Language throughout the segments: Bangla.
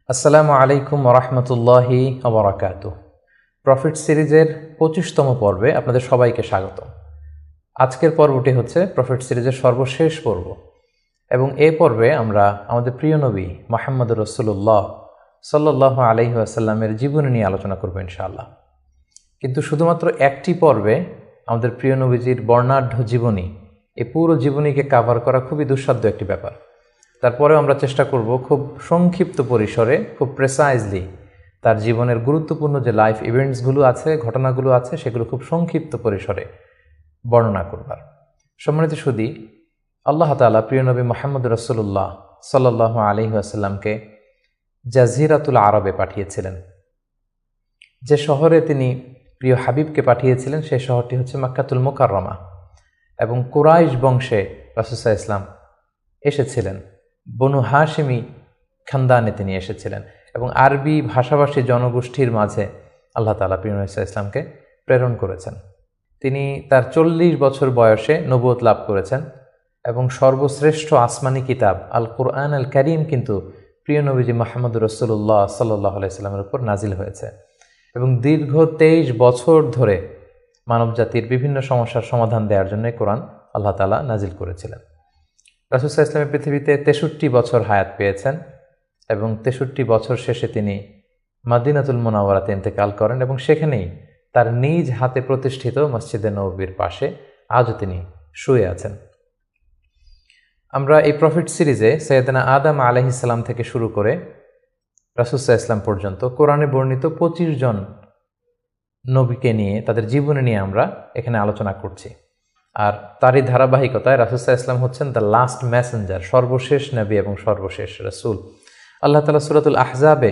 আসসালামু আলাইকুম ওরহমতুল্লাহি ওবরাকাতুহ। প্রফিট সিরিজের ২৫তম পর্বে আপনাদের সবাইকে স্বাগত। আজকের পর্বটি হচ্ছে প্রফিট সিরিজের সর্বশেষ পর্ব এবং এই পর্বে আমরা আমাদের প্রিয় নবী মুহাম্মদুর রাসূলুল্লাহ সাল্লাল্লাহু আলাইহি ওয়াসাল্লামের জীবনী নিয়ে আলোচনা করব ইনশাআল্লাহ। কিন্তু শুধুমাত্র একটি পর্বে আমাদের প্রিয় নবীজির বর্ণাঢ্য জীবনী, এই পুরো জীবনীকে কাভার করা খুবই দুঃসাধ্য একটি ব্যাপার। তারপরেও আমরা চেষ্টা করব খুব সংক্ষিপ্ত পরিসরে, খুব প্রেসাইজলি তার জীবনের গুরুত্বপূর্ণ যে লাইফ ইভেন্টসগুলো আছে, ঘটনাগুলো আছে, সেগুলো খুব সংক্ষিপ্ত পরিসরে বর্ণনা করবার। সম্মানিত সুধী, আল্লাহ তাআলা প্রিয় নবী মুহাম্মদ রাসূলুল্লাহ সাল্লাল্লাহু আলাইহি ওয়াসাল্লামকে জাজিরাতুল আরবে পাঠিয়েছিলেন। যে শহরে তিনি প্রিয় হাবিবকে পাঠিয়েছিলেন সেই শহরটি হচ্ছে মক্কাতুল মুকাররমা এবং কুরাইশ বংশে রাসূল সাল্লাল্লাহু আলাইহি ওয়াসাল্লাম এসেছিলেন। বনু হাশিমি খানদানে তিনি এসেছিলেন এবং আরবি ভাষাভাষী জনগোষ্ঠীর মাঝে আল্লাহ তাআলা প্রিয় নবী সাল্লাল্লাহু আলাইহি ওয়াসাল্লামকে প্রেরণ করেছেন। তিনি তার ৪০ বছর বয়সে নবুয়ত লাভ করেছেন এবং সর্বশ্রেষ্ঠ আসমানি কিতাব আল কুরআন আল কারীম কিন্তু প্রিয় নবীজি মুহাম্মদুর রাসূলুল্লাহ সাল্লাল্লাহু আলাইহি ওয়াসাল্লামের উপর নাজিল হয়েছে এবং দীর্ঘ ২৩ বছর ধরে মানবজাতির বিভিন্ন সমস্যার সমাধান দেওয়ার জন্য কোরআন আল্লাহ তাআলা নাজিল করেছিলেন। রাসূল সাল্লাল্লাহু আলাইহি ওয়াসাল্লাম পৃথিবীতে ৬৩ বছর হায়াত পেয়েছেন এবং ৬৩ বছর শেষে তিনি মদিনাতুল মুনাওয়ারাতে ইন্তেকাল করেন এবং সেখানেই তার নিজ হাতে প্রতিষ্ঠিত মসজিদে নববীর পাশে আজও তিনি শুয়ে আছেন। আমরা এই প্রফিট সিরিজে সৈয়দনা আদম আলাইহিস সালাম থেকে শুরু করে রাসূল সাল্লাল্লাহু আলাইহি ওয়াসাল্লাম পর্যন্ত কোরআনে বর্ণিত ২৫ জন নবীকে নিয়ে, তাদের জীবনী নিয়ে আমরা এখানে আলোচনা করছি। আর তারই ধারাবাহিকতায় রাসূল সাল্লাল্লাহু আলাইহি ওয়াসাল্লাম হচ্ছেন দ্য লাস্ট মেসেঞ্জার, সর্বশেষ নবী এবং সর্বশেষ রাসূল। আল্লাহ তাআলা সূরাতুল আহজাবে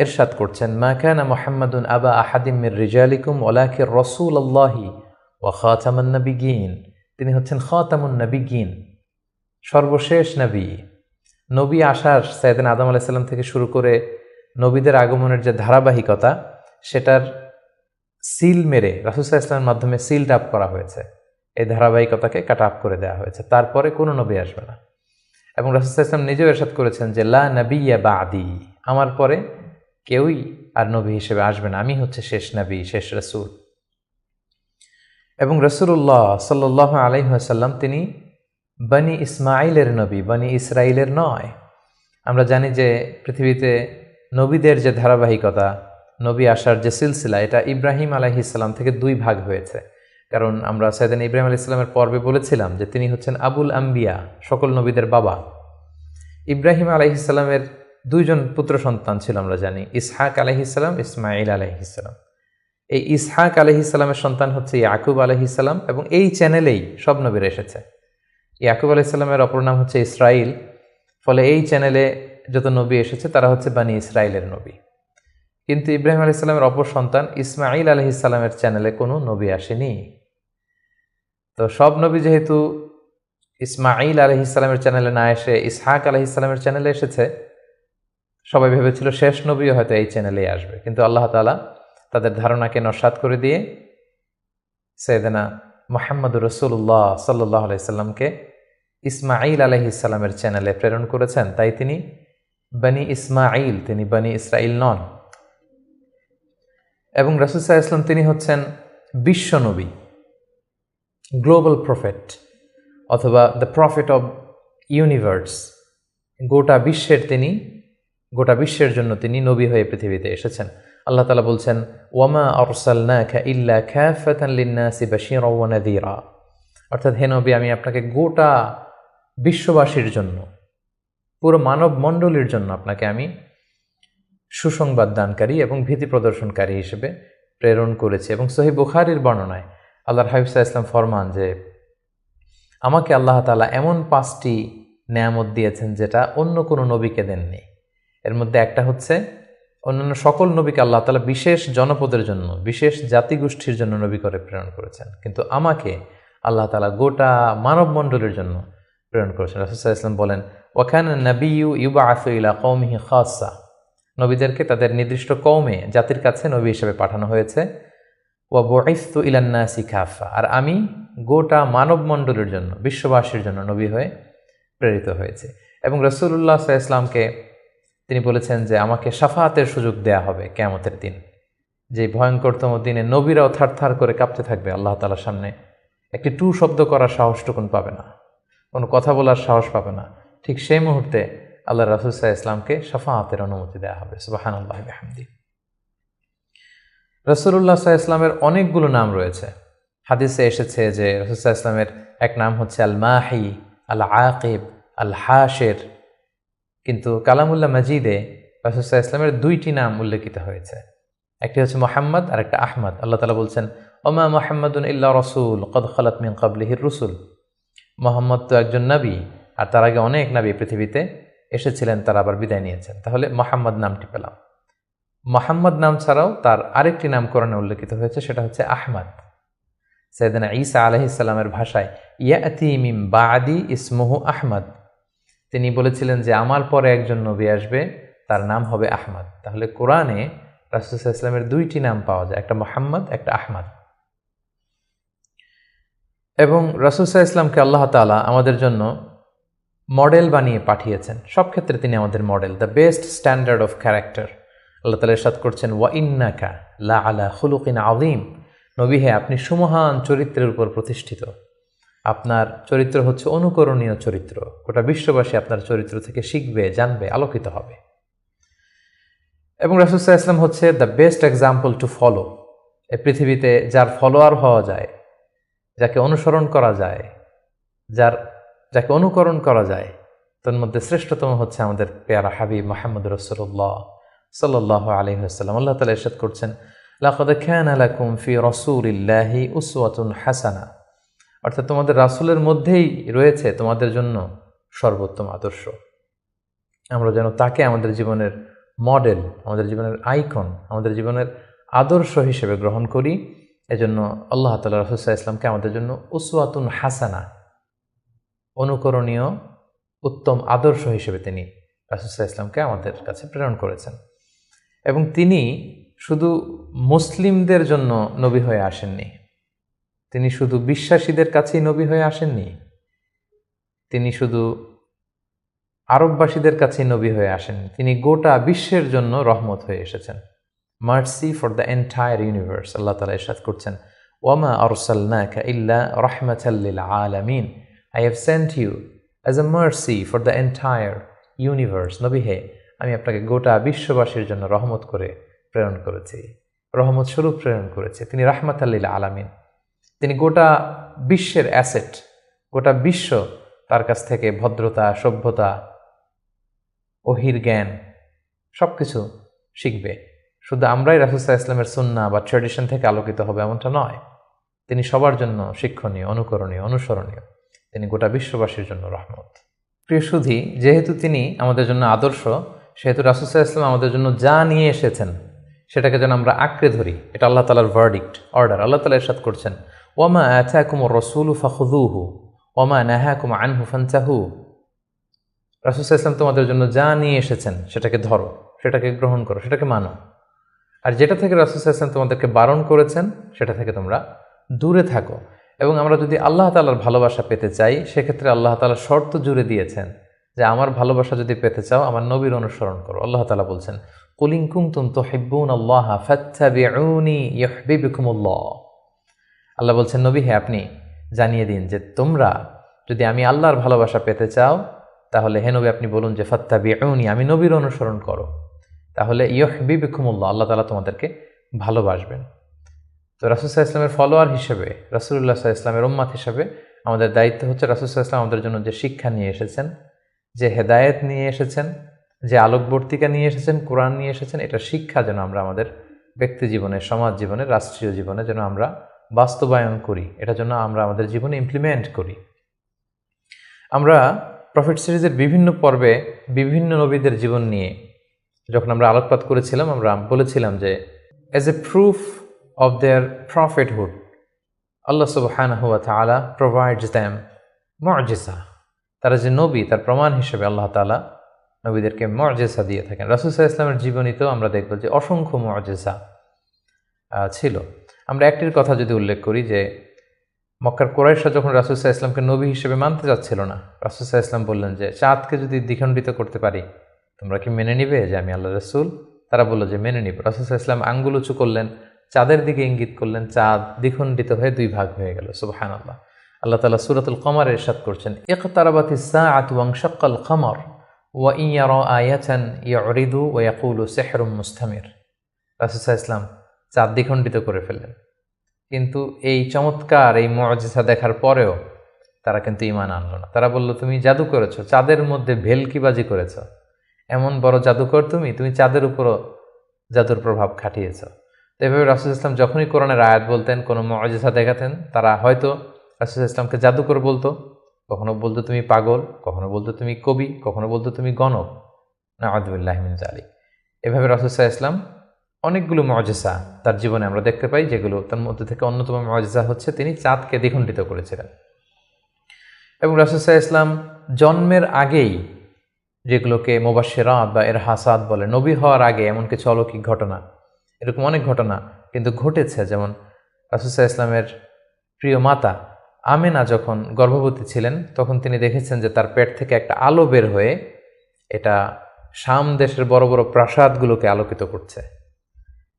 ইরশাদ করছেন, মা কানা মুহাম্মাদুন আবা আহাদিম মির রিজালিকুম ওয়ালাকিন রাসূলুল্লাহি ওয়া খাতামান নাবিয়্যিন। তিনি হচ্ছেন খাতামুন নাবিয়্যিন, সর্বশেষ নবী। নবী আসার সাইয়েদনা আদম আলাইহিস সালাম থেকে শুরু করে নবীদের আগমনের যে ধারাবাহিকতা, সেটার সিল মেরে রাসূল সাল্লাল্লাহু আলাইহি ওয়াসাল্লামের মাধ্যমে সিল আপ করা হয়েছে। এই ধারাবাহিকতাকে কাট আপ করে দেওয়া হয়েছে, তারপরে কোনো নবী আসবে না। এবং রাসূল সাল্লাল্লাহু আলাইহি ওয়াসাল্লাম নিজেও ইরশাদ করেছেন যে লা নাবিয়্যা বা'দি, আমার পরে কেউই আর নবী হিসেবে আসবে না, আমি হচ্ছে শেষ নবী, শেষ রাসূল। এবং রাসূলুল্লাহ সাল্লাল্লাহু আলাইহি ওয়াসাল্লাম তিনি বনি ইসমাঈলের নবী, বনি ইসরাইলের নয়। আমরা জানি যে পৃথিবীতে নবীদের যে ধারাবাহিকতা, নবী আসার যে সিলসিলা, এটা ইব্রাহিম আলাইহিস সালাম থেকে ২ ভাগ হয়েছে। কারণ আমরা সাইয়েদনা ইব্রাহিম আলাইহিস সালামের পর্বে বলেছিলাম যে তিনি হচ্ছেন আবুল আম্বিয়া, সকল নবীদের বাবা। ইব্রাহিম আলাইহিস সালামের ২ জন পুত্র সন্তান ছিল, আমরা জানি, ইসহাক আলাইহিস সালাম, ইসমাঈল আলাইহিস সালাম। এই ইসহাক আলাইহিস সালামের সন্তান হচ্ছে ইয়াকুব আলাইহিস সালাম এবং এই চ্যানেলেই সব নবীরা এসেছে। ইয়াকুব আলাইহিস সালামের অপর নাম হচ্ছে ইসরাইল, ফলে এই চ্যানেলে যত নবী এসেছে তারা হচ্ছে বনি ইসরাইলের নবী। কিন্তু ইব্রাহিম আলাইহিস সালামের অপর সন্তান ইসমাঈল আলাইহিস সালামের চ্যানেলে কোনো নবী আসেনি। তো সব নবী যেহেতু ইসমাঈল আলাইহিস সালামের চ্যানেলে না এসে ইসহাক আলাইহিস সালামের চ্যানেলে এসেছে, সবাই ভেবেছিল শেষ নবীও হয়তো এই চ্যানেলেই আসবে। কিন্তু আল্লাহ তাআলা তাদের ধারণাকে নস্যাৎ করে দিয়ে সাইয়েদনা মুহাম্মদুর রাসূলুল্লাহ সাল্লাল্লাহু আলাইহি সাল্লামকে ইসমাঈল আলাইহিস সালামের চ্যানেলে প্রেরণ করেছেন। তাই তিনি বনি ইসমাঈল, তিনি বনি ইসরাইল নন। এবং রাসূল সাল্লাল্লাহু আলাইহি ওয়াসাল্লাম তিনি হচ্ছেন বিশ্ব নবী, গ্লোবাল প্রফেট অথবা দ্য প্রফেট অব ইউনিভার্স। গোটা বিশ্বের জন্য তিনি নবী হয়ে পৃথিবীতে এসেছেন। আল্লাহ তাআলা বলছেন, ওয়ামা আরসালনাকা ইল্লা কাফাতান লিন-নাসি বাশীরাও ওয়া নাযীরা। অর্থাৎ হে নবী, আমি আপনাকে গোটা বিশ্ববাসীর জন্য, পুরো মানব মণ্ডলীর জন্য আপনাকে আমি সুসংবাদ দানকারী এবং ভীতি প্রদর্শনকারী হিসেবে প্রেরণ করেছি। এবং সহিহ বুখারীর বর্ণনায় আল্লাহর হাবিব সাল্লাল্লাহু আলাইহি ওয়াসাল্লাম ফরমান যে আমাকে আল্লাহ তাআলা এমন 5টি নেয়ামত দিয়েছেন যেটা অন্য কোনো নবীকে দেননি। এর মধ্যে একটা হচ্ছে, অন্যান্য সকল নবীকে আল্লাহ তাআলা বিশেষ জনপদের জন্য, বিশেষ জাতিগোষ্ঠীর জন্য নবী করে প্রেরণ করেছেন, কিন্তু আমাকে আল্লাহ তাআলা গোটা মানব মণ্ডলীর জন্য প্রেরণ করেছেন। রাসূল সাল্লাল্লাহু আলাইহি ওয়াসাল্লাম বলেন, ওয়া কানা নাবিয়্যু ইউবআসু ইলা কওমিহি খাসসা, নবীদেরকে তাদের নির্দিষ্ট কওমে, জাতির কাছে নবী হিসেবে পাঠানো হয়েছে। ওয়া বুইসতু ইলান নাসি কাফা, আর আমি গোটা মানব মণ্ডলীর জন্য, বিশ্ববাসীর জন্য নবী হয়ে প্রেরিত হয়েছে। এবং রাসূলুল্লাহ সাল্লাল্লাহু আলাইহি ওয়াসাল্লামকে তিনি বলেছেন যে আমাকে শাফাআতের সুযোগ দেয়া হবে কিয়ামতের দিন, যে ভয়ঙ্করতম দিনে নবীরাও থারথার করে কাঁপতে থাকবে আল্লাহ তাআলার সামনে, একটি টু শব্দ করার সাহসটুকুন পাবে না, কোনো কথা বলার সাহস পাবে না। ঠিক সেই মুহূর্তে আল্লাহ রাসূল সাল্লাল্লাহু আলাইহি ওয়াসাল্লামকে শাফাআতের অনুমতি দেওয়া হবে। সুবহানাল্লাহি ওয়া বিহামদিহি। রাসূলুল্লাহ সাল্লাল্লাহু আলাইহি ওয়াসাল্লামের অনেকগুলো নাম রয়েছে। হাদিসে এসেছে যে রাসূল সাল্লাল্লাহু আলাইহি ওয়াসাল্লামের এক নাম হচ্ছে আল মাহি, আল আকিব, আল হাশির, কিন্তু কালামুল্লাহ মাজিদে রাসূল সাল্লাল্লাহু আলাইহি ওয়াসাল্লামের দুইটি নাম উল্লেখিত হয়েছে। একটি হচ্ছে মুহাম্মদ আর একটা আহমদ। আল্লাহ তাআলা বলছেন ওমা মুহাম্মাদুন ইল্লা রাসূল ক্বাদ খালাত মিন ক্বাবলিহির রুসুল। মুহাম্মদ তো একজন নবী, আর তার আগে অনেক নবী পৃথিবীতে এসেছিলেন, তারা আবার বিদায় নিয়েছেন। তাহলে মুহাম্মদ নামটি পেলাম। মুহাম্মদ নাম ছাড়াও তার আরেকটি নাম কোরআনে উল্লেখিত হয়েছে, সেটা হচ্ছে আহমদ। সাইয়েদনা ঈসা আলাইহিস সালামের ভাষায় ইয়াতি মিন বাদি ইসমুহু আহমদ, তিনি বলেছিলেন যে আমার পরে একজন নবী আসবে, তার নাম হবে আহমদ। তাহলে কোরআনে রাসূল সাল্লাল্লাহু আলাইহি ওয়াসাল্লামের দুইটি নাম পাওয়া যায়, একটা মুহাম্মদ, একটা আহমদ। এবং রাসূল সাল্লাল্লাহু আলাইহি ওয়াসাল্লামকে আল্লাহ তাআলা আমাদের জন্য মডেল বানিয়ে পাঠিয়েছেন। সব ক্ষেত্রে তিনি আমাদের model, the best standard of character. আল্লাহ তাআলা ইরশাদ করছেন ওয়া ইন্নাকা লা আলা খুলুকিন আযীম, নবী হে আপনি সুমহান চরিত্রের উপর প্রতিষ্ঠিত, আপনার চরিত্র হচ্ছে অনুকরণীয় চরিত্র, গোটা বিশ্ববাসী আপনার চরিত্র থেকে শিখবে, জানবে, আলোকিত হবে। এবং রাসূল সাল্লাল্লাহু আলাইহি ওয়াসাল্লাম হচ্ছে the best example to follow. এই পৃথিবীতে যার ফলোয়ার হওয়া যায়, যাকে অনুসরণ করা যায়, যাকে অনুকরণ করা যায়, তার মধ্যে শ্রেষ্ঠতম হচ্ছে আমাদের পেয়ারা হাবিব মুহাম্মদ রাসূলুল্লাহ সাল্লাল্লাহু আলাইহি ওয়াসাল্লাম। আল্লাহ তাআলা ইরশাদ করছেন লাকাদ কানা লাকুম ফি রাসূলিল্লাহি উসওয়াতুন হাসানা, অর্থাৎ তোমাদের রাসূলের মধ্যেই রয়েছে তোমাদের জন্য সর্বোত্তম আদর্শ। আমরা যেন তাকে আমাদের জীবনের মডেল, আমাদের জীবনের আইকন, আমাদের জীবনের আদর্শ হিসেবে গ্রহণ করি। এজন্য আল্লাহ তাআলা রাসূল সাল্লাল্লাহু আলাইহি ওয়াসাল্লামকে আমাদের জন্য উসওয়াতুন হাসানা, অনুকরণীয় উত্তম আদর্শ হিসেবে তিনি রাসূল সাল্লাল্লাহু আলাইহি ওয়াসাল্লামকে আমাদের কাছে প্রেরণ করেছেন। এবং তিনি শুধু মুসলিমদের জন্য নবী হয়ে আসেননি, তিনি শুধু বিশ্বাসীদের কাছেই নবী হয়ে আসেননি, তিনি শুধু আরববাসীদের কাছেই নবী হয়ে আসেননি, তিনি গোটা বিশ্বের জন্য রহমত হয়ে এসেছেন। Mercy for the entire universe. আল্লাহ তাআলা ইরশাদ করছেন ওয়ামা আরসালনাকা ইল্লা রাহমাতাল লিল আলামিন, I have sent you as a mercy for the entire universe. নবী হে আমি আপনাকে গোটা বিশ্ববাসীর জন্য রহমত করে প্রেরণ করেছি, রহমত স্বরূপ প্রেরণ করেছি। তিনি রাহমাতাল লিল আলামিন, তিনি গোটা বিশ্বের অ্যাসেট, গোটা বিশ্ব তার কাছ থেকে ভদ্রতা, সভ্যতা, ওহির জ্ঞান সবকিছু শিখবে। শুধু আমরাই রাসূল সাল্লাল্লাহু আলাইহি ওয়াসাল্লামের সুন্নাহ বা ট্র্যাডিশন থেকে আলোকিত হবে এমনটা নয়, তিনি সবার জন্য শিক্ষণীয়, অনুকরণীয়, অনুসরণীয়, তিনি গোটা বিশ্ববাসীর জন্য রহমত। প্রিয় সুধী, যেহেতু তিনি আমাদের জন্য আদর্শ, সেহেতু রাসূল সাল্লাল্লাহু আলাইহি ওয়াসাল্লাম আমাদের জন্য যা নিয়ে এসেছেন সেটাকে যেন আমরা আঁকড়ে ধরি। এটা আল্লাহ তাআলার ভার্ডিক্ট, অর্ডার। আল্লাহ তাআলা ইরশাদ করছেন ওয়ামা আতাকুমুর রাসূলু ফাখুযুহু ওয়ামা নাহাকুম আনহু ফান্তাহু। রাসূল সাল্লাল্লাহু আলাইহি ওয়াসাল্লাম তোমাদের জন্য যা নিয়ে এসেছেন সেটাকে ধরো, সেটাকে গ্রহণ করো, সেটাকে মানো। আর যেটা থেকে রাসূল সাল্লাল্লাহু আলাইহি ওয়াসাল্লাম তোমাদেরকে বারণ করেছেন সেটা থেকে তোমরা দূরে থাকো। এবং আমরা যদি আল্লাহ তাআলার ভালোবাসা পেতে চাই, সেক্ষেত্রে আল্লাহ তাআলা শর্ত জুড়ে দিয়েছেন যে আমার ভালোবাসা যদি পেতে চাও আমার নবীর অনুসরণ করো। আল্লাহ তাআলা বলছেন কুল ইন কুনতুম তুহিব্বুনাল্লাহা ফাত্তাবিউনি ইউহিব্বুকুমুল্লাহ। আল্লাহ বলছেন নবী হে আপনি জানিয়ে দিন যে তোমরা যদি আমি আল্লাহর ভালোবাসা পেতে চাও, তাহলে হে নবী আপনি বলুন যে ফাত্তাবিউনি, আমি নবীর অনুসরণ করো, তাহলে ইউহিব্বুকুমুল্লাহ, আল্লাহ তাআলা তোমাদেরকে ভালোবাসবেন। তো রাসূল সাল্লাল্লাহু আলাইহি ওয়াসাল্লামের ফলোয়ার হিসেবে, রাসূলুল্লাহ সাল্লাল্লাহু আলাইহি ওয়াসাল্লামের উম্মত হিসেবে আমাদের দায়িত্ব হচ্ছে রাসূল সাল্লাল্লাহু আলাইহি ওয়াসাল্লাম আমাদের জন্য যে শিক্ষা নিয়ে এসেছেন, যে হেদায়েত নিয়ে এসেছেন, যে আলোকবর্তিকা নিয়ে এসেছেন, কোরআন নিয়ে এসেছেন, এটা শিক্ষা যেন আমরা আমাদের ব্যক্তি জীবনে, সমাজ জীবনে, রাষ্ট্রীয় জীবনে যেন আমরা বাস্তবায়ন করি, এটা যেন আমরা আমাদের জীবনে ইমপ্লিমেন্ট করি। আমরা প্রফেট সিরিজের বিভিন্ন পর্বে বিভিন্ন নবীদের জীবন নিয়ে যখন আমরা আলোকপাত করেছিলাম, আমরা বলেছিলাম যে as a proof of their prophethood, Allah subhanahu wa ta'ala provides them মুজিজা। তারা যে নবী তার প্রমাণ হিসেবে আল্লাহ তাআলা নবীদেরকে মুজিজা দিয়ে থাকেন। রাসূল সাল্লাল্লাহু আলাইহি ওয়াসাল্লামের জীবনীতেও আমরা দেখব যে অসংখ্য মুজিজা ছিল। আমরা একটির কথা যদি উল্লেখ করি যে মক্কার কুরাইশরা যখন রাসূল সাল্লাল্লাহু আলাইহি ওয়াসাল্লামকে নবী হিসেবে মানতে যাচ্ছিল না, রাসূল সাল্লাল্লাহু আলাইহি ওয়াসাল্লাম বললেন যে চাঁদকে যদি দ্বিখণ্ডিত করতে পারি তোমরা কি মেনে নিবে যে আমি আল্লাহ রসুল? তারা বলল যে মেনে নিব। রাসূল সাল্লাল্লাহু আলাইহি ওয়াসাল্লাম আঙ্গুল উঁচু করলেন, চাঁদের দিকে ইঙ্গিত করলেন, চাঁদ দ্বিখণ্ডিত হয়ে দুই ভাগ হয়ে গেল। সুবহানাল্লাহ। আল্লাহ তাআলা সূরাতুল কমারে ইরশাদ করছেন, ইকতারাবাতিস সাআতু ওয়ানশাক্কাল কমর ওয়া ইন ইয়ারা আয়াতান ইউরিদু ওয়া ইয়াকুলু সিহরুম মুস্তামির। রাসূল সাল্লাল্লাহু আলাইহি ওয়াসাল্লাম চাঁদ দ্বিখণ্ডিত করে ফেললেন, কিন্তু এই চমৎকার এই মুআজিজা দেখার পরেও তারা কিন্তু ঈমান আনলো না। তারা বলল, তুমি জাদু করেছো, চাঁদের মধ্যে ভেলকিবাজি করেছো, এমন বড় জাদুকর তুমি চাঁদের উপরও জাদুর প্রভাব খাটিয়েছ। তো এভাবে রাসূল ইসলাম যখনই কোরআনের আয়াত বলতেন, কোনো মুআজিজা দেখাতেন, তারা হয়তো রাসূল ইসলামকে জাদুকর বলতো, কখনো বলতো তুমি পাগল, কখনো বলতো তুমি কবি, কখনো বলতো তুমি গণক। নাউযুবিল্লাহি মিন যালিক। এভাবে রাসূল ইসলাম অনেকগুলো মুআজিজা তার জীবনে আমরা দেখতে পাই, যেগুলো তার মধ্যে থেকে অন্যতম মুআজিজা হচ্ছে তিনি চাঁদকে দ্বিখণ্ডিত করেছিলেন। এবং রাসূল ইসলাম জন্মের আগেই যেগুলোকে মুবাশশিরাত বা ইরহাসাত বলে, নবী হওয়ার আগে এমন কিছু অলৌকিক ঘটনা, এরকম অনেক ঘটনা কিন্তু ঘটেছে। যেমন রাসূল ইসলামের প্রিয় মাতা আমেনা যখন গর্ভবতী ছিলেন, তখন তিনি দেখেছেন যে তার পেট থেকে একটা আলো বের হয়ে এটা শাম দেশের বড় বড় প্রাসাদগুলোকে আলোকিত করছে।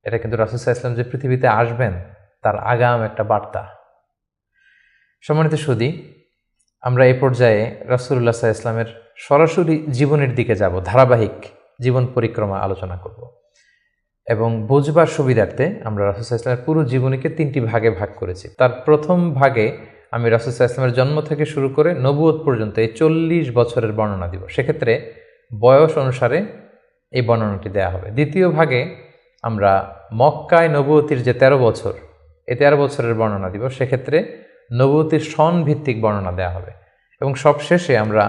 এটা কিন্তু রাসূল ইসলাম যে পৃথিবীতে আসবেন তার আগাম একটা বার্তা। সম্মানিত সুধী, আমরা এই পর্যায়ে রাসূলুল্লাহ সাল্লাল্লাহু আলাইহি ওয়াসাল্লামের সরাসরি জীবনের দিকে যাব, ধারাবাহিক জীবন পরিক্রমা আলোচনা করব এবং বুঝবার সুবিধার্থে আমরা রাসূল সাল্লাল্লাহু আলাইহি ওয়াসাল্লামের পুরো জীবনীকে 3টি ভাগে ভাগ করেছি। তার প্রথম ভাগে আমি রাসূল সাল্লাল্লাহু আলাইহি ওয়াসাল্লামের জন্ম থেকে শুরু করে নবুয়ত পর্যন্ত এই 40 বছরের বর্ণনা দিব। সেক্ষেত্রে বয়স অনুসারে এই বর্ণনাটি দেয়া হবে। দ্বিতীয় ভাগে আমরা মক্কায় নবুয়তির যে 13 বছর, এই 13 বছরের বর্ণনা দিব। সেক্ষেত্রে নবুয়তির সন ভিত্তিক বর্ণনা দেওয়া হবে। এবং সবশেষে আমরা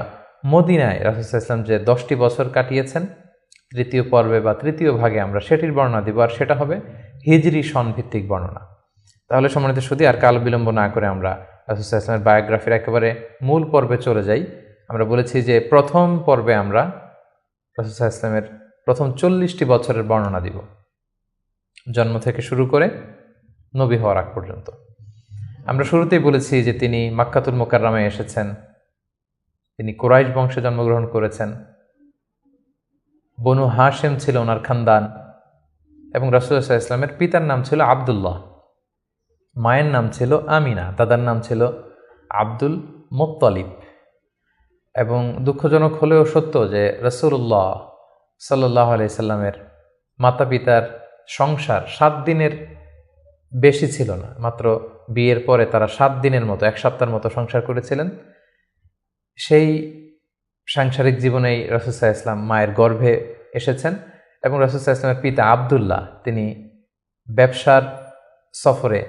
মদিনায় রাসূল সাল্লাল্লাহু আলাইহি ওয়াসাল্লাম যে 10টি বছর কাটিয়েছেন, তৃতীয় পর্বে বা তৃতীয় ভাগে আমরা সেটির বর্ণনা দিব, আর সেটা হবে হিজরি সন ভিত্তিক বর্ণনা। তাহলে সম্মানিত সুধী, আর কাল বিলম্ব না করে আমরা রাসূল সাল্লাল্লাহু আলাইহি ওয়াসাল্লামের বায়োগ্রাফির একেবারে মূল পর্বে চলে যাই। আমরা বলেছি যে প্রথম পর্বে আমরা রাসূল সাল্লাল্লাহু আলাইহি ওয়াসাল্লামের প্রথম 40টি বছরের বর্ণনা দিব, জন্ম থেকে শুরু করে নবী হওয়ার আগ পর্যন্ত। আমরা শুরুতেই বলেছি যে তিনি মাক্কাতুল মুকাররমায় এসেছেন, তিনি কুরাইশ বংশে জন্মগ্রহণ করেছেন, বনু হাশেম ছিল ওনার খানদান, এবং রাসূলুল্লাহ সাল্লাল্লাহু আলাইহি ওয়াসাল্লামের পিতার নাম ছিল আব্দুল্লাহ, মায়ের নাম ছিল আমিনা, দাদার নাম ছিল আব্দুল মুত্তালিব। এবং দুঃখজনক হলেও সত্য যে রাসূলুল্লাহ সাল্লাল্লাহু আলাইহি সাল্লামের মাতা পিতার সংসার 7 দিনের বেশি ছিল না। মাত্র বিয়ের পরে তারা 7 দিনের মতো, 1 সপ্তাহের মতো সংসার করেছিলেন। সেই সাংসারিক জীবনেই রাসূল সাল্লাল্লাহু আলাইহি ওয়াসাল্লাম মায়ের গর্ভে এসেছেন। এবং রাসূল সাল্লাল্লাহু আলাইহি ওয়াসাল্লামের পিতা আব্দুল্লাহ তিনি ব্যবসার সফরে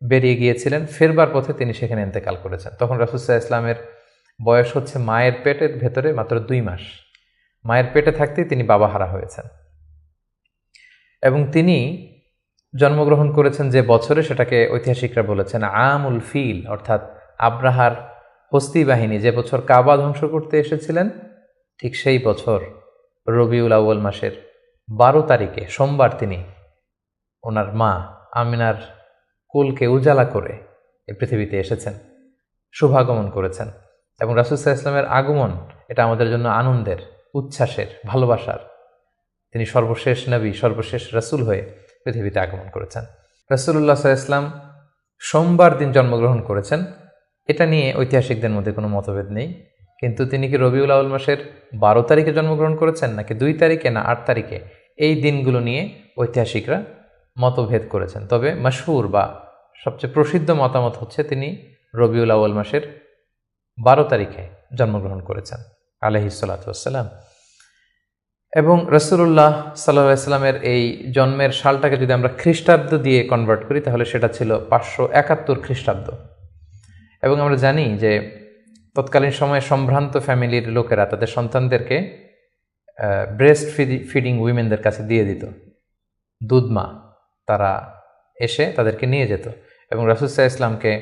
বেরিয়ে গিয়েছিলেন, ফেরবার পথে তিনি সেখানে ইন্তেকাল করেছেন। তখন রাসূল সাল্লাল্লাহু আলাইহি ওয়াসাল্লামের বয়স হচ্ছে মায়ের পেটের ভেতরে মাত্র 2 মাস। মায়ের পেটে থাকতেই তিনি বাবাহারা হয়েছেন। এবং তিনি জন্মগ্রহণ করেছেন যে বছরে, সেটাকে ঐতিহাসিকরা বলেছেন আমুল ফিল, অর্থাৎ আব্রাহার হস্তি বাহিনী যে বছর কাবা ধ্বংস করতে এসেছিলেন, ঠিক সেই বছর রবিউল আউয়াল মাসের 12 তারিখে সোমবার তিনি ওনার মা আমিনার কোলকে উজালা করে এই পৃথিবীতে এসেছেন, শুভাগমন করেছেন। এবং রাসূল সাল্লাল্লাহু আলাইহি ওয়াসাল্লামের আগমন এটা আমাদের জন্য আনন্দের, উচ্ছ্বাসের, ভালোবাসার। তিনি সর্বশেষ নবী, সর্বশেষ রাসূল হয়ে পৃথিবীতে আগমন করেছেন। রাসূলুল্লাহ সাল্লাল্লাহু আলাইহি ওয়াসাল্লাম সোমবার দিন জন্মগ্রহণ করেছেন, এটা নিয়ে ঐতিহাসিকদের মধ্যে কোনো মতভেদ নেই। কিন্তু তিনি কি রবিউল আউয়াল মাসের 12 তারিখে জন্মগ্রহণ করেছেন নাকি 2 তারিখে না 8 তারিখে, এই দিনগুলো নিয়ে ঐতিহাসিকরা মতভেদ করেছেন। তবে মাশহুর বা সবচেয়ে প্রসিদ্ধ মতামত হচ্ছে তিনি রবিউল আউয়াল মাসের 12 তারিখে জন্মগ্রহণ করেছেন আলাইহিস সালাতু ওয়াসসালাম। এবং রাসূলুল্লাহ সাল্লাল্লাহু আলাইহি ওয়াসাল্লামের এই জন্মের সালটাকে যদি আমরা খ্রিস্টাব্দ দিয়ে কনভার্ট করি, তাহলে সেটা ছিল 571 খ্রিস্টাব্দ। এবং আমরা জানি যে তৎকালীন সময়ে সম্ভ্রান্ত ফ্যামিলির লোকেরা তাদের সন্তানদেরকে ব্রেস্ট ফিডিং উইমেনদের কাছে দিয়ে দিত, দুধমা, তারা এসে তাদেরকে নিয়ে যেত। এবং রাসূল সাল্লাল্লাহু আলাইহি ওয়াসাল্লামকে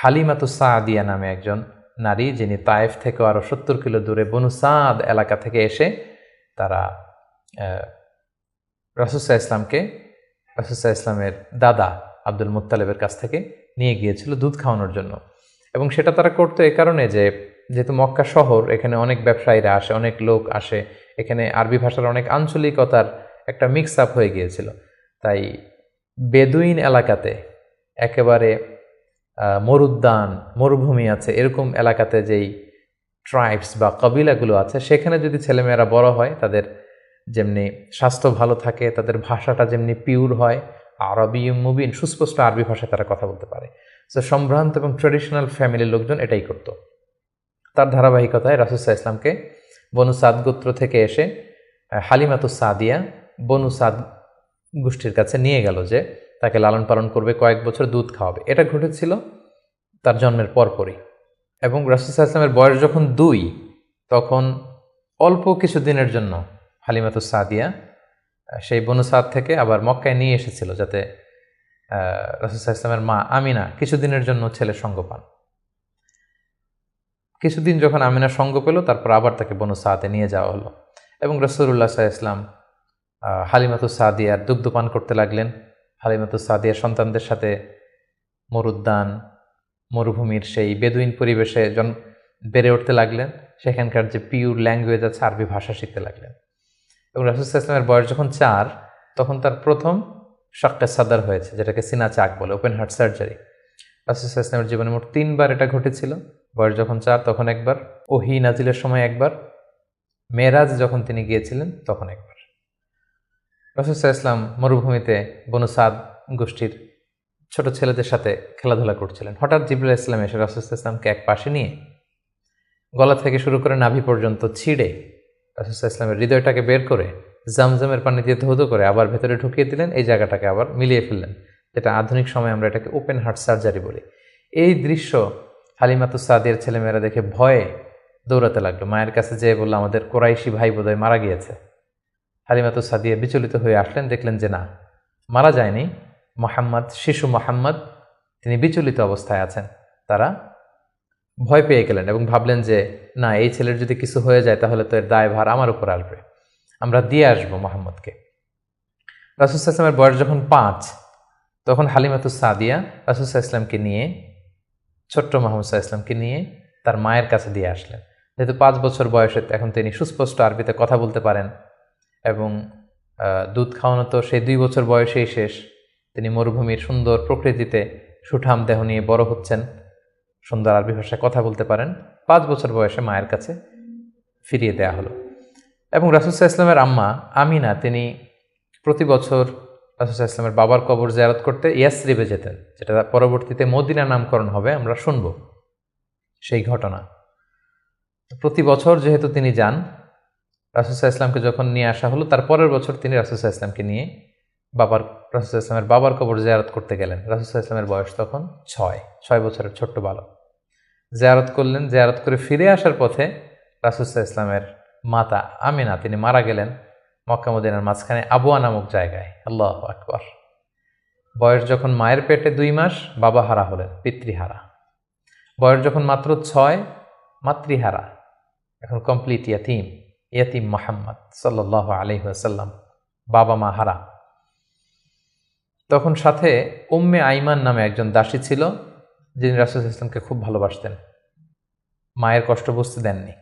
হালিমাতুস সাদিয়া নামে একজন নারী, যিনি তায়েফ থেকে আরও 70 কিলো দূরে বনু সাদ এলাকা থেকে এসে তারা রাসূল সাল্লাল্লাহু আলাইহি ওয়াসাল্লামকে রাসূল সাল্লাল্লাহু আলাইহি ওয়াসাল্লামের দাদা আব্দুল মুত্তালিবের কাছ থেকে নিয়ে গিয়েছিল দুধ খাওয়ানোর জন্য। এবং সেটা তারা করতো এই কারণে যে যেহেতু মক্কা শহর, এখানে অনেক ব্যবসায়ীরা আসে, অনেক লোক আসে, এখানে আরবি ভাষার অনেক আঞ্চলিকতার একটা মিক্স আপ হয়ে গিয়েছিল। তাই বেদুইন এলাকাতে একেবারে মরুদ্যান, মরুভূমি আছে, এরকম এলাকাতে যেই ট্রাইবস বা কবিলাগুলো আছে, সেখানে যদি ছেলেমেয়েরা বড় হয়, তাদের যেমনি স্বাস্থ্য ভালো থাকে, তাদের ভাষাটা যেমনি পিওর হয়, আরবি মুবিন, সুস্পষ্ট আরবি ভাষায় তারা কথা বলতে পারে। সো সম্ভ্রান্ত এবং ট্রেডিশনাল ফ্যামিলির লোকজন এটাই করত। তার ধারাবাহিকতায় রাসূল সাল্লাল্লাহু আলাইহি ওয়াসাল্লামকে বনু সাদ গোত্র থেকে এসে হালিমাতুস সাদিয়া বনু সাদ গোষ্ঠীর কাছে নিয়ে গেল, যে তাকে লালন পালন করবে, কয়েক বছর দুধ খাওয়াবে। এটা ঘটেছিল তার জন্মের পরপরই। এবং রাসূল সাল্লাল্লাহু আলাইহি ওয়াসাল্লামের বয়স যখন 2, তখন অল্প কিছু দিনের জন্য হালিমাতুস সাদিয়া সেই বনু সাদ থেকে আবার মক্কায় নিয়ে এসেছিল, যাতে রাসূল সাল্লাল্লাহু আলাইহি ওয়াসাল্লামের মা আমিনা কিছুদিনের জন্য ছেলের সঙ্গ পান। কিছুদিন যখন আমিনা সঙ্গ পেল, তারপর আবার তাকে বনু সাদে নিয়ে যাওয়া হলো এবং রাসূলুল্লাহ সাল্লাল্লাহু আলাইহি ওয়াসাল্লাম হালিমাতুস সাদিয়ার দুগ্ধ পান করতে লাগলেন। হালিমাতুস সাদিয়ার সন্তানদের সাথে মরুদ্যান, মরুভূমির সেই বেদুইন পরিবেশে বেড়ে উঠতে লাগলেন। সেখানকার যে পিওর ল্যাঙ্গুয়েজ আছে, আরবি ভাষা শিখতে লাগলেন। এবং রাসূল সাল্লাল্লাহু আলাইহি ওয়াসাল্লামের বয়স যখন 4, তখন তার প্রথম শাক্কে সাদর হয়েছে, যেটাকে সিনা চাক বলে, ওপেন হার্ট সার্জারি। রাসূল সাল্লাল্লাহু আলাইহি ওয়াসাল্লামের জীবনে মোট 3 বার এটা ঘটেছিল। বয়স যখন 4 তখন একবার, ওহী নাজিলের সময় একবার, মেরাজ যখন তিনি গিয়েছিলেন তখন একবার। রাসূল সাল্লাল্লাহু আলাইহি ওয়াসাল্লাম মরুভূমিতে বনু সাদ গোষ্ঠীর ছোট ছেলেদের সাথে খেলাধুলা করছিলেন। হঠাৎ জিবরাইল আলাইহিস সালাম এসে রাসূল সাল্লাল্লাহু আলাইহি ওয়াসাল্লামকে এক পাশে নিয়ে গলা থেকে শুরু করে নাভি পর্যন্ত ছিঁড়ে রাসূল সাল্লাল্লাহু আলাইহি ওয়াসাল্লামের হৃদয়টাকে বের করে জামজামের পানি দিয়ে ধৌত করে আবার ভেতরে ঢুকিয়ে দিলেন। এই জায়গাটাকে আবার মিলিয়ে ফেললেন, যেটা আধুনিক সময়ে আমরা এটাকে ওপেন হার্ট সার্জারি বলি। এই দৃশ্য হালিমাতুস সাদিয়ার ছেলেমেয়েরা দেখে ভয়ে দৌড়াতে লাগলো। মায়ের কাছে যেয়ে বলল, আমাদের কোরাইশি ভাই বোধহয় মারা গিয়েছে। হালিমাতুস সাদিয়া বিচলিত হয়ে আসলেন, দেখলেন যে না, মারা যায়নি। মুহাম্মদ, শিশু মুহাম্মদ, তিনি বিচলিত অবস্থায় আছেন। তারা ভয় পেয়ে গেলেন এবং ভাবলেন যে না, এই ছেলের যদি কিছু হয়ে যায় তাহলে তো এর দায়ভার আমার উপর আসবে, আমরা দিয়ে আসবো মুহাম্মদকে। রাসূল সাল্লাল্লাহু আলাইহি ওয়াসাল্লামের বয়স যখন 5, তখন হালিমাতুস সাদিয়া রাসূল সাল্লাল্লাহু আলাইহি ওয়াসাল্লামকে নিয়ে, ছোট্ট মুহাম্মদ সাল্লাল্লাহু আলাইহি ওয়াসাল্লামকে নিয়ে তার মায়ের কাছে দিয়ে আসলেন। যেহেতু 5 বছর বয়সে এখন তিনি সুস্পষ্ট আরবিতে কথা বলতে পারেন এবং দুধ খাওয়ানো তো সেই 2 বছর বয়সেই শেষ। তিনি মরুভূমির সুন্দর প্রকৃতিতে সুঠাম দেহ নিয়ে বড় হচ্ছেন, সুন্দর আরবি ভাষায় কথা বলতে পারেন। 5 বছর বয়সে মায়ের কাছে ফিরিয়ে দেয়া হলো। এবং রাসূল সাল্লাল্লাহু আলাইহি ওয়াসাল্লামের আম্মা আমিনা, তিনি প্রতি বছর রাসূল সাল্লাল্লাহু আলাইহি ওয়াসাল্লামের বাবার কবর জিয়ারত করতে ইয়াসরিবে যেতেন, যেটা পরবর্তীতে মদিনা নামকরণ হবে, আমরা শুনব সেই ঘটনা। প্রতি বছর যেহেতু তিনি যান, রাসূল সাল্লাল্লাহু আলাইহি ওয়াসাল্লামকে যখন নিয়ে আসা হলো, তার পরের বছর তিনি রাসূল সাল্লাল্লাহু আলাইহি ওয়াসাল্লামকে নিয়ে রাসূল সাল্লাল্লাহু আলাইহি ওয়াসাল্লামের বাবার কবর জিয়ারত করতে গেলেন। রাসূল সাল্লাল্লাহু আলাইহি ওয়াসাল্লামের বয়স তখন 6 বছরের ছোট্ট বালক। জিয়ারত করলেন। জিয়ারত করে ফিরে আসার পথে রাসূল সাল্লাল্লাহু আলাইহি ওয়াসাল্লামের মাতা আমিনা, তিনি মারা গেলেন মক্কা মদিনার মাঝখানে আবওয়া নামক জায়গায়। আল্লাহু আকবার। বয়স যখন মায়ের পেটে 2 মাস, বাবা হারা হলেন, পিতৃহারা। বয়স যখন মাত্র 6, মাতৃহারা, এখন কমপ্লিট ইয়াতিম মুহাম্মদ সাল্লাল্লাহু আলাইহি ওয়াসাল্লাম, বাবা মা হারা। তখন সাথে উম্মে আইমান নামে একজন দাসী ছিল, যিনি রাসূল সাল্লাল্লাহু আলাইহি ওয়াসাল্লামকে খুব ভালোবাসতেন, মায়ের কষ্ট বুঝতে দেননি।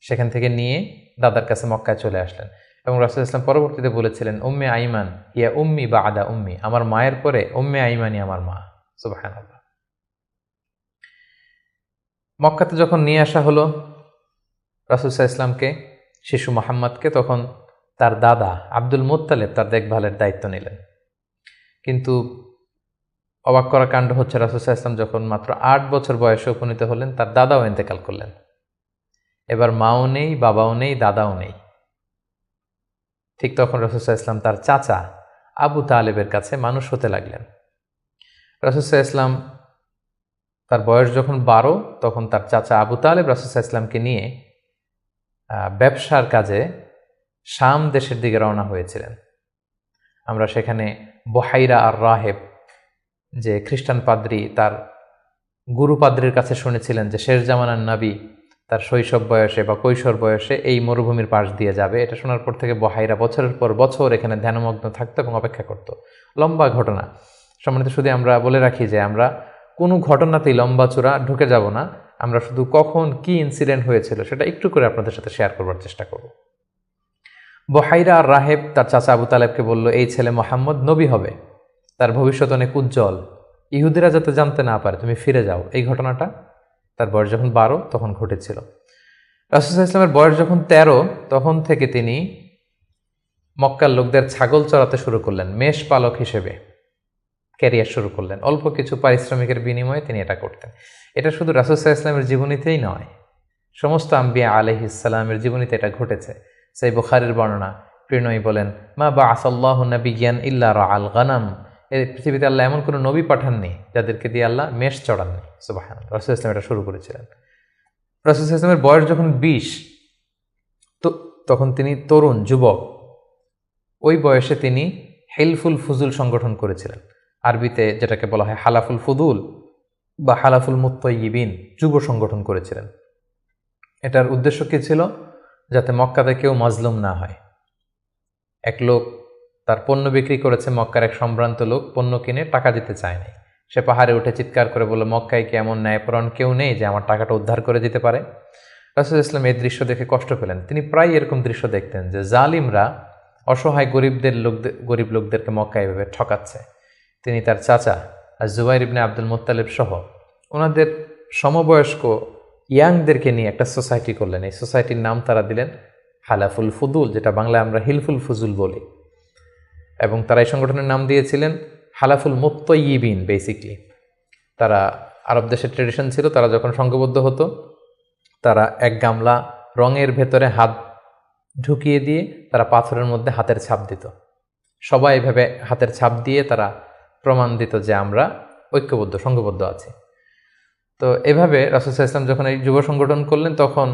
সেখান থেকে নিয়ে দাদার কাছে মক্কায় চলে আসলেন এবং রাসূল সাল্লাল্লাহু আলাইহি ওয়াসাল্লাম পরবর্তীতে বলেছিলেন, উম্মে আইমান হিয়া উম্মি বা'দা উম্মি, আমার মায়ের পরে উম্মে আইমানই আমার মা। সুবহানাল্লাহ। মক্কাতে যখন নিয়ে আসা হলো রাসূল সাল্লাল্লাহু আলাইহি ওয়াসাল্লামকে, শিশু মুহাম্মদকে, তখন তার দাদা আব্দুল মুত্তালিব তার দেখভালের দায়িত্ব নিলেন। কিন্তু অবাক করা কাণ্ড হচ্ছে, রাসূল সাল্লাল্লাহু আলাইহি ওয়াসাল্লাম যখন মাত্র 8 বছর বয়সে উপনীত হলেন, তার দাদাও ইন্তেকাল করলেন। এবার মাও নেই, বাবাও নেই, দাদাও নেই। ঠিক তখন রাসূল সাল্লাল্লাহু আলাইহি ওয়াসাল্লাম তার চাচা আবু তালেবের কাছে মানুষ হতে লাগলেন। রাসূল সাল্লাল্লাহু আলাইহি ওয়াসাল্লাম তার বয়স যখন 12, তখন তার চাচা আবু তালেব রাসূল সাল্লাল্লাহু আলাইহি ওয়াসাল্লামকে নিয়ে ব্যবসার কাজে শাম দেশের দিকে রওনা হয়েছিলেন। আমরা সেখানে বুহাইরা আর রাহেব, যে খ্রিস্টান পাদ্রী, তার গুরু পাদ্রীর কাছে শুনেছিলেন যে শেষ জামানার নবী তার শৈশব বয়সে বা কৈশোর বয়সে এই মরুভূমির পাশ দিয়ে যাবে। এটা শোনার পর থেকে বুহাইরা বছরের পর বছর এখানে ধ্যানমগ্ন থাকতো এবং অপেক্ষা করত। লম্বা ঘটনা। সম্মানিত, শুধু আমরা বলে রাখি যে আমরা কোনো ঘটনাতেই লম্বা চূড়া ঢুকে যাব না। আমরা শুধু কখন কি ইনসিডেন্ট হয়েছিল সেটা একটু করে আপনাদের সাথে শেয়ার করবার চেষ্টা করব। বহাইরা আর রাহেব তার চাচা আবু তালেবকে বলল, এই ছেলে মোহাম্মদ নবী হবে, তার ভবিষ্যৎ অনেক উজ্জ্বল, ইহুদিরা যাতে জানতে না পারে, তুমি ফিরে যাও। এই ঘটনাটা তার বয়স যখন 12 তখন ঘটেছিল। রাসূল সাল্লাল্লাহু আলাইহি ওয়াসাল্লামের বয়স যখন 13 তখন থেকে তিনি মক্কার লোকদের ছাগল চড়াতে শুরু করলেন, মেষ পালক হিসেবে ক্যারিয়ার শুরু করলেন। অল্প কিছু পারিশ্রমিকের বিনিময়ে তিনি এটা করতেন। এটা শুধু রাসূল সাল্লাল্লাহু আলাইহি ওয়াসাল্লামের জীবনীতেই নয়, সমস্ত আম্বিয়া আলাইহিস সালামের জীবনীতে এটা ঘটেছে। সেই বুখারীর বর্ণনা, প্রিয়নবী বলেন, মা বাআসাল্লাহু নাবিয়্যান ইল্লা রাআল গানাম, এই পৃথিবীতে আল্লাহ এমন কোনো নবী পাঠাননি যাদেরকে দিয়ে আল্লাহ মেষ চড়াননি। সুবহানাল্লাহ। রাসূল সাল্লাল্লাহু আলাইহি ওয়াসাল্লাম এটা শুরু করেছিলেন। রাসূল সাল্লাল্লাহু আলাইহি ওয়াসাল্লামের বয়স যখন 20 তো তখন তিনি তরুণ যুবক। ওই বয়সে তিনি হিলফুল ফুজুল সংগঠন করেছিলেন, আরবিতে যেটাকে বলা হয় হালাফুল ফুদুল বা হালাফুল মুত্তাইয়িবিন, যুব সংগঠন করেছিলেন। এটার উদ্দেশ্য কী ছিল? যাতে মক্কাতে কেউ মাজলুম না হয়। এক লোক তার পণ্য বিক্রি করেছে, মক্কার এক সম্ভ্রান্ত লোক পণ্য কিনে টাকা দিতে চায়নি। সে পাহাড়ে উঠে চিৎকার করে বলল, মক্কায় কি এমন ন্যায়পরায়ণ কেউ নেই যে আমার টাকাটা উদ্ধার করে দিতে পারে? রাসূল ইসলাম এই দৃশ্য দেখে কষ্ট পেলেন। তিনি প্রায় এরকম দৃশ্য দেখতেন যে জালিমরা অসহায় গরিব লোকদেরকে মক্কায় এভাবে ঠকাচ্ছে। তিনি তার চাচা আর জুবাইর ইবনে আব্দুল মুত্তালিব সহ ওনাদের সমবয়স্ক ইয়াংদেরকে নিয়ে একটা সোসাইটি করলেন। এই সোসাইটির নাম তারা দিলেন হালাফুল ফুদুল, যেটা বাংলায় আমরা হিলফুল ফুজুল বলি। এবং তারা এই সংগঠনের নাম দিয়েছিলেন হালাফুল মুত্তাইয়িবিন। বেসিকলি তারা, আরব দেশের ট্রেডিশন ছিল, তারা যখন সংঘবদ্ধ হতো তারা এক গামলা রঙের ভেতরে হাত ঢুকিয়ে দিয়ে তারা পাথরের মধ্যে হাতের ছাপ দিত। সবাই এভাবে হাতের ছাপ দিয়ে তারা প্রমাণ দিত যে আমরা ঐক্যবদ্ধ, সংঘবদ্ধ আছি। তো এভাবে রাসূল সাল্লাল্লাহু আলাইহি ওয়াসাল্লাম যখন এই যুব সংগঠন করলেন, তখন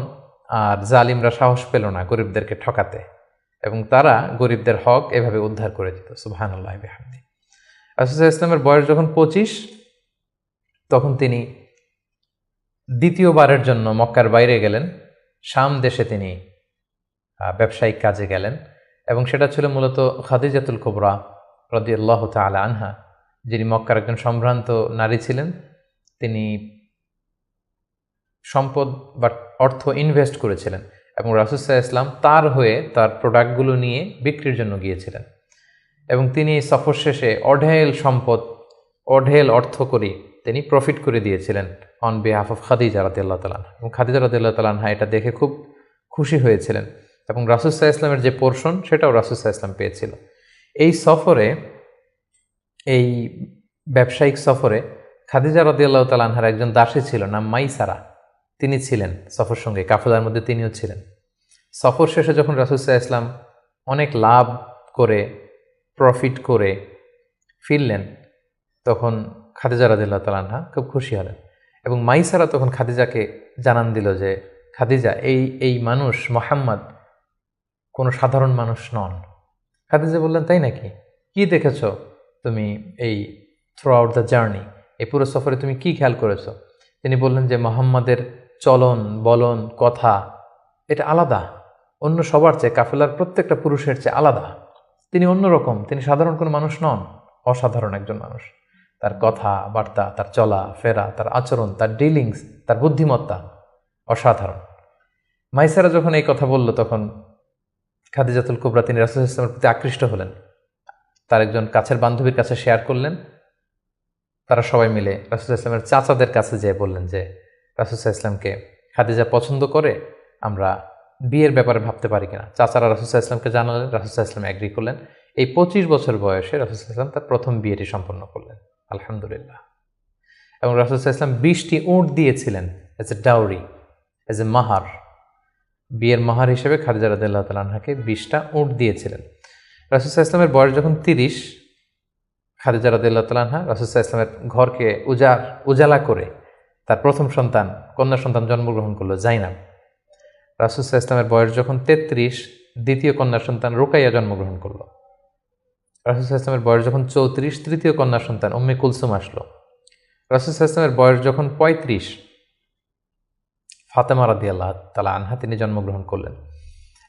আর জালিমরা সাহস পেল না গরিবদেরকে ঠকাতে, এবং তারা গরিবদের হক এভাবে উদ্ধার করে দিত। সুবহানাল্লাহ বিহামদি। রাসূল সাল্লাল্লাহু আলাইহি ওয়াসাল্লামের বয়স যখন 25 তখন তিনি দ্বিতীয়বারের জন্য মক্কার বাইরে গেলেন। শাম দেশে তিনি ব্যবসায়িক কাজে গেলেন, এবং সেটা ছিল মূলত খাদিজাতুল কুবরা রাদিয়াল্লাহু তাআলা আনহা, যিনি মক্কার একজন সম্ভ্রান্ত নারী ছিলেন। তিনি সম্পদ বা অর্থ ইনভেস্ট করেছিলেন, এবং রাসূল সাল্লাল্লাহু আলাইহি ওয়াসাল্লাম তার হয়ে তার প্রোডাক্টগুলো নিয়ে বিক্রির জন্য গিয়েছিলেন। এবং তিনি সফর শেষে অঢেল সম্পদ, অঢেল অর্থ করি তিনি প্রফিট করে দিয়েছিলেন অন বিহাফ অফ খাদিজা রাদিয়াল্লাহু তাআলা আনহা। এবং খাদিজা রাদিয়াল্লাহু তাআলা আনহা এটা দেখে খুব খুশি হয়েছিলেন, এবং রাসূল সাল্লাল্লাহু আলাইহি ওয়াসাল্লামের যে পোর্শন সেটাও রাসূল সাল্লাল্লাহু আলাইহি ওয়াসাল্লাম পেয়েছিল। এই সফরে, এই ব্যবসায়িক সফরে খাদিজা রাদিয়াল্লাহু তাআলা আনহার একজন দাসী ছিল, নাম মাইসারা। তিনি ছিলেন সফর সঙ্গে, কাফেলার মধ্যে তিনিও ছিলেন। সফর শেষে যখন রাসূল সাল্লাল্লাহু আলাইহি ওয়াসাল্লাম অনেক লাভ করে, প্রফিট করে ফিরলেন, তখন খাদিজা রাদিয়াল্লাহু তাআলা আনহা খুব খুশি হলেন। এবং মাইসারা তখন খাদিজাকে জানান দিল যে, খাদিজা, এই মানুষ মুহাম্মদ কোনো সাধারণ মানুষ নন। খাদিজা বললেন, তাই নাকি? কি দেখেছ তুমি এই থ্রু আউট দ্য জার্নি, এই পুরো সফরে তুমি কি খেয়াল করেছো? তিনি বললেন যে মুহাম্মাদের চলন বলন কথা এটা আলাদা, অন্য সবার চেয়ে, কাফেলার প্রত্যেকটা পুরুষের চেয়ে আলাদা। তিনি অন্যরকম, তিনি সাধারণ কোনো মানুষ নন, অসাধারণ একজন মানুষ। তার কথা বার্তা, তার চলা ফেরা, তার আচরণ, তার ডিলিংস, তার বুদ্ধিমত্তা অসাধারণ। মাইসারা যখন এই কথা বলল, তখন খাদিজাতুল কুবরা তিনি রাসূল সাল্লাল্লাহু আলাইহি ওয়াসাল্লামের প্রতি আকৃষ্ট হলেন। তার একজন কাছের বান্ধবীর কাছে শেয়ার করলেন। তারা সবাই মিলে রাসূল সাল্লাল্লাহু আলাইহি ওয়াসাল্লামের চাচাদের কাছে যেয়ে বললেন যে, রাসূল সাল্লাল্লাহু আলাইহি ওয়াসাল্লামকে খাদিজা পছন্দ করে, আমরা বিয়ের ব্যাপারে ভাবতে পারি কিনা। চাচারা রাসূল সাল্লাল্লাহু আলাইহি ওয়াসাল্লামকে জানালেন, রাসূল সাল্লাল্লাহু আলাইহি ওয়াসাল্লাম এগ্রি করলেন। এই 25 বছর বয়সে রাসূল সাল্লাল্লাহু আলাইহি ওয়াসাল্লাম তার প্রথম বিয়েটি সম্পন্ন করলেন, আলহামদুলিল্লাহ। এবং রাসূল সাল্লাল্লাহু আলাইহি ওয়াসাল্লাম 20টি উট দিয়েছিলেন as a dowry, as a মাহার। বিয়ের মাহার হিসেবে খাদিজা রাদিয়াল্লাহু তাআলা আনহাকে 20টা উট দিয়েছিলেন। রাসূল সাল্লাল্লাহু আলাইহি ওয়াসাল্লামের বয়স যখন 30, খাদিজা রাদিয়াল্লাহু তাআলা আনহা রাসূল সাল্লাল্লাহু আলাইহি ওয়াসাল্লামের ঘরকে উজালা করে তার প্রথম সন্তান, কন্যা সন্তান জন্মগ্রহণ করলো, জাইনাব। রাসূল সাল্লাল্লাহু আলাইহি ওয়াসাল্লামের বয়স যখন 33, দ্বিতীয় কন্যা সন্তান রুকাইয়া জন্মগ্রহণ করলো। রাসূল সাল্লাল্লাহু আলাইহি ওয়াসাল্লামের বয়স যখন 34, তৃতীয় কন্যা সন্তান উম্মে কুলসুম আসলো। রাসূল সাল্লাল্লাহু আলাইহি ওয়াসাল্লামের বয়স যখন 35, ফাতেমা রাদিয়াল্লাহু তাআলা আনহা তিনি জন্মগ্রহণ করলেন।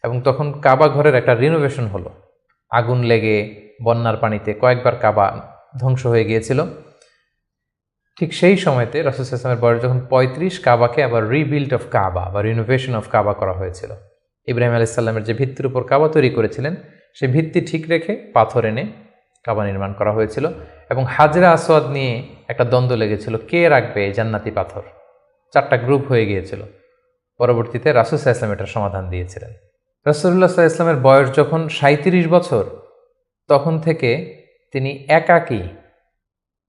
এবং তখন কাবা ঘরের একটা রিনোভেশন হলো। আগুন লেগে বন্যার পানিতে কয়েকবার কাবা ধ্বংস হয়ে গিয়েছিল। ঠিক সেই সময়তে রাসূল সাল্লাল্লাহু আলাইহি ওয়াসাল্লামের বয়স যখন 35, কাবাকে আবার রিবিল্ড অফ কাবা বা রিনোভেশন অফ কাবা করা হয়েছিল। ইব্রাহিম আলাইহিস সালামের যে ভিত্তির উপর কাবা তৈরি করেছিলেন সেই ভিত্তি ঠিক রেখে পাথর এনে কাবা নির্মাণ করা হয়েছিল। এবং হাজরা আসওয়াদ নিয়ে একটা দ্বন্দ্ব লেগেছিল, কে রাখবে এই জান্নাতি পাথর। 4টা গ্রুপ হয়ে গিয়েছিল। পরবর্তীতে রাসূল সাল্লাল্লাহু আলাইহি ওয়াসাল্লাম এটার সমাধান দিয়েছিলেন। রাসূলুল্লাহ সাল্লাল্লাহু আলাইহি ওয়াসাল্লামের বয়স যখন 37 বছর, তখন থেকে তিনি একাকী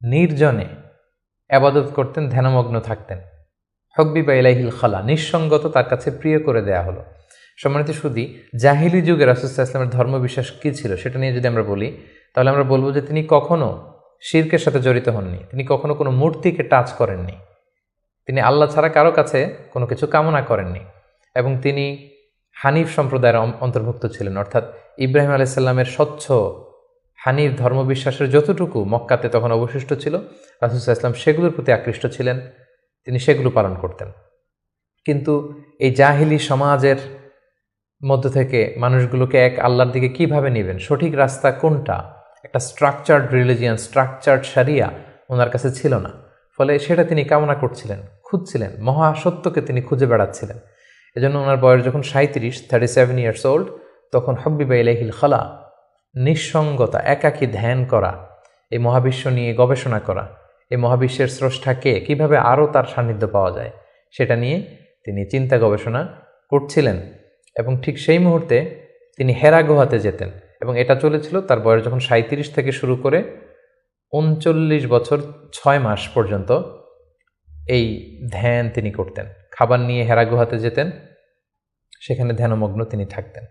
নির্জনে ইবাদত করতেন, ধ্যানমগ্ন থাকতেন। হুব্বিবা ইলাইহিল খালা, নিঃসঙ্গত তার কাছে প্রিয় করে দেয়া হলো। সম্মানিত সুধী, জাহিলি যুগে রাসূল সাল্লাল্লাহু আলাইহি ওয়াসাল্লামের ধর্মবিশ্বাস কী ছিল সেটা নিয়ে যদি আমরা বলি, তাহলে আমরা বলবো যে তিনি কখনো শিরকের সাথে জড়িত হননি, তিনি কখনো কোনো মূর্তিকে টাচ করেননি, তিনি আল্লাহ ছাড়া কারো কাছে কোনো কিছু কামনা করেননি, এবং তিনি হানিফ সম্প্রদায়ের অন্তর্ভুক্ত ছিলেন। অর্থাৎ ইব্রাহিম আলাইহিস সালামের স্বচ্ছ হানিফ ধর্মবিশ্বাসের যতটুকু মক্কাতে তখন অবশিষ্ট ছিল, রাসূল সাল্লাল্লাহু আলাইহি ওয়াসাল্লাম সেগুলোর প্রতি আকৃষ্ট ছিলেন, তিনি সেগুলো পালন করতেন। কিন্তু এই জাহিলি সমাজের মধ্য থেকে মানুষগুলোকে এক আল্লাহর দিকে কিভাবে নেবেন, সঠিক রাস্তা কোনটা, একটা স্ট্রাকচার্ড রিলিজিয়ান, স্ট্রাকচার্ড শারিয়া ওনার কাছে ছিল না। ফলে সেটা তিনি কামনা করছিলেন, খুঁজছিলেন, মহাসত্যকে তিনি খুঁজে বেড়াচ্ছিলেন। এজন্য ওনার বয়স যখন 37 ইয়ার্স ওল্ড, তখন হুব্বিবা ইলাইহিল খালা, নিঃসঙ্গতা, একাকী ধ্যান করা, এই মহাবিশ্ব নিয়ে গবেষণা করা, এই মহাবিশ্বের স্রষ্টাকে কিভাবে আরও তার সান্নিধ্য পাওয়া যায় সেটা নিয়ে তিনি চিন্তা গবেষণা করছিলেন। এবং ঠিক সেই মুহূর্তে তিনি হেরা গুহাতে যেতেন, এবং এটা চলেছিল তার বয়স যখন 37 থেকে শুরু করে 39 বছর 6 মাস পর্যন্ত এই ধ্যান তিনি করতেন। খাবার নিয়ে হেরা গুহাতে যেতেন, সেখানে ধ্যানমগ্ন তিনি থাকতেন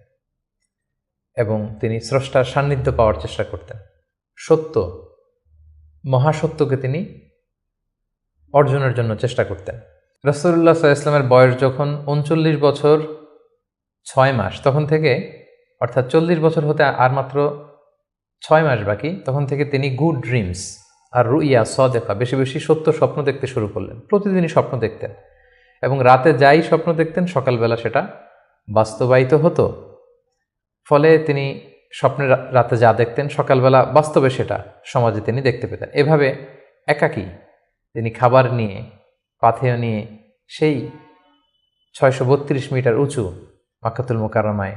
এবং তিনি স্রষ্টার সান্নিধ্য পাওয়ার চেষ্টা করতেন। সত্য, মহাসত্যকে তিনি অর্জনের জন্য চেষ্টা করতেন। রাসূলুল্লাহ সাল্লাল্লাহু আলাইহি ওয়াসাল্লামের বয়স যখন 39 বছর 6 মাস, তখন থেকে, অর্থাৎ 40 বছর হতে আর মাত্র 6 মাস বাকি, তখন থেকে তিনি গুড ড্রিমস আর রুইয়া সাদেকা, বেশি বেশি সত্য স্বপ্ন দেখতে শুরু করলেন। প্রতিদিনই স্বপ্ন দেখতেন, এবং রাতে যাই স্বপ্ন দেখতেন সকালবেলা সেটা বাস্তবায়িত হতো। ফলে তিনি স্বপ্নে রাতে যা দেখতেন সকালবেলা বাস্তবে সেটা সমাজে তিনি দেখতে পেতেন। এভাবে একাকী তিনি খাবার নিয়ে, পাথেয় নিয়ে সেই 632 মিটার উঁচু মাক্কাতুল মুকাররমায়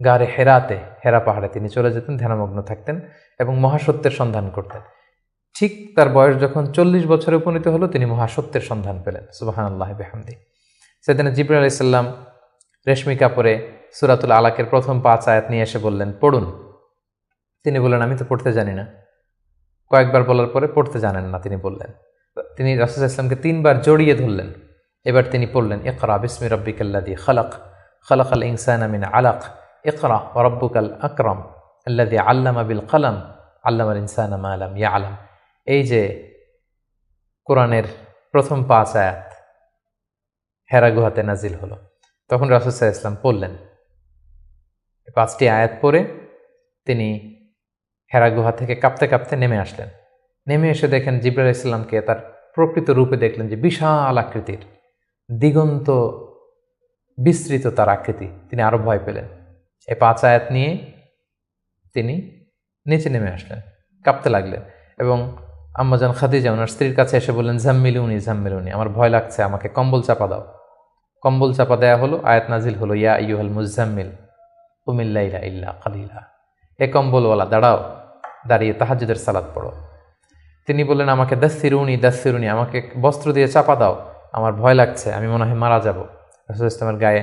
গারে হেরাতে, হেরা পাহাড়ে তিনি চলে যেতেন, ধ্যানমগ্ন থাকতেন এবং মহাসত্যের সন্ধান করতেন। ঠিক তার বয়স যখন 40 বছরে উপনীত হলো, তিনি মহাসত্যের সন্ধান পেলেন। সুবহানাল্লাহি ওয়া বিহামদিহি। সেদিন জিবরাইল আলাইহিস সালাম রেশমি কাপড়ে সূরাতুল আলাকের প্রথম 5 আয়াত নিয়ে এসে বললেন, পড়ুন। তিনি বললেন, আমি তো পড়তে জানি না। কয়েকবার বলার পরে পড়তে জানেন না তিনি বললেন। তিনি রাসূল সাল্লাল্লাহু আলাইহি ওয়াসাল্লামকে 3 বার জড়িয়ে ধরলেন। এবার তিনি পড়লেন, ইকরা বিসমি রাব্বিকাল্লাযী খালাক, খালাকাল ইনসানা মিন আলাক, ইকরা ওয়া রাব্বুকাল আকরাম আল্লাযী আল্লামা বিল কলম, আল্লামাল ইনসানা মা লাম ইয়ালাম। এই যে কোরআনের প্রথম 5 আয়াত হেরা গুহাতে নাজিল হলো, তখন রাসূল সাল্লাল্লাহু আলাইহি ওয়াসাল্লাম পড়লেন। 5টি আয়াত পড়ে তিনি হেরা গুহা থেকে কাঁপতে কাঁপতে নেমে আসলেন। নেমে এসে দেখেন জিবরাইল আলাইহিস সালামকে তার প্রকৃত রূপে দেখলেন, যে বিশাল আকৃতির, দিগন্ত বিস্তৃত তার আকৃতি। তিনি আরো ভয় পেলেন। এই 5 আয়াত নিয়ে তিনি নিচে নেমে আসলেন, কাঁপতে লাগলেন, এবং আম্মাজান খাদিজা ওনার স্ত্রীর কাছে এসে বললেন, জাম্মিলুনি জাম্মিলুনি, আমার ভয় লাগছে, আমাকে কম্বল চাপা দাও। কম্বল চাপা দেয়া হলো, আয়াত নাজিল হলো, ইয়া আইয়ুহাল মুজাম্মিল কুমিল লাইলা ইল্লা কালিলা, হে কম্বলওয়ালা দাঁড়াও, দাঁড়িয়ে তাহাজ্জুদের সালাত পড়ো। তিনি বললেন, আমাকে দাসসিরুনি দাসসিরুনি, আমাকে বস্ত্র দিয়ে চাপা দাও, আমার ভয় লাগছে, আমি মনে হয় মারা যাব। রাসূল ইসলামের গায়ে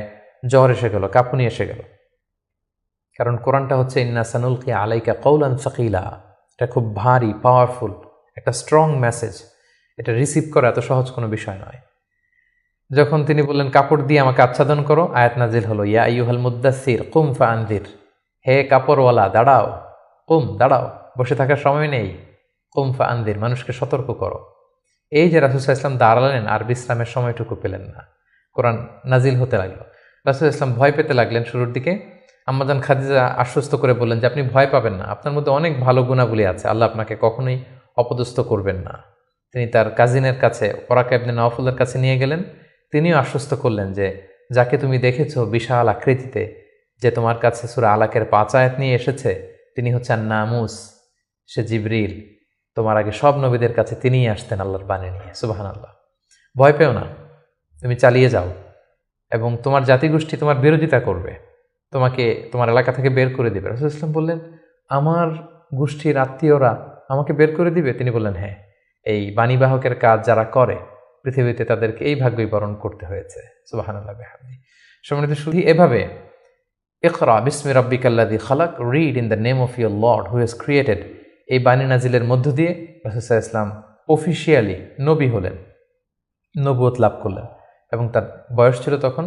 জ্বর এসে গেল, কাঁপুনি এসে গেল। কারণ কোরআনটা হচ্ছে ইন্না সানুলকি আলাইকা কওলান সাকিলা, এটা খুব ভারী, পাওয়ারফুল একটা স্ট্রং মেসেজ। এটা রিসিভ করা এত সহজ কোনো বিষয় নয়। যখন তিনি বললেন, কাপড় দিয়ে আমাকে আচ্ছাদন করো, আয়াত নাজিল হলো, ইয়া আইয়ুহাল মুদ্দাসসির কুম ফাআনজির, হে কাপড়ওয়ালা দাঁড়াও, কুম দাঁড়াও, বসে থাকার সময় নেই, কুম ফাআনজির, মানুষকে সতর্ক করো। এই যে রাসূল সাল্লাল্লাহু আলাইহি ওয়াসাল্লাম দাঁড়ালেন আর বিশ্রামের সময়টুকু পেলেন না, কোরআন নাজিল হতে লাগলো। রাসূল সাল্লাল্লাহু আলাইহি ওয়াসাল্লাম ভয় পেতে লাগলেন শুরুর দিকে। আম্মাজান খাদিজা আশ্বস্ত করে বললেন যে আপনি ভয় পাবেন না, আপনার মধ্যে অনেক ভালো গুণাবলী আছে, আল্লাহ আপনাকে কখনোই অপদস্থ করবেন না। তিনি তার কাজিনের কাছে, ওরাকা ইবনে নাওফলের কাছে নিয়ে গেলেন। তিনিও আশ্বস্ত করলেন যে যাকে তুমি দেখেছো বিশাল আকৃতিতে, যে তোমার কাছে সূরা আলাকের 5 আয়াত নিয়ে এসেছে, তিনি হচ্ছেন নামুস, সে জিবরিল। তোমার আগে সব নবীদের কাছে তিনিই আসতেন আল্লাহর বাণী নিয়ে। সুবহানাল্লাহ। ভয় পেও না, তুমি চালিয়ে যাও। এবং তোমার জাতিগোষ্ঠী তোমার বিরোধিতা করবে, তোমাকে তোমার এলাকা থেকে বের করে দিবে। রাসূল ইসলাম বললেন, আমার গোষ্ঠীর আত্মীয়রা আমাকে বের করে দিবে? তিনি বললেন, হ্যাঁ, এই বাণীবাহকের কাজ যারা করে পৃথিবীতে তাদেরকে এই ভাগ্যই বরণ করতে হয়েছে। সুবহানাল্লাহ বিহামদিহি। সম্মানিত শুধু এভাবে ইকরা বিসমি রাব্বিকাল্লাযী খালাক, read in the name of your lord who has created, এই বাণী নাজিলের মধ্য দিয়ে রাসূল সাল্লাল্লাহু আলাইহি ওয়াসাল্লাম অফিশিয়ালি নবী হলেন, নবুয়ত লাভ করলেন, এবং তার বয়স ছিল তখন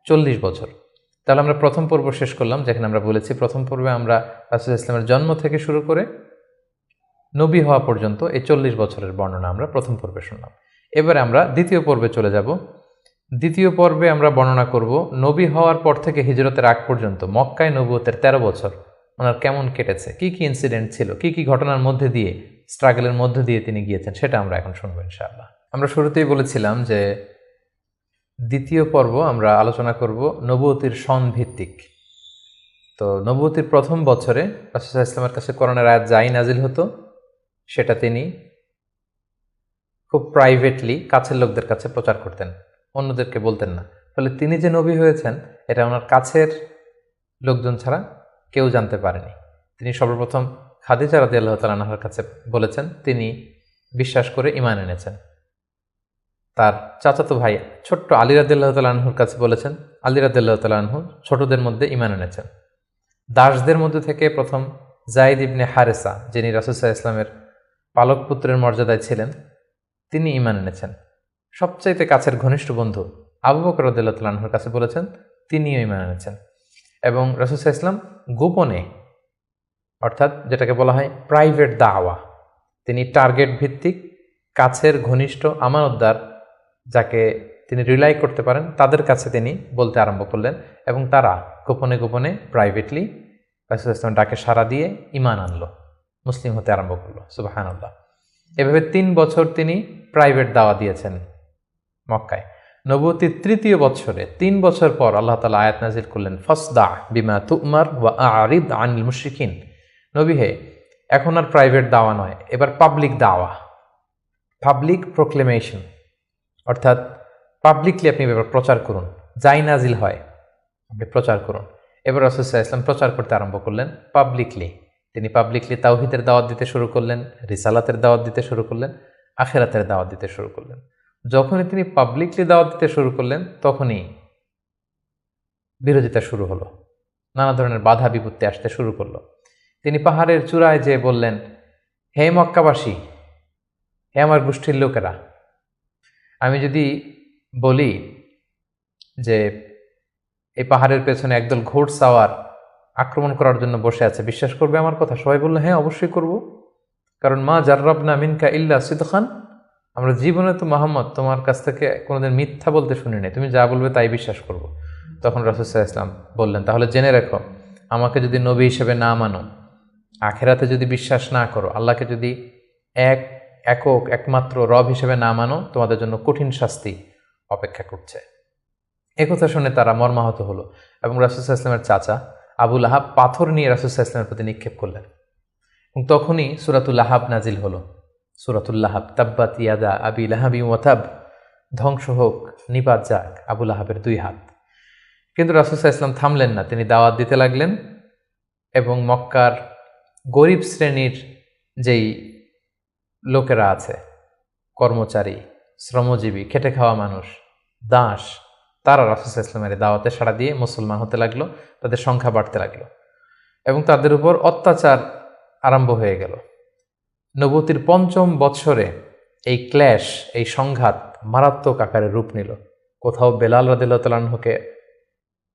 40 বছর। তাহলে আমরা প্রথম পর্ব শেষ করলাম, যেখানে আমরা বলেছি প্রথম পর্বে আমরা রাসূল ইসলামের জন্ম থেকে শুরু করে নবী হওয়া পর্যন্ত এই 40 বছরের বর্ণনা আমরা প্রথম পর্বে শুনলাম। এবারে আমরা দ্বিতীয় পর্বে চলে যাব। দ্বিতীয় পর্বে আমরা বর্ণনা করব নবী হওয়ার পর থেকে হিজরতের আগ পর্যন্ত মক্কায় নবুয়তের 13 বছর ওনার কেমন কেটেছে, কি কি ইনসিডেন্ট ছিল, কি কি ঘটনার মধ্যে দিয়ে, স্ট্রাগলের মধ্যে দিয়ে তিনি গিয়েছেন, সেটা আমরা এখন শুনবো ইনশাআল্লাহ। আমরা শুরুতেই বলেছিলাম যে দ্বিতীয় পর্ব আমরা আলোচনা করব নবুয়তির সন ভিত্তিক। তো নবুয়তির প্রথম বছরে রাসূল সাল্লাল্লাহু আলাইহি ওয়াসাল্লামের কাছে কোরআনের আয়াত যাই নাজিল হতো সেটা তিনি খুব প্রাইভেটলি কাছের লোকদের কাছে প্রচার করতেন, অন্যদেরকে বলতেন না। ফলে তিনি যে নবী হয়েছেন এটা ওনার কাছের লোকজন ছাড়া কেউ জানতে পারেনি। তিনি সর্বপ্রথম খাদিজা রাদিয়াল্লাহু তাআলা আনহার কাছে বলেছেন, তিনি বিশ্বাস করে ঈমান এনেছেন। তার চাচাতো ভাই ছোট্ট আলী রাদিয়াল্লাহু তাআলা আনহুর কাছে বলেছেন, আলী রাদিয়াল্লাহু তাআলা আনহু ছোটদের মধ্যে ঈমান এনেছেন। দাসদের মধ্যে থেকে প্রথম যায়েদ ইবনে হারেসা, যিনি রাসূল সাল্লাল্লাহু আলাইহি ওয়াসাল্লামের পালক পুত্রের মর্যাদায় ছিলেন, তিনি ঈমান এনেছেন। সবচাইতে কাছের ঘনিষ্ঠ বন্ধু আবু বকর রাদিয়াল্লাহু তাআলা আনহুর কাছে বলেছেন, তিনিও ঈমান এনেছেন। এবং রাসূল সাল্লাল্লাহু আলাইহি ওয়াসাল্লাম গোপনে, অর্থাৎ যেটাকে বলা হয় প্রাইভেট দাওয়া, তিনি টার্গেট ভিত্তিক কাছের ঘনিষ্ঠ আমানতদার যাকে তিনি রিলাই করতে পারেন তাদের কাছে তিনি বলতে আরম্ভ করলেন, এবং তারা গোপনে গোপনে প্রাইভেটলি রাসূল সাল্লাল্লাহু আলাইহি ওয়াসাল্লাম ডাকে সাড়া দিয়ে ঈমান আনলো, মুসলিম হতে আরম্ভ করলো। সুবহানাল্লাহ। এভাবে 3 বছর তিনি প্রাইভেট দাওয়া দিয়েছেন মক্কায়। নবুয়তির তৃতীয় বছরে 3 বছর পর আল্লাহ তাআলা আয়াত নাজিল করলেন, ফাসদা বিমা তু'মার ওয়া আ'রিদ আনিল মুশরিকিন। নবী হে, এখন আর প্রাইভেট দাওয়া নয়, এবার পাবলিক দাওয়া, পাবলিক প্রোক্লেমেশন, অর্থাৎ পাবলিকলি আপনি এবার প্রচার করুন, যাই নাজিল হয় আপনি প্রচার করুন। এবার রাসূল সাল্লাল্লাহু আলাইহি ওয়াসাল্লাম প্রচার করতে আরম্ভ করলেন পাবলিকলি। তিনি পাবলিকলি তাওহীদের দাওয়াত দিতে শুরু করলেন, রিসালাতের দাওয়াত দিতে শুরু করলেন, আখিরাতের দাওয়াত দিতে শুরু করলেন। যখনই তিনি পাবলিকলি দাওয়াত দিতে শুরু করলেন তখনই বিরোধিতা শুরু হলো, নানা ধরনের বাধা বিপত্তি আসতে শুরু করলো। তিনি পাহাড়ের চূড়ায় যেয়ে বললেন, হে মক্কাবাসী, হে আমার গোষ্ঠীর লোকেরা, আমি যদি বলি যে এই পাহাড়ের পেছনে একদল ঘোড়সাওয়ার আক্রমণ করার জন্য বসে আছে, বিশ্বাস করবে আমার কথা? সবাই বললো, হ্যাঁ অবশ্যই করব, কারণ মা জাররাবনা মিনকা ইল্লা সিদখান, আমরা জীবনে তো মুহাম্মদ তোমার কাছ থেকে কোনোদিন মিথ্যা বলতে শুনি নাই, তুমি যা বলবে তাই বিশ্বাস করব। তখন রাসূল সাল্লাল্লাহু আলাইহি ওয়াসাল্লাম বললেন, তাহলে জেনে রেখো, আমাকে যদি নবী হিসেবে না মানো, আখিরাতে যদি বিশ্বাস না করো, আল্লাহকে যদি একক একমাত্র রব হিসেবে না মানো, তোমাদের জন্য কঠিন শাস্তি অপেক্ষা করছে। একথা শুনে তারা মর্মাহত হলো, এবং রাসূল সাল্লাল্লাহু আলাইহি ওয়াসাল্লামের চাচা আবু লাহাব পাথর নিয়ে রাসূল সাল্লাল্লাহু আলাইহি ওয়াসাল্লামের প্রতি নিক্ষেপ করলেন, এবং তখনই সূরাতুল লাহাব নাজিল হলো। সূরাতুল লাহাব, তাব্বাত ইয়াদা আবি লাহাবি ওয়া তাব, ধ্বংস হোক, নিপাত যাক আবু লাহাবের 2 হাত। কিন্তু রাসূল সাল্লাল্লাহু আলাইহি ওয়াসাল্লাম থামলেন না, তিনি দাওয়াত দিতে লাগলেন, এবং মক্কার গরিব শ্রেণীর যেই লোকেরা আছে, কর্মচারী, শ্রমজীবী, খেটে খাওয়া মানুষ, দাস, তারা রাসূল সাল্লাল্লাহু আলাইহি ওয়াসাল্লামের দাওয়াতে সাড়া দিয়ে মুসলমান হতে লাগলো, তাদের সংখ্যা বাড়তে লাগলো, এবং তাদের উপর অত্যাচার আরম্ভ হয়ে গেল। নবুয়তির 5ম বৎসরে এই ক্ল্যাশ, এই সংঘাত মারাত্মক আকারে রূপ নিল। কোথাও বেলাল রাদিয়াল্লাহু তাআলা আনহুকে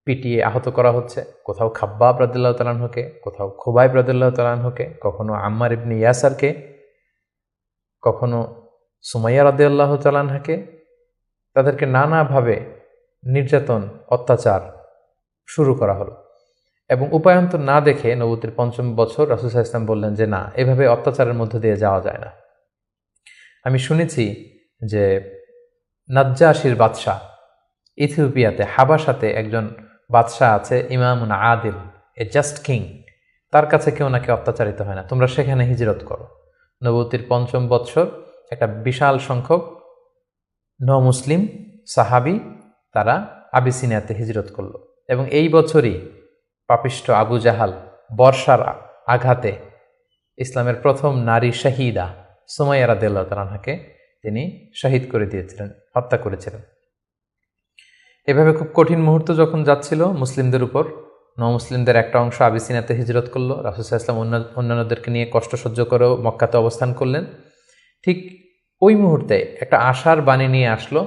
পিটিয়ে আহত করা হচ্ছে, কোথাও খাব্বাব রাদিয়াল্লাহু তাআলা আনহুকে, কোথাও খুবাইব রাদিয়াল্লাহু তাআলা আনহুকে, কখনো আম্মার ইবনে ইয়াসারকে, কখনো সুমাইয়া রাদিয়াল্লাহু তাআলা আনহাকে। তাদেরকে নানাভাবে নির্যাতন, অত্যাচার শুরু করা হলো, এবং উপায়ন্তর না দেখে নবুয়তির 5ম বছর রাসূল সাল্লাল্লাহু আলাইহি ওয়াসাল্লাম বললেন যে না, এভাবে অত্যাচারের মধ্য দিয়ে যাওয়া যায় না। আমি শুনেছি যে নাজ্জাশির বাদশাহ, ইথিওপিয়াতে হাবাসাতে একজন বাদশাহ আছে, ইমামুন আদিল, এ জাস্ট কিং, তার কাছে কেউ নাকি অত্যাচারিত হয় না, তোমরা সেখানে হিজরত করো। নবুয়তির 5ম বৎসর একটা বিশাল সংখ্যক মুসলিম সাহাবী তারা আবিসিনিয়াতে হিজরত করলো এবং এই বছরই পাপিষ্ঠ আবু জাহাল বর্ষার আঘাতে ইসলামের প্রথম নারী শাহিদা সুমাইয়া রাদিয়াল্লাহু তাআলা আনহাকে তিনি শহীদ করে দিয়েছিলেন, হত্যা করেছিলেন। এভাবে খুব কঠিন মুহূর্ত যখন যাচ্ছিল মুসলিমদের উপর, মুসলিমদের একটা অংশ আবিসিনিয়াতে হিজরত করলো, রাসূল সাল্লাল্লাহু আলাইহি ওয়াসাল্লাম অন্যান্যদেরকে নিয়ে কষ্ট সহ্য করেও মক্কাতে অবস্থান করলেন। ঠিক ওই মুহূর্তে একটা আশার বাণী নিয়ে আসলো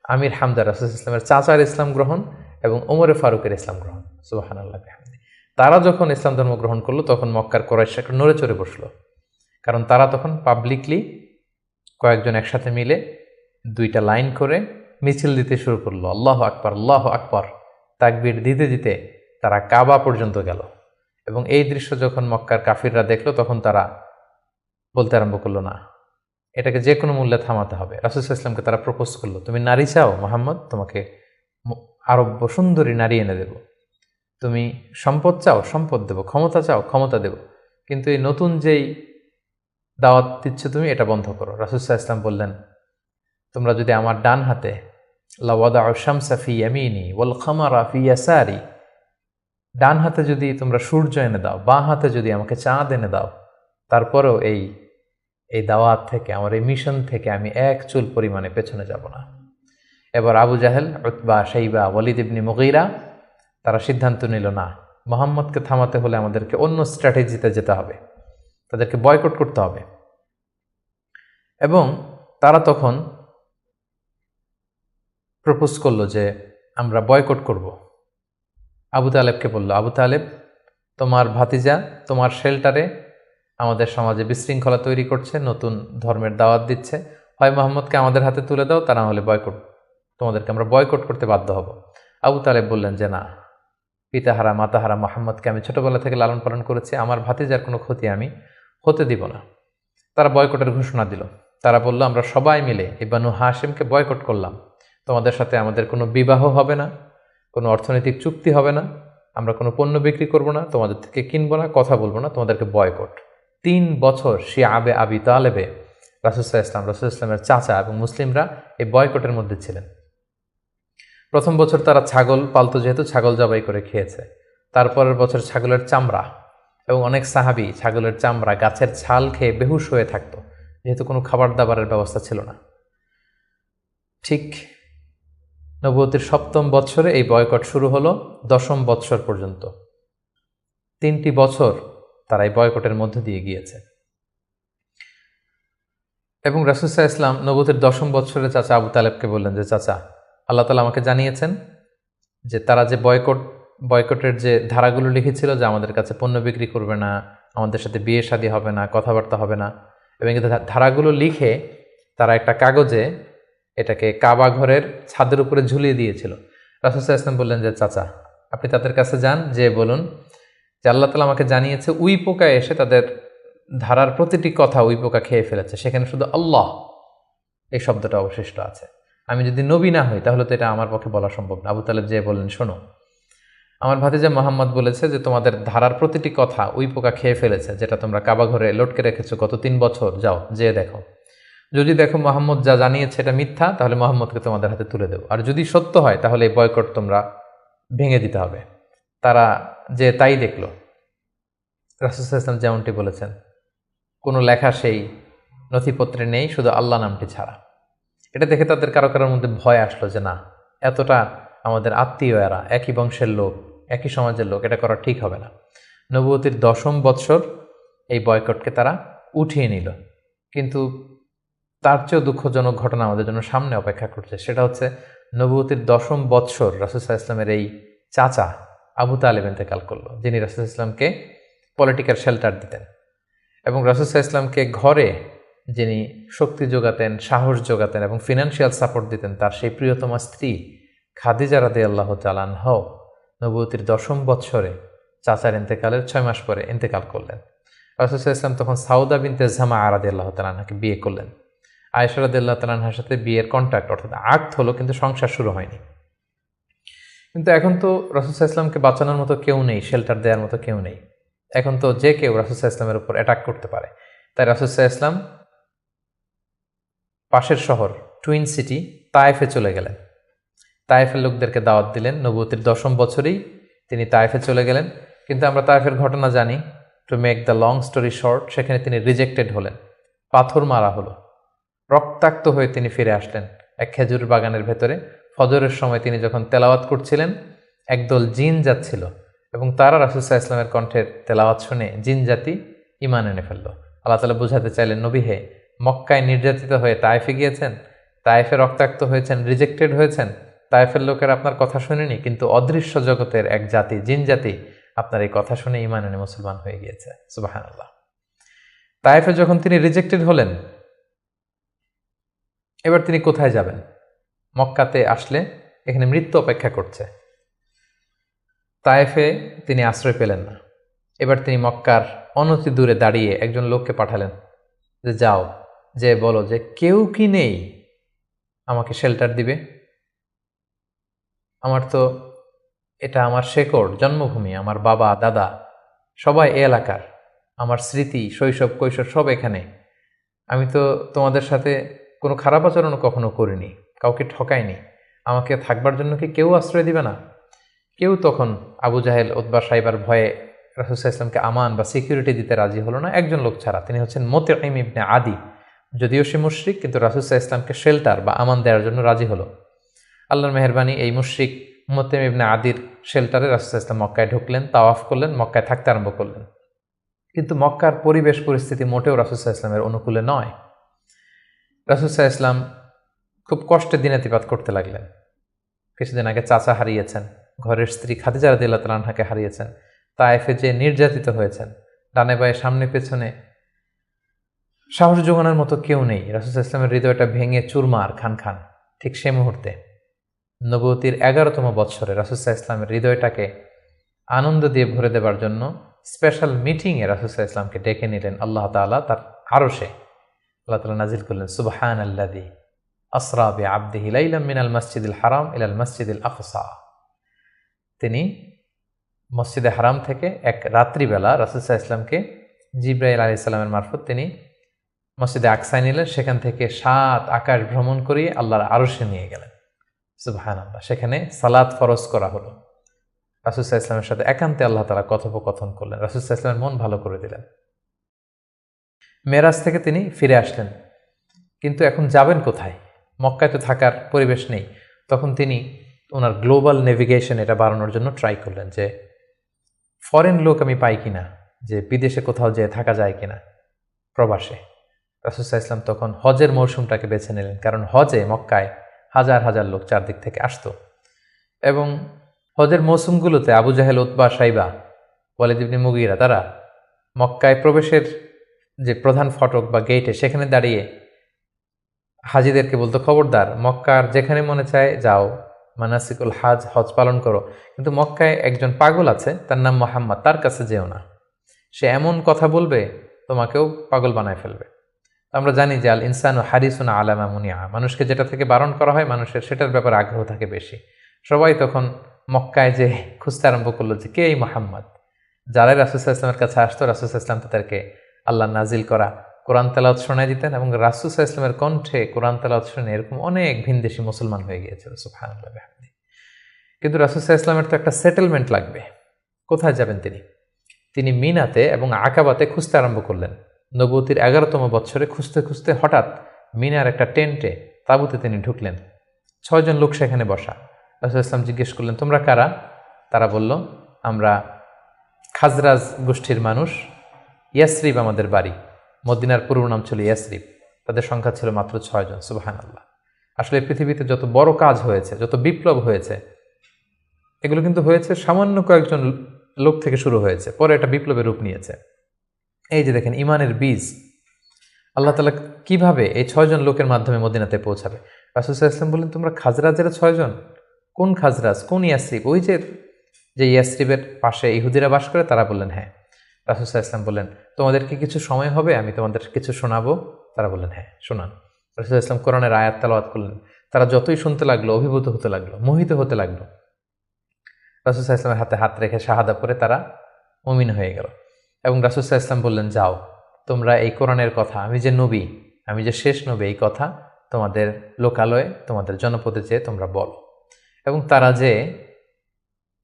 আমির হামজা, রাসূল সাল্লাল্লাহু আলাইহি ওয়াসাল্লামের চাচার ইসলাম গ্রহণ এবং ওমরে ফারুকের ইসলাম গ্রহণ। সুবহানাল্লাহ বিহামদিহি। তারা যখন ইসলাম ধর্ম গ্রহণ করলো তখন মক্কার কুরাইশ একটা নড়ে চড়ে বসলো, কারণ তারা তখন পাবলিকলি কয়েকজন একসাথে মিলে দুইটা লাইন করে মিছিল দিতে শুরু করলো, আল্লাহু আকবার আল্লাহু আকবার, তাকবীর দিতে দিতে তারা কাবা পর্যন্ত গেল। এবং এই দৃশ্য যখন মক্কার কাফিররা দেখলো তখন তারা বলতে আরম্ভ করলো, না, এটাকে যে কোনো মূল্যে থামাতে হবে। রাসূল সাল্লাল্লাহু আলাইহি ওয়াসাল্লামকে তারা প্রপোজ করলো, তুমি নারী চাও মুহাম্মদ, তোমাকে আরব্য সুন্দরী নারী এনে দেব, তুমি সম্পদ চাও সম্পদ দেব, ক্ষমতা চাও ক্ষমতা দেব, কিন্তু এই নতুন যেই দাওয়াত দিচ্ছ তুমি এটা বন্ধ করো। রাসূল সাল্লাল্লাহু আলাইহি ওয়াসাল্লাম বললেন, তোমরা যদি আমার ডান হাতে লাওয়াদাউ শামসা ফি ইয়ামিনি ওয়াল কামারা ফি ইয়াসারি, ডান হাতে যদি তোমরা সূর্য এনে দাও, বাঁ হাতে যদি আমাকে চাঁদ এনে দাও, তারপরেও এই দাওয়াত থেকে, আমার এই মিশন থেকে আমি এক চুল পরিমাণে পেছনে যাব না। এবার আবু জাহেল, উতবা, শাইবা, ওয়ালিদ ইবনে মুগীরা তারা সিদ্ধান্ত নিল, না, মুহাম্মদকে থামাতে হলে আমাদেরকে অন্য স্ট্র্যাটেজিতে যেতে হবে, তাদেরকে বয়কট করতে হবে। এবং তারা তখন প্রপোজ করলো যে আমরা বয়কট করব। আবু তালেবকে বলল, আবু তালেব, তোমার ভাতিজা তোমার শেল্টারে আমাদের সমাজে বিশৃঙ্খলা তৈরি করছে, নতুন ধর্মের দাওয়াত দিচ্ছে, হয় মুহাম্মদকে আমাদের হাতে তুলে দাও, তা না হলে বয়কট, তোমাদেরকে আমরা বয়কট করতে বাধ্য হব। আবু তালেব বললেন যে না, পিতাহারা মাতাহারা মুহাম্মদকে আমি ছোটবেলা থেকে লালন পালন করেছি, আমার ভাতিজার কোনো ক্ষতি আমি হতে দিব না। তারা বয়কটের ঘোষণা দিল। তারা বলল, আমরা সবাই মিলে এই বানু হাশিমকে বয়কট করলাম, তোমাদের সাথে আমাদের কোনো বিবাহ হবে না, কোনো অর্থনৈতিক চুক্তি হবে না, আমরা কোনো পণ্য বিক্রি করব না, তোমাদের থেকে কিনবো না, কথা বলবো না, তোমাদেরকে বয়কট। 3 বছর শিয়াবে আবি তালেবে রাসূল সাল্লাল্লাহু আলাইহি ওয়াসাল্লামের চাচা এবং মুসলিমরা এই বয়কটের মধ্যে ছিলেন। প্রথম বছর তারা ছাগল পালতো, যেহেতু ছাগল জবাই করে খেয়েছে। তারপরের বছর ছাগলের চামড়া, এবং অনেক সাহাবী ছাগলের চামড়া, গাছের ছাল খেয়ে বেহুশ হয়ে থাকতো, যেহেতু কোনো খাবার দাবারের ব্যবস্থা ছিল না। ঠিক নবুয়তের 7ম বৎসরে এই বয়কট শুরু হলো 10ম বৎসর পর্যন্ত। 3টি বছর তারা এই বয়কটের মধ্য দিয়ে গিয়েছে। এবং রাসূল সাল্লাল্লাহু আলাইহি ওয়াসাল্লাম নবুয়তের 10ম বৎসরে চাচা আবু তালেবকে বললেন যে, চাচা, আল্লাহ তাআলা আমাকে জানিয়েছেন যে তারা যে বয়কটের যে ধারাগুলো লিখেছিল, যে আমাদের কাছে পণ্য বিক্রি করবে না, আমাদের সাথে বিয়ে শাদী হবে না, কথাবার্তা হবে না, এবং এই ধারাগুলো লিখে তারা একটা কাগজে এটাকে কাবা ঘরের ছাদের উপরে ঝুলিয়ে দিয়েছিল। রাসূল সাল্লাল্লাহু আলাইহি ওয়াসাল্লাম বললেন যে, চাচা, আপনি তাদের কাছে যান, যে বলুন যে আল্লাহ তাআলা আমাকে জানিয়েছে উই পোকা এসে তাদের ধারার প্রতিটি কথা উই পোকা খেয়ে ফেলেছে, সেখানে শুধু আল্লাহ এই শব্দটা অবশিষ্ট আছে। আমি যদি নবী না হই তাহলে তো এটা আমার পক্ষে বলা সম্ভব না। আবু তালেব যে বললেন, শোনো, আমার ভাতিজা মুহাম্মদ বলেছে যে তোমাদের ধারার প্রতিটি কথা উই পোকা খেয়ে ফেলেছে, যেটা তোমরা কাবা ঘরে লটকে রেখেছো গত 3 বছর, যাও যেয়ে দেখো। যদি দেখো মুহাম্মদ যা জানিয়েছে এটা মিথ্যা, তাহলে মুহাম্মদকে তোমাদের হাতে তুলে দেবো, আর যদি সত্য হয় তাহলে এই বয়কট তোমরা ভেঙে দিতে হবে। তারা যে তাই দেখলো, রাসূল সাল্লাল্লাহু আলাইহি ওয়াসাল্লাম যেমনটি বলেছেন, কোনো লেখা সেই নথিপত্রে নেই, শুধু আল্লাহ নামটি ছাড়া। এটা দেখে তাদের কারো কারোর মধ্যে ভয় আসলো যে না, এতটা আমাদের আত্মীয়, এরা একই বংশের লোক, একই সমাজের লোক, এটা করা ঠিক হবে না। নবুয়তির 10ম বৎসর এই বয়কটকে তারা উঠিয়ে নিল। কিন্তু তার চেয়েও দুঃখজনক ঘটনা আমাদের জন্য সামনে অপেক্ষা করছে। সেটা হচ্ছে নবুয়তির 10ম বৎসর রাসূল সাল্লাল্লাহু আলাইহি ওয়াসাল্লামের এই চাচা আবু তালেব ইন্তেকাল করলো, যিনি রাসূল সাল্লাল্লাহু আলাইহি ওয়াসাল্লামকে পলিটিক্যাল শেল্টার দিতেন, এবং রাসূল সাল্লাল্লাহু আলাইহি ওয়াসাল্লামকে ঘরে যিনি শক্তি যোগাতেন, সাহস যোগাতেন এবং ফিনান্সিয়াল সাপোর্ট দিতেন, তার সেই প্রিয়তমা স্ত্রী খাদিজা রাদিয়াল্লাহু তাআলা আনহা নবুয়তির 10ম বৎসরে চাচার ইন্তেকালের 6 মাস পরে ইন্তেকাল করলেন। রাসূল সাল্লাল্লাহু আলাইহি ওয়াসাল্লাম তখন সাউদা বিনতে জামাআ রাদিয়াল্লাহু তাআলা আনহাকে বিয়ে করলেন। আয়েশা রাদিয়াল্লাহু তাআলা আনহার সাথে বিয়ের কন্ট্রাক্ট অর্থাৎ আকদ হলো, কিন্তু সংসার শুরু হয়নি। কিন্তু এখন তো রাসূল সাল্লাল্লাহু আলাইহি ওয়াসাল্লামকে বাঁচানোর মতো কেউ নেই, শেল্টার দেওয়ার মতো কেউ নেই। এখন তো যে কেউ রাসূল সাল্লাল্লাহু আলাইহি ওয়াসাল্লামের উপর অ্যাটাক করতে পারে। তাই রাসূল সাল্লাল্লাহু আলাইহি ওয়াসাল্লাম পাশের শহর টুইন সিটি তায়েফে চলে গেলেন। তায়েফের লোকদেরকে দাওয়াত দিলেন। নবুয়তির 10ম বছরেই তিনি তায়েফে চলে গেলেন। কিন্তু আমরা তায়েফের ঘটনা জানি। To make the long story short, সেখানে তিনি রিজেক্টেড হলেন, পাথর মারা হলো, রক্তাক্ত হয়ে তিনি ফিরে আসলেন এক খেজুর বাগানের ভেতরে। ফজরের সময় তিনি যখন তেলাওয়াত করছিলেন, একদল জিন যাচ্ছিল এবং তারা রাসূল সাল্লাল্লাহু আলাইহি ওয়াসাল্লামের কণ্ঠের তেলাওয়াত শুনে জিন জাতি ঈমান এনে ফেলল। আল্লাহ তাআলা বোঝাতে চাইলেন, নবী হে, মক্কায় নির্যাতিত হয়ে তায়েফে গিয়েছেন, তায়েফে রক্তাক্ত হয়েছেন, রিজেক্টেড হয়েছেন, তায়েফের লোকের আপনার কথা শুনেনি, কিন্তু অদৃশ্য জগতের এক জাতি, জিন জাতি, আপনার এই কথা শুনে ঈমান এনে মুসলমান হয়ে গিয়েছে। সুবহানাল্লাহ। তায়েফে যখন তিনি রিজেক্টেড হলেন, এবার তিনি কোথায় যাবেন? মক্কাতে আসলে এখানে মৃত্যু অপেক্ষা করছে। তায়েফে তিনি আশ্রয় পেলেন না। এবার তিনি মক্কার অনতি দূরে দাঁড়িয়ে একজন লোককে পাঠালেন যে যাও, যে বলো যে কেউ কি নেই আমাকে শেল্টার দিবে? আমার তো এটা আমার শেকড়, জন্মভূমি, আমার বাবা দাদা সবাই এ এলাকার, আমার স্মৃতি, শৈশব কৈশোর সব এখানে। আমি তো তোমাদের সাথে কোনো খারাপ আচরণ কখনো করিনি, কাউকে ঠকাইনি, আমাকে থাকবার জন্য কি কেউ আশ্রয় দিবে না? কেউ তখন আবু জাহেল, উতবা, সাইবার ভয়ে রাসূল সাল্লাল্লাহু আলাইহি ওয়াসাল্লামকে আমান বা সিকিউরিটি দিতে রাজি হলো না, একজন লোক ছাড়া। তিনি হচ্ছেন মুতঈম ইবনে আদি। যদিও সে মুশরিক, কিন্তু রাসূল সাল্লাল্লাহু আলাইহি ওয়াসাল্লামকে শেল্টার বা আমান দেওয়ার জন্য রাজি হলো। আল্লাহর মেহেরবানি, এই মুশরিক মুতঈম ইবনে আদির শেল্টারে রাসূল সাল্লাল্লাহু আলাইহি ওয়াসাল্লাম মক্কায় ঢুকলেন, তাওয়াফ করলেন, মক্কায় থাকতে আরম্ভ করলেন। কিন্তু মক্কার পরিবেশ পরিস্থিতি মোটেও রাসূল সাল্লাল্লাহু আলাইহি ওয়াসাল্লামের অনুকূলে নয়। রাসূল সাল্লাল্লাহু আলাইহি ওয়াসাল্লাম খুব কষ্টে দিনাতিপাত করতে লাগলেন। কিছুদিন আগে চাচা হারিয়েছেন, ঘরের স্ত্রী খাদিজা রাদিয়াল্লাহু তাআলা আনহাকে হারিয়েছেন, তায়েফে যে নির্যাতিত হয়েছেন, ডানে বায়ে সামনে পেছনে সাহস জোগানোর মতো কেউ নেই। রাসূল সাল্লাল্লাহু আলাইহি ওয়াসাল্লামের হৃদয়টা ভেঙে চুরমার খান খান। ঠিক সে মুহূর্তে নবুয়তির 11তম বৎসরে রাসূল সাল্লাল্লাহু আলাইহি ওয়াসাল্লামের হৃদয়টাকে আনন্দ দিয়ে ভরে দেবার জন্য স্পেশাল মিটিংয়ে রাসূল সাল্লাল্লাহু আলাইহি ওয়াসাল্লামকে ডেকে নিলেন আল্লাহ তাআলা তার আরশে। আল্লাহ তাআলা নাজিল করলেন, সুবহানাল্লাযী আসরা বিআবদিহি লাইলাম মিনাল মাসজিদিল হারাম ইলাল মাসজিদিল আকসা। তিনি মসজিদে হারাম থেকে এক রাত্রিবেলা রাসূল সাল্লাল্লাহু আলাইহি ওয়াসাল্লামকে জিবরাইল আলাইহিস সালামের মারফত তিনি মসজিদে আকসায় নিলেন। সেখান থেকে 7 আকাশ ভ্রমণ করিয়ে আল্লাহর আরশে নিয়ে গেলেন। সুবহানাল্লাহ। সেখানে সালাত ফরজ করা হলো। রাসূল সাল্লাল্লাহু আলাইহি ওয়াসাল্লামের সাথে একান্তে আল্লাহ তাআলা কথোপকথন করলেন। রাসূল সাল্লাল্লাহু আলাইহি ওয়াসাল্লামের মন ভালো করে দিলেন। মেরাজ থেকে তিনি ফিরে আসলেন, কিন্তু এখন যাবেন কোথায়? মক্কায় তো থাকার পরিবেশ নেই। তখন তিনি ওনার গ্লোবাল নেভিগেশন এটা বাড়ানোর জন্য ট্রাই করলেন যে ফরেন লোক আমি পাই কিনা, যে বিদেশে কোথাও যেয়ে থাকা যায় কিনা, প্রবাসে। রাসূল সাল্লাল্লাহু আলাইহি ওয়াসাল্লাম তখন হজের মৌসুমটাকে বেছে নিলেন, কারণ হজে মক্কায় হাজার হাজার লোক চারদিক থেকে আসতো এবং হজের মৌসুমগুলোতে আবু জাহেল, উতবা, সাইবা, ওয়ালিদ ইবনে মুগীরা তারা মক্কায় প্রবেশের যে প্রধান ফটক বা গেটে সেখানে দাঁড়িয়ে হাজিদেরকে বলতো, খবরদার, মক্কার যেখানে মনে চায় যাও, মানাসিকুল হজ পালন করো, কিন্তু মক্কায় একজন পাগল আছে, তার নাম মুহাম্মদ, তার কাছে যেও না, সে এমন কথা বলবে তোমাকেও পাগল বানায় ফেলবে। আমরা জানি যে আল ইনসানু হারিসুন আলা মা মুনিআ, মানুষকে যেটা থেকে বারণ করা হয় মানুষের সেটার ব্যাপারে আগ্রহ থাকে বেশি। সবাই তখন মক্কায় যে খুঁজতে আরম্ভ করলো যে কে এই মুহাম্মদ। যারাই রাসূল সাল্লাল্লাহু আলাইহি ওয়াসাল্লামের কাছে আসতো, রাসূল সাল্লাল্লাহু আলাইহি ওয়াসাল্লাম তাদেরকে আল্লাহ নাজিল করা কোরআন তেলাওয়াত শোনায় দিতেন এবং রাসূল সাল্লাল্লাহু আলাইহি ওয়াসাল্লামের কণ্ঠে কোরআন তেলাওয়াত শুনে এরকম অনেক ভিনদেশী মুসলমান হয়ে গিয়েছিল। সুবহানাল্লাহ বিহামদিহি। কিন্তু রাসূল সাল্লাল্লাহু আলাইহি ওয়াসাল্লামের তো একটা সেটেলমেন্ট লাগবে। কোথায় যাবেন তিনি? তিনি মিনাতে এবং আকাবাতে খুঁজতে আরম্ভ করলেন। নবুয়তির 11তম বৎসরে খুঁজতে খুঁজতে হঠাৎ মিনার একটা টেন্টে, তাঁবুতে তিনি ঢুকলেন। 6 জন লোক সেখানে বসা। রাসূল সাল্লাল্লাহু আলাইহি ওয়াসাল্লাম জিজ্ঞেস করলেন, তোমরা কারা? তারা বলল, আমরা খাজরাজ গোষ্ঠীর মানুষ, ইয়াসরিব আমাদের বাড়ি। মদিনার পুরো নাম ছিল ইয়াসরিব। তাদের সংখ্যা ছিল মাত্র 6 জন। সুবহানাল্লাহ। আসলে পৃথিবীতে যত বড় কাজ হয়েছে, যত বিপ্লব হয়েছে, এগুলো কিন্তু হয়েছে সামান্য কয়েকজন লোক থেকে শুরু হয়েছে, পরে এটা বিপ্লবের রূপ নিয়েছে। এই যে দেখেন, ইমানের বীজ আল্লাহ তাআলা কিভাবে এই 6 জন লোকের মাধ্যমে মদিনাতে পৌঁছাবে। রাসূল সাল্লাল্লাহু আলাইহি ওয়াসাল্লাম বললেন, তোমরা খাজরাজের 6 জন? কোন খাজরাজ, কোন ইয়াসরিব? ওই যে ইয়াসরিবের পাশে ইহুদিরা বাস করে? তারা বললেন হ্যাঁ। রাসূল সাল্লাল্লাহু আলাইহি ওয়াসাল্লাম বললেন, তোমাদের কি কিছু সময় হবে, আমি তোমাদের কিছু শোনাবো? তারা বললেন হ্যাঁ, শোনান। রাসূল সাল্লাল্লাহু আলাইহি ওয়াসাল্লাম কোরআনের আয়াত তেলাওয়াত করলেন। তারা যতই শুনতে লাগলো, অভিভূত হতে লাগলো, মোহিত হতে লাগলো। রাসূল সাল্লাল্লাহু আলাইহি ওয়াসাল্লামের হাতে হাত রেখে শাহাদা পড়ে তারা মুমিন হয়ে গেল। এবং রাসূল সাল্লাল্লাহু আলাইহি ওয়াসাল্লাম বললেন, যাও, তোমরা এই কোরআনের কথা, আমি যে নবী, আমি যে শেষ নবী, এই কথা তোমাদের লোকালয়ে, তোমাদের জনপদে যেয়ে তোমরা বলো। এবং তারা যে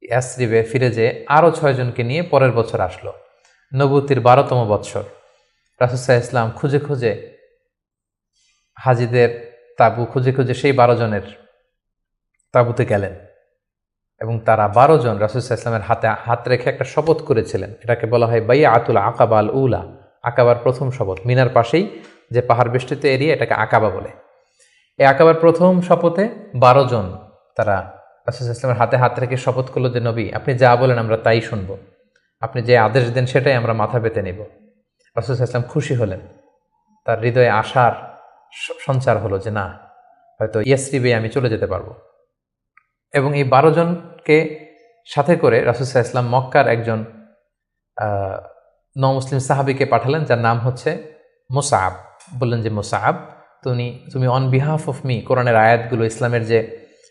ইয়াসরিবে ফিরে যে আরও 6 জনকে নিয়ে পরের বছর আসলো, নবুতির 12তম বৎসর। রাসূল সাল্লাল্লাহু আলাইহি ওয়াসাল্লাম খুঁজে খুঁজে হাজিদের তাঁবু খুঁজে খুঁজে সেই 12 জনের তাঁবুতে গেলেন এবং তারা 12 জন রাসূল সাল্লাল্লাহু আলাইহি ওয়াসাল্লামের হাতে হাত রেখে একটা শপথ করেছিলেন। এটাকে বলা হয় বাইআতুল আকাবা আল উলা, আকাবার প্রথম শপথ। মিনার পাশেই যে পাহাড় বেষ্টিত এরিয়া, এটাকে আকাবা বলে। এই আকাবার প্রথম শপথে 12 জন তারা রাসূল সাল্লাল্লাহু আলাইহি ওয়াসাল্লামের হাতে হাত রেখে শপথ করলো যে, নবী আপনি যা বলেন আমরা তাই শুনব, আপনি যে আদেশ দেন সেটাই আমরা মাথা পেতে নেব। রাসূল সাল্লাল্লাহু আলাইহি ওয়াসাল্লাম খুশি হলেন, তার হৃদয়ে আশার সঞ্চার হলো যে না, হয়তো ইয়াসরিবে আমি চলে যেতে পারবো। এবং এই 12 জনকে সাথে করে রাসূল সাল্লাল্লাহু আলাইহি ওয়াসাল্লাম মক্কার একজন নমুসলিম সাহাবীকে পাঠালেন, যার নাম হচ্ছে মুসআব। বললেন যে মুসআব, তুমি অন বিহাফ অফ মি, কোরআনের আয়াতগুলো, ইসলামের যে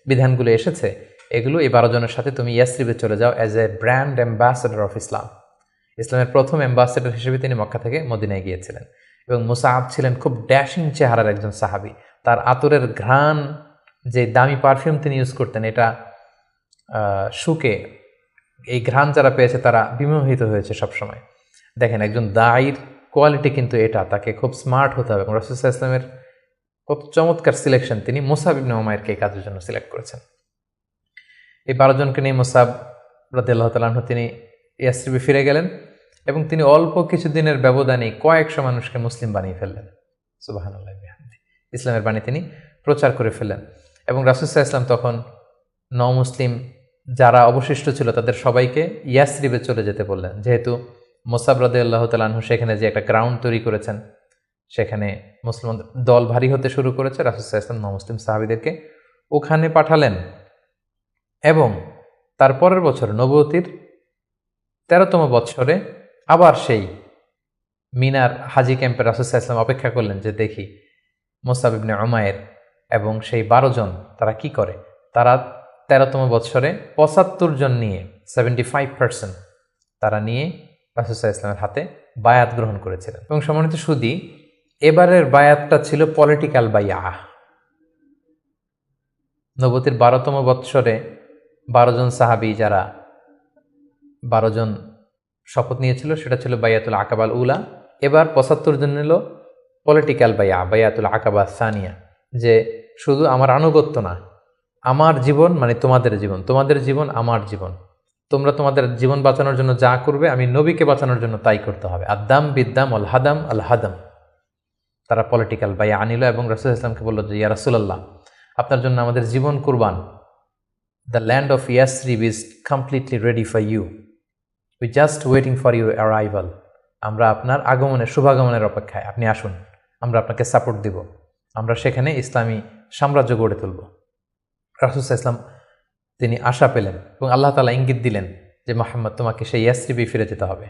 বিধানগুলো এসেছে এগুলো এই 12 জনের সাথে তুমি ইয়াসরিবে চলে যাও as a brand ambassador of Islam. ইসলামের প্রথম অ্যাম্বাসেডর হিসেবে তিনি মক্কা থেকে মদিনায় গিয়েছিলেন। এবং মুসআব ছিলেন খুব ড্যাশিং চেহারার একজন সাহাবী। তার আতরের ঘ্রাণ, যে দামি পারফিউম তিনি ইউজ করতেন, এটা শুকে এই ঘ্রাণ যারা পেয়েছে তারা বিমোহিত হয়েছে সবসময়। দেখেন, একজন দায়ীর কোয়ালিটি কিন্তু এটা, তাকে খুব স্মার্ট হতে হবে। এবং রাসূল সাল্লাল্লাহু আলাইহি ওয়াসাল্লামের কত চমৎকার সিলেকশন, তিনি মুসআব ইবনে উমাইরকে এই কাজের জন্য সিলেক্ট করেছেন। এই 12 জনকে নিয়ে মুসআব রাদিয়াল্লাহু তাআলা আনহু তিনি ইয়াসরিবে ফিরে গেলেন এবং তিনি অল্প কিছুদিনের ব্যবধানে কয়েকশো মানুষকে মুসলিম বানিয়ে ফেললেন। সুবহানাল্লাহ বিহামদি, ইসলামের বাণী তিনি প্রচার করে ফেললেন। এবং রাসূল সাল্লাল্লাহু আলাইহি ওয়াসাল্লাম তখন নও-মুসলিম যারা অবশিষ্ট ছিল তাদের সবাইকে ইয়াসরিবে চলে যেতে বললেন, যেহেতু মুসআব রাদিয়াল্লাহু তাআলা আনহু সেখানে যে একটা গ্রাউন্ড তৈরি করেছেন, সেখানে মুসলমান দল ভারী হতে শুরু করেছে। রাসূল সাল্লাল্লাহু আলাইহি ওয়াসাল্লাম নও-মুসলিম সাহাবীদেরকে ওখানে পাঠালেন এবং তারপরের বছর নবুয়তির 13তম বৎসরে আবার সেই মিনার হাজি ক্যাম্পে রাসূল সাল্লাল্লাহু আলাইহি ওয়াসাল্লাম অপেক্ষা করলেন যে দেখি মুসআব ইবনে উমাইর এবং সেই 12 জন তারা কি করে। তারা 13তম বৎসরে 75 জন নিয়ে 75% তারা নিয়ে রাসূল সাল্লাল্লাহু আলাইহি ওয়াসাল্লামের হাতে বায়াত গ্রহণ করেছিলেন। এবং সম্মানিত সুদী, এবারের বায়াতটা ছিল পলিটিক্যাল বাইয়া। নবুয়তির 12তম বৎসরে 12 জন সাহাবী, যারা 12 জন শপথ নিয়েছিল, সেটা ছিল বাইয়াতুল আকাবাল উলা। এবার 75 জন নিল পলিটিক্যাল বাইয়া, বাইয়াতুল আকাবা সানিয়া, যে শুধু আমার আনুগত্য না, আমার জীবন মানে তোমাদের জীবন, তোমাদের জীবন আমার জীবন, তোমরা তোমাদের জীবন বাঁচানোর জন্য যা করবে আমি নবীকে বাঁচানোর জন্য তাই করতে হবে। আদাম বিদ্দাম আল হাদাম আল হাদাম। তারা পলিটিক্যাল বাইয়া আনিল এবং রাসূল সাল্লাল্লাহু আলাইহি ওয়াসাল্লামকে বলল যে ইয়া রাসূলুল্লাহ, আপনার জন্য আমাদের জীবন কুরবান। The land of Yathrib is completely ready for you, we just waiting for your arrival. আমরা আপনার আগমনের, শুভাগমনের অপেক্ষায়, আপনি আসুন, আমরা আপনাকে সাপোর্ট দিব, আমরা সেখানে ইসলামী সাম্রাজ্য গড়ে তুলব। রাসূল সাল্লাল্লাহু আলাইহি ওয়াসাল্লাম তিনি আশা পেলেন এবং আল্লাহ তাআলা ইঙ্গিত দিলেন যে মুহাম্মদ, তোমাকে সেই ইয়াসরিবে ফিরে যেতে হবে।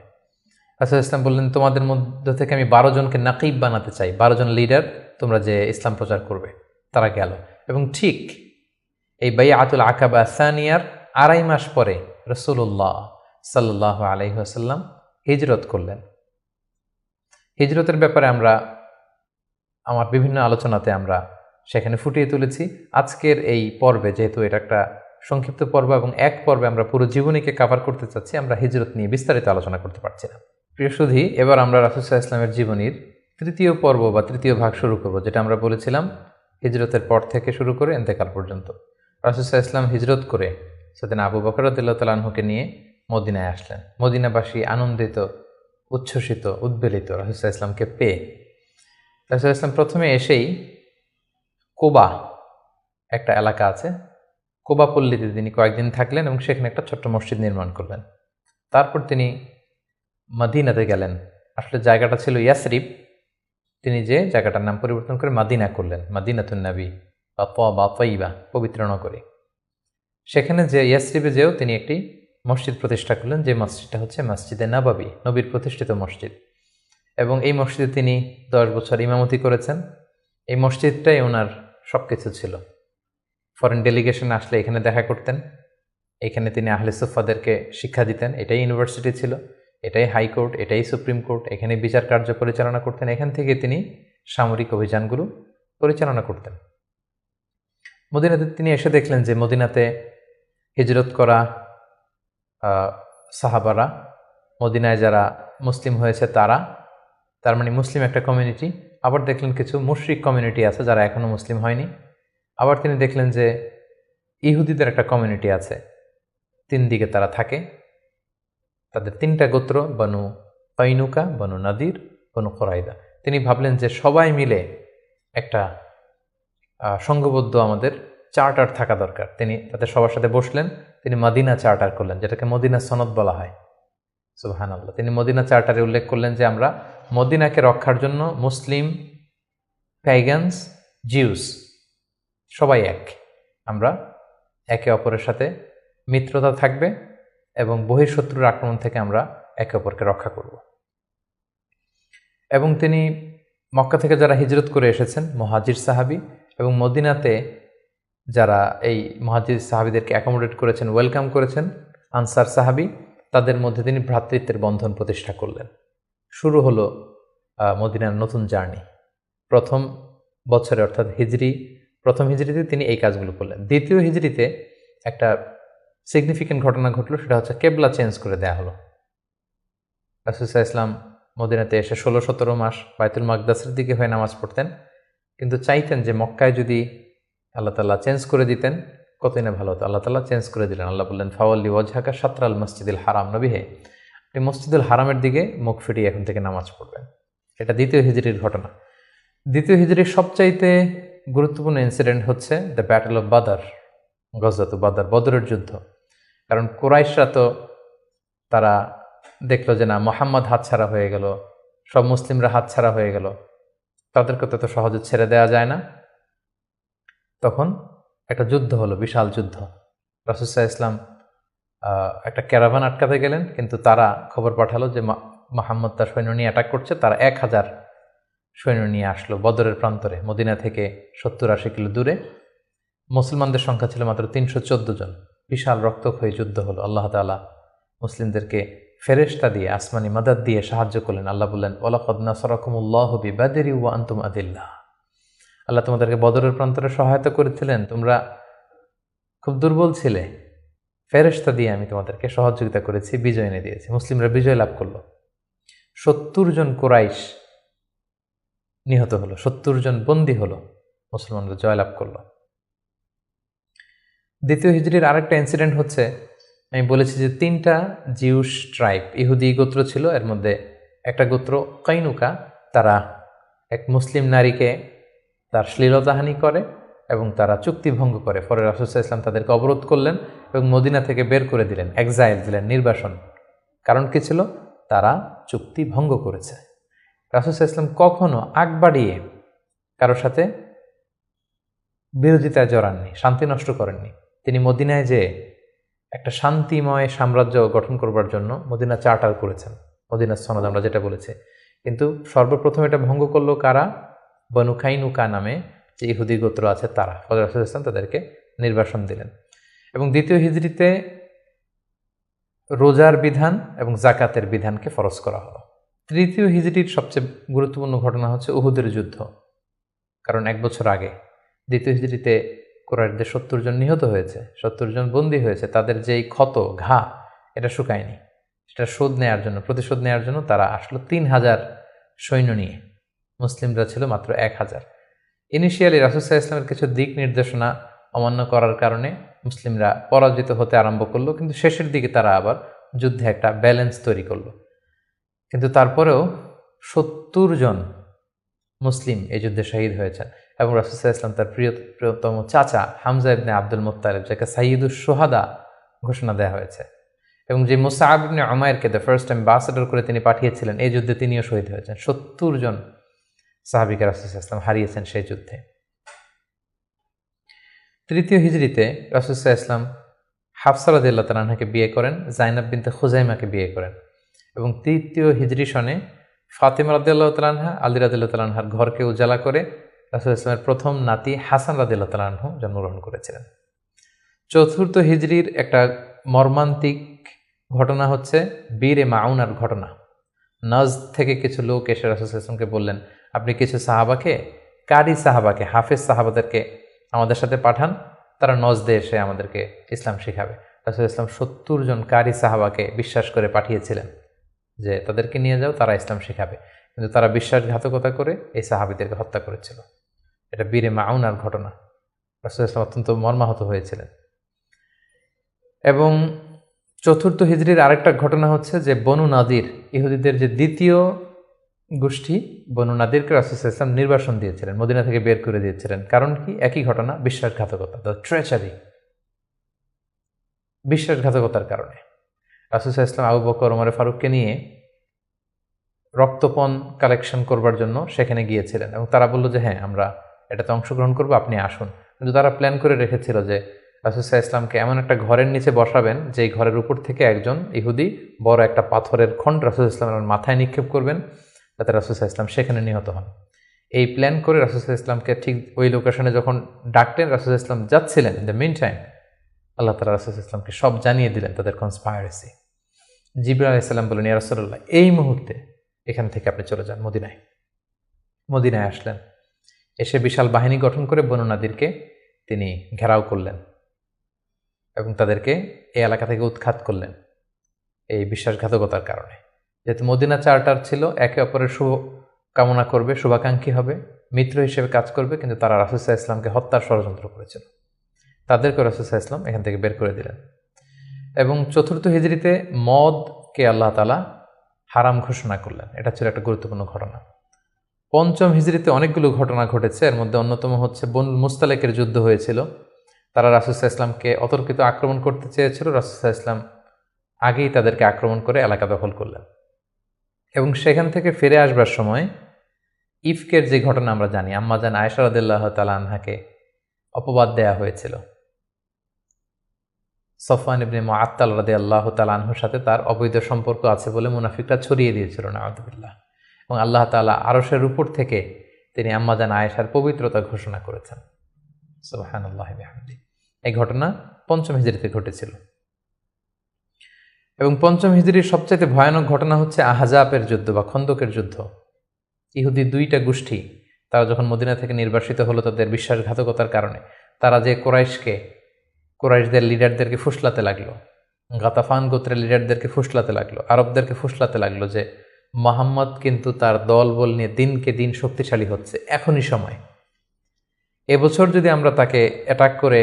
রাসূল সাল্লাল্লাহু আলাইহি ওয়াসাল্লাম বললেন, তোমাদের মধ্য থেকে আমি 12 জনকে নাকিব বানাতে চাই, 12 জন লিডার, তোমরা যে ইসলাম প্রচার করবে। তারা গেল এবং ঠিক এই বাইআতুল আকাবা সানিয়ার 2.5 মাস পরে রাসূলুল্লাহ সাল্লাল্লাহু আলাইহি ওয়াসাল্লাম হিজরত করলেন। হিজরতের ব্যাপারে আমার বিভিন্ন আলোচনাতে আমরা সেখানে ফুটিয়ে তুলেছি। আজকের এই পর্বে, যেহেতু এটা একটা সংক্ষিপ্ত পর্ব এবং এক পর্বে আমরা পুরো জীবনীকে কভার করতে চাচ্ছি, আমরা হিজরত নিয়ে বিস্তারিত আলোচনা করতে পারছি না। প্রিয় সুধী, এবার আমরা রাসূল সাল্লাল্লাহু আলাইহি ওয়াসাল্লামের জীবনীর তৃতীয় পর্ব বা তৃতীয় ভাগ শুরু করব, যেটা আমরা বলেছিলাম হিজরতের পর থেকে শুরু করে ইন্তেকাল পর্যন্ত। রাসূল সাল্লাল্লাহু আলাইহি ওয়াসাল্লাম হিজরত করে সাইয়েদনা আবু বকর রাদিয়াল্লাহু তাআলা আনহুকে নিয়ে মদিনায় আসলেন। মদিনাবাসী আনন্দিত, উচ্ছ্বসিত, উদ্বেলিত রাসূল সাল্লাল্লাহু আলাইহি ওয়াসাল্লামকে পেয়ে। রাসূল সাল্লাল্লাহু আলাইহি ওয়াসাল্লাম প্রথমে এসেই কোবা একটা এলাকা আছে, কোবা পল্লীতে তিনি কয়েকদিন থাকলেন এবং সেখানে একটা ছোট্ট মসজিদ নির্মাণ করলেন। তারপর তিনি মদিনাতে গেলেন। আসলে জায়গাটা ছিল ইয়াসরিব, তিনি যে জায়গাটার নাম পরিবর্তন করে মাদিনা করলেন, মাদিনাতুন নবী বা তাইবা, পবিত্র নগরী। সেখানে যে ইয়াসরিবে যেও তিনি একটি মসজিদ প্রতিষ্ঠা করলেন, যে মসজিদটা হচ্ছে মসজিদে নববী, নবীর প্রতিষ্ঠিত মসজিদ। এবং এই মসজিদে তিনি 10 বছর ইমামতি করেছেন। এই মসজিদটাই ওনার সব কিছু ছিল। ফরেন ডেলিগেশন আসলে এখানে দেখা করতেন, এখানে তিনি আহলে সুফাদেরকে শিক্ষা দিতেন। এটাই ইউনিভার্সিটি ছিল, এটাই হাইকোর্ট, এটাই সুপ্রিম কোর্ট, এখানে বিচার কার্য পরিচালনা করতেন। এখান থেকে তিনি সামরিক অভিযানগুলো পরিচালনা করতেন। মদিনাতে তিনি এসে দেখলেন যে মদিনাতে হিজরত করা সাহাবারা, মদিনায় যারা মুসলিম হয়েছে তারা, তার মানে মুসলিম একটা কমিউনিটি। আবার দেখলেন কিছু মুশরিক কমিউনিটি আছে যারা এখনও মুসলিম হয়নি। আবার তিনি দেখলেন যে ইহুদিদের একটা কমিউনিটি আছে, তিন দিকে তারা থাকে। তাদের তিনটা গোত্র, বনু কাইনুকা, বনু নাদির, বনু কুরাইদা। তিনি ভাবলেন যে সবাই মিলে একটা সংঘবদ্ধ আমাদের চার্টার থাকা দরকার। তিনি তাদের সবার সাথে বসলেন, তিনি মদিনা চার্টার করলেন, যেটাকে মদিনা সনদ বলা হয়। সুবহানাল্লাহ। তিনি মদিনা চার্টারে উল্লেখ করলেন যে আমরা মদিনাকে রক্ষার জন্য মুসলিম, প্যাগানস, জিউস সবাই এক, আমরা একে অপরের সাথে মিত্রতা থাকবে এবং বহিঃশত্রুর আক্রমণ থেকে আমরা একে অপরকে রক্ষা করব। এবং তিনি মক্কা থেকে যারা হিজরত করে এসেছেন মুহাজির সাহাবী, এবং মদিনাতে যারা এই মুহাজির সাহাবীদেরকে অ্যাকোমোডেট করেছেন, ওয়েলকাম করেছেন, আনসার সাহাবী, তাদের মধ্যে তিনি ভ্রাতৃত্বের বন্ধন প্রতিষ্ঠা করলেন। শুরু হলো মদিনার নতুন জার্নি। প্রথম বছরে অর্থাৎ প্রথম হিজরিতে তিনি এই কাজগুলো করলেন। দ্বিতীয় হিজরিতে একটা সিগনিফিক্যান্ট ঘটনা ঘটলো, সেটা হচ্ছে কেবলা চেঞ্জ করে দেয়া হলো। রাসূল সাল্লাল্লাহু আলাইহি ওয়াসাল্লাম মদিনাতে এসে 16-17 মাস বাইতুল মাকদাসের দিকে হয়ে নামাজ পড়তেন, কিন্তু চাইতেন যে মক্কায় যদি আল্লাহ তাআলা চেঞ্জ করে দিতেন কতই না ভালো হতো। আল্লাহ তাআলা চেঞ্জ করে দিলেন। আল্লাহ বললেন, ফাওয়াল্লি ওয়াজহাকা শাতরাল মসজিদুল হারাম, নবী হে আপনি মসজিদুল হারামের দিকে মুখ ফিরিয়ে এখন থেকে নামাজ পড়বেন। এটা দ্বিতীয় হিজরির ঘটনা। দ্বিতীয় হিজরির সবচাইতে গুরুত্বপূর্ণ ইনসিডেন্ট হচ্ছে দ্য ব্যাটল অফ বাদর, গজওয়াতুল বাদর, বদরের যুদ্ধ। কারণ কুরাইশরা তো তারা দেখলো যে না, মুহাম্মদ হাতছাড়া হয়ে গেল, সব মুসলিমরা হাতছাড়া হয়ে গেল, তাদেরকে তো সহজে ছেড়ে দেওয়া যায় না। তখন একটা যুদ্ধ হলো, বিশাল যুদ্ধ। রাসূল সাল্লাল্লাহু আলাইহি ওয়াসাল্লাম একটা ক্যারাভান আটকাতে গেলেন, কিন্তু তারা খবর পাঠালো যে মুহাম্মদ তার সৈন্য নিয়ে অ্যাটাক করছে। তারা 1000 সৈন্য নিয়ে আসলো বদরের প্রান্তরে, মদিনা থেকে 70-80 কিলো দূরে। মুসলমানদের সংখ্যা ছিল মাত্র 314 জন। বিশাল রক্তক্ষয়ী যুদ্ধ হলো। আল্লাহ তাআলা মুসলিমদেরকে ফেরেশতা দিয়ে, আসমানি মাদাদ দিয়ে সাহায্য করলেন। আল্লাহ বললেন, ওয়ালাকাদ নাসারাকুমুল্লাহু বিবাদরি ওয়া আনতুম আদিল্লাহ। আল্লাহ তোমাদেরকে বদরের প্রান্তরে সহায়তা করেছিলেন, তোমরা খুব দুর্বল ছিলে, ফেরেশতা দিয়ে আমি তোমাদেরকে সহযোগিতা করেছি, বিজয় এনে দিয়েছি। মুসলিমরা বিজয় লাভ করলো। 70 জন কুরাইশ নিহত হলো, 70 জন বন্দী হলো, মুসলমানরা জয়লাভ করলো। দ্বিতীয় হিজরির আরেকটা ইনসিডেন্ট হচ্ছে, আমি বলেছি যে 3টা জিউস ট্রাইব, ইহুদি গোত্র ছিল। এর মধ্যে একটা গোত্র কাইনুকা, তারা এক মুসলিম নারীকে তার শ্লীলতাহানি করে এবং তারা চুক্তি ভঙ্গ করে। পরে রাসূল সাল্লাল্লাহু আলাইহি ওয়াসাল্লাম তাদেরকে অবরোধ করলেন এবং মদিনা থেকে বের করে দিলেন, এক্সাইল দিলেন, নির্বাসন। কারণ কি ছিল? তারা চুক্তি ভঙ্গ করেছে। রাসূল সাল্লাল্লাহু আলাইহি ওয়াসাল্লাম কখনো আগ বাড়িয়ে কারোর সাথে বিরোধিতায় জড়াননি, শান্তি নষ্ট করেননি। তিনি মদিনায় যে একটা শান্তিময় সাম্রাজ্য গঠন করবার জন্য মদিনা চার্টার করেছেন, মদিনা সনদ আমরা যেটা বলেছি। কিন্তু সর্বপ্রথম এটা ভঙ্গ করলো কারা? বনু কাইনুকা নামে যে ইহুদি গোত্র আছে তারা। ফলে রাসূল সাল্লাল্লাহু আলাইহি ওয়াসাল্লাম তাদেরকে নির্বাসন দিলেন। এবং দ্বিতীয় হিজরিতে রোজার বিধান এবং জাকাতের বিধানকে ফরজ করা হলো। তৃতীয় হিজরির সবচেয়ে গুরুত্বপূর্ণ ঘটনা হচ্ছে উহুদের যুদ্ধ। কারণ 1 বছর আগে দ্বিতীয় হিজরিতে কুরাইশদের 70 জন নিহত হয়েছে, 70 জন বন্দী হয়েছে। তাদের যেই ক্ষত, ঘা, এটা শুকায়নি। সেটা প্রতিশোধ নেওয়ার জন্য তারা আসলো 3000 সৈন্য নিয়ে। মুসলিমরা ছিল মাত্র 1000। ইনিশিয়ালি রাসূল সাল্লাল্লাহু আলাইহি ওয়াসাল্লামের কিছু দিক নির্দেশনা অমান্য করার কারণে মুসলিমরা পরাজিত হতে আরম্ভ করলো, কিন্তু শেষের দিকে তারা আবার যুদ্ধে একটা ব্যালেন্স তৈরি করলো। কিন্তু তারপরেও 70 জন মুসলিম এই যুদ্ধে শহীদ হয়েছেন। এবং রাসূল সাল্লাল্লাহু আলাইহি ওয়াসাল্লাম তার প্রিয়তম চাচা হামজা ইবনে আব্দুল মুত্তালিব, যাকে সাইয়্যিদুশ শুহাদা ঘোষণা দেওয়া হয়েছে, এবং যে মুসআব ইবনে উমাইরকে দ্য ফার্স্ট অ্যাম্বাসেডর করে তিনি পাঠিয়েছিলেন, এই যুদ্ধে তিনিও শহীদ হয়েছেন। 70 জন সাহাবীকে রাসূল সাল্লাল্লাহু আলাইহি ওয়াসাল্লাম হারিয়েছেন সেই যুদ্ধে। তৃতীয় হিজরিতে রাসূল সাল্লাল্লাহু আলাইহি ওয়াসাল্লাম হাফসা রাদিয়াল্লাহু তাআলা আনহাকে বিয়ে করেন, জাইনাব বিনতে খুজাইমাকে বিয়ে করেন। এবং তৃতীয় হিজরি সনে ফাতিমা রাদিয়াল্লাহু তাআলা আনহা, আলী রাদিয়াল্লাহু তাআলা আনহার ঘরকে উজালা করে রাসূল সাল্লাল্লাহু আলাইহি ওয়াসাল্লামের প্রথম নাতি হাসান রাদিয়াল্লাহু তাআলা আনহু জন্মগ্রহণ করেছিলেন। চতুর্থ হিজরির একটা মর্মান্তিক ঘটনা হচ্ছে বীরে মাউনার ঘটনা। নজদ থেকে কিছু লোক এসে রাসূল সাল্লাল্লাহু আলাইহি ওয়াসাল্লামকে বললেন, আপনি কিছু সাহাবাকে, কারি সাহাবাকে, হাফেজ সাহাবাদেরকে আমাদের সাথে পাঠান, তারা নজদে এসে আমাদেরকে ইসলাম শেখাবে। রাসূল ইসলাম 70 জন কারি সাহাবাকে বিশ্বাস করে পাঠিয়েছিলেন যে তাদেরকে নিয়ে যাও, তারা ইসলাম শেখাবে, কিন্তু তারা বিশ্বাসঘাতকতা করে এই সাহাবীদেরকে হত্যা করেছিল। এটা বীরে মাউনার ঘটনা। রাসূল ইসলাম অত্যন্ত মর্মাহত হয়েছিলেন। এবং 4র্থ হিজরির আরেকটা ঘটনা হচ্ছে যে বনু নাদির, ইহুদিদের যে দ্বিতীয় গোষ্ঠী, বনু নাদিরকে রাসূল সাল্লাল্লাহু আলাইহি ওয়াসাল্লাম নির্বাসন দিয়েছিলেন, মদিনা থেকে বের করে দিয়েছিলেন। কারণ কি? একই ঘটনা, বিশ্বাসঘাতকতা, দ্য ট্রেচারি, বিশ্বাসঘাতকতার কারণে। রাসূল সাল্লাল্লাহু আলাইহি ওয়াসাল্লাম আবু বকর, ওমর ফারুককে নিয়ে রক্তপণ কালেকশন করবার জন্য সেখানে গিয়েছিলেন এবং তারা বলল যে হ্যাঁ, আমরা এটাতে অংশগ্রহণ করবো, আপনি আসুন। কিন্তু তারা প্ল্যান করে রেখেছিল যে রাসূল সাল্লাল্লাহু আলাইহি ওয়াসাল্লামকে এমন একটা ঘরের নিচে বসাবেন যেই ঘরের উপর থেকে একজন ইহুদি বড় একটা পাথরের খণ্ড রাসূল সাল্লাল্লাহু আলাইহি ওয়াসাল্লামের মাথায় নিক্ষেপ করবেন, যাতে রাসূল সাল্লাল্লাহু আলাইহি ওয়াসাল্লাম সেখানে নিহত হন। এই প্ল্যান করে রাসূল সাল্লাল্লাহু আলাইহি ওয়াসাল্লামকে ঠিক ওই লোকেশনে যখন ডাকলেন, রাসূল সাল্লাল্লাহু আলাইহি ওয়াসাল্লাম যাচ্ছিলেন, ইন দ্য মিন টাইম আল্লাহ তাআলা রাসূল সাল্লাল্লাহু আলাইহি ওয়াসাল্লামকে সব জানিয়ে দিলেন তাদের কনস্পাইরেসি। জিবরাইল আলাইহিস সালাম বললেন, ইয়া রাসূলুল্লাহ, এই মুহূর্তে এখান থেকে আপনি চলে যান মদিনায়। মদিনায় আসলেন, এসে বিশাল বাহিনী গঠন করে বনু নাদিরকে তিনি ঘেরাও করলেন এবং তাদেরকে এই এলাকা থেকে উৎখাত করলেন এই বিশ্বাসঘাতকতার কারণে। যেহেতু মদিনা চার্টার ছিল একে অপরের শুভ কামনা করবে, শুভাকাঙ্ক্ষী হবে, মিত্র হিসেবে কাজ করবে, কিন্তু তারা রাসূল সাল্লাল্লাহু আলাইহি ওয়াসাল্লামকে হত্যার ষড়যন্ত্র করেছিল। তাদেরকে রাসূল সাল্লাল্লাহু আলাইহি ওয়াসাল্লাম এখান থেকে বের করে দিলেন। এবং 4র্থ হিজরিতে মদকে আল্লাহ তাআলা হারাম ঘোষণা করলেন। এটা ছিল একটা গুরুত্বপূর্ণ ঘটনা। 5ম হিজরিতে অনেকগুলো ঘটনা ঘটেছে, এর মধ্যে অন্যতম হচ্ছে বনু মুস্তালিকের যুদ্ধ হয়েছিল। তারা রাসূল সাল্লাল্লাহু আলাইহি ওয়াসাল্লামকে অতর্কিত আক্রমণ করতে চেয়েছিল, রাসূল সাল্লাল্লাহু আলাইহি ওয়াসাল্লাম আগেই তাদেরকে আক্রমণ করে এলাকা দখল করলেন। এবং সেখান থেকে ফিরে আসবার সময় ইফকের যে ঘটনা আমরা জানি, আম্মা জান আয়েশা রাদিয়াল্লাহু তাআলা আনহাকে অপবাদ দেয়া হয়েছিল। সফওয়ান ইবনে মুআত্তাল রাদিয়াল্লাহু তাআলা আনহুর সাথে তার অবৈধ সম্পর্ক আছে বলে মুনাফিকরা ছড়িয়ে দিয়েছিল, নাউযুবিল্লাহ। এবং আল্লাহ তাআলা আরশের উপর থেকে তিনি আম্মা জান আয়েশার পবিত্রতা ঘোষণা করেছেন। সুবহানাল্লাহি বিহামদিহি। এই ঘটনা 5ম হিজরিতে ঘটেছিল। এবং 5ম হিজরির সবচেয়ে ভয়ানক ঘটনা হচ্ছে আহজাবের যুদ্ধ বা খন্দকের যুদ্ধ। ইহুদি 2টা গোষ্ঠী তারা যখন মদিনা থেকে নির্বাসিত হলো তাদের বিশ্বাসঘাতকতার কারণে, তারা যে কুরাইশদের লিডারদেরকে ফুসলাতে লাগলো, গাতাফান গোত্রের লিডারদেরকে ফুসলাতে লাগলো, আরবদেরকে ফুসলাতে লাগলো যে মুহাম্মদ কিন্তু তার দলবল নিয়ে দিনকে দিন শক্তিশালী হচ্ছে, এখনই সময়। এবছর যদি আমরা তাকে অ্যাটাক করে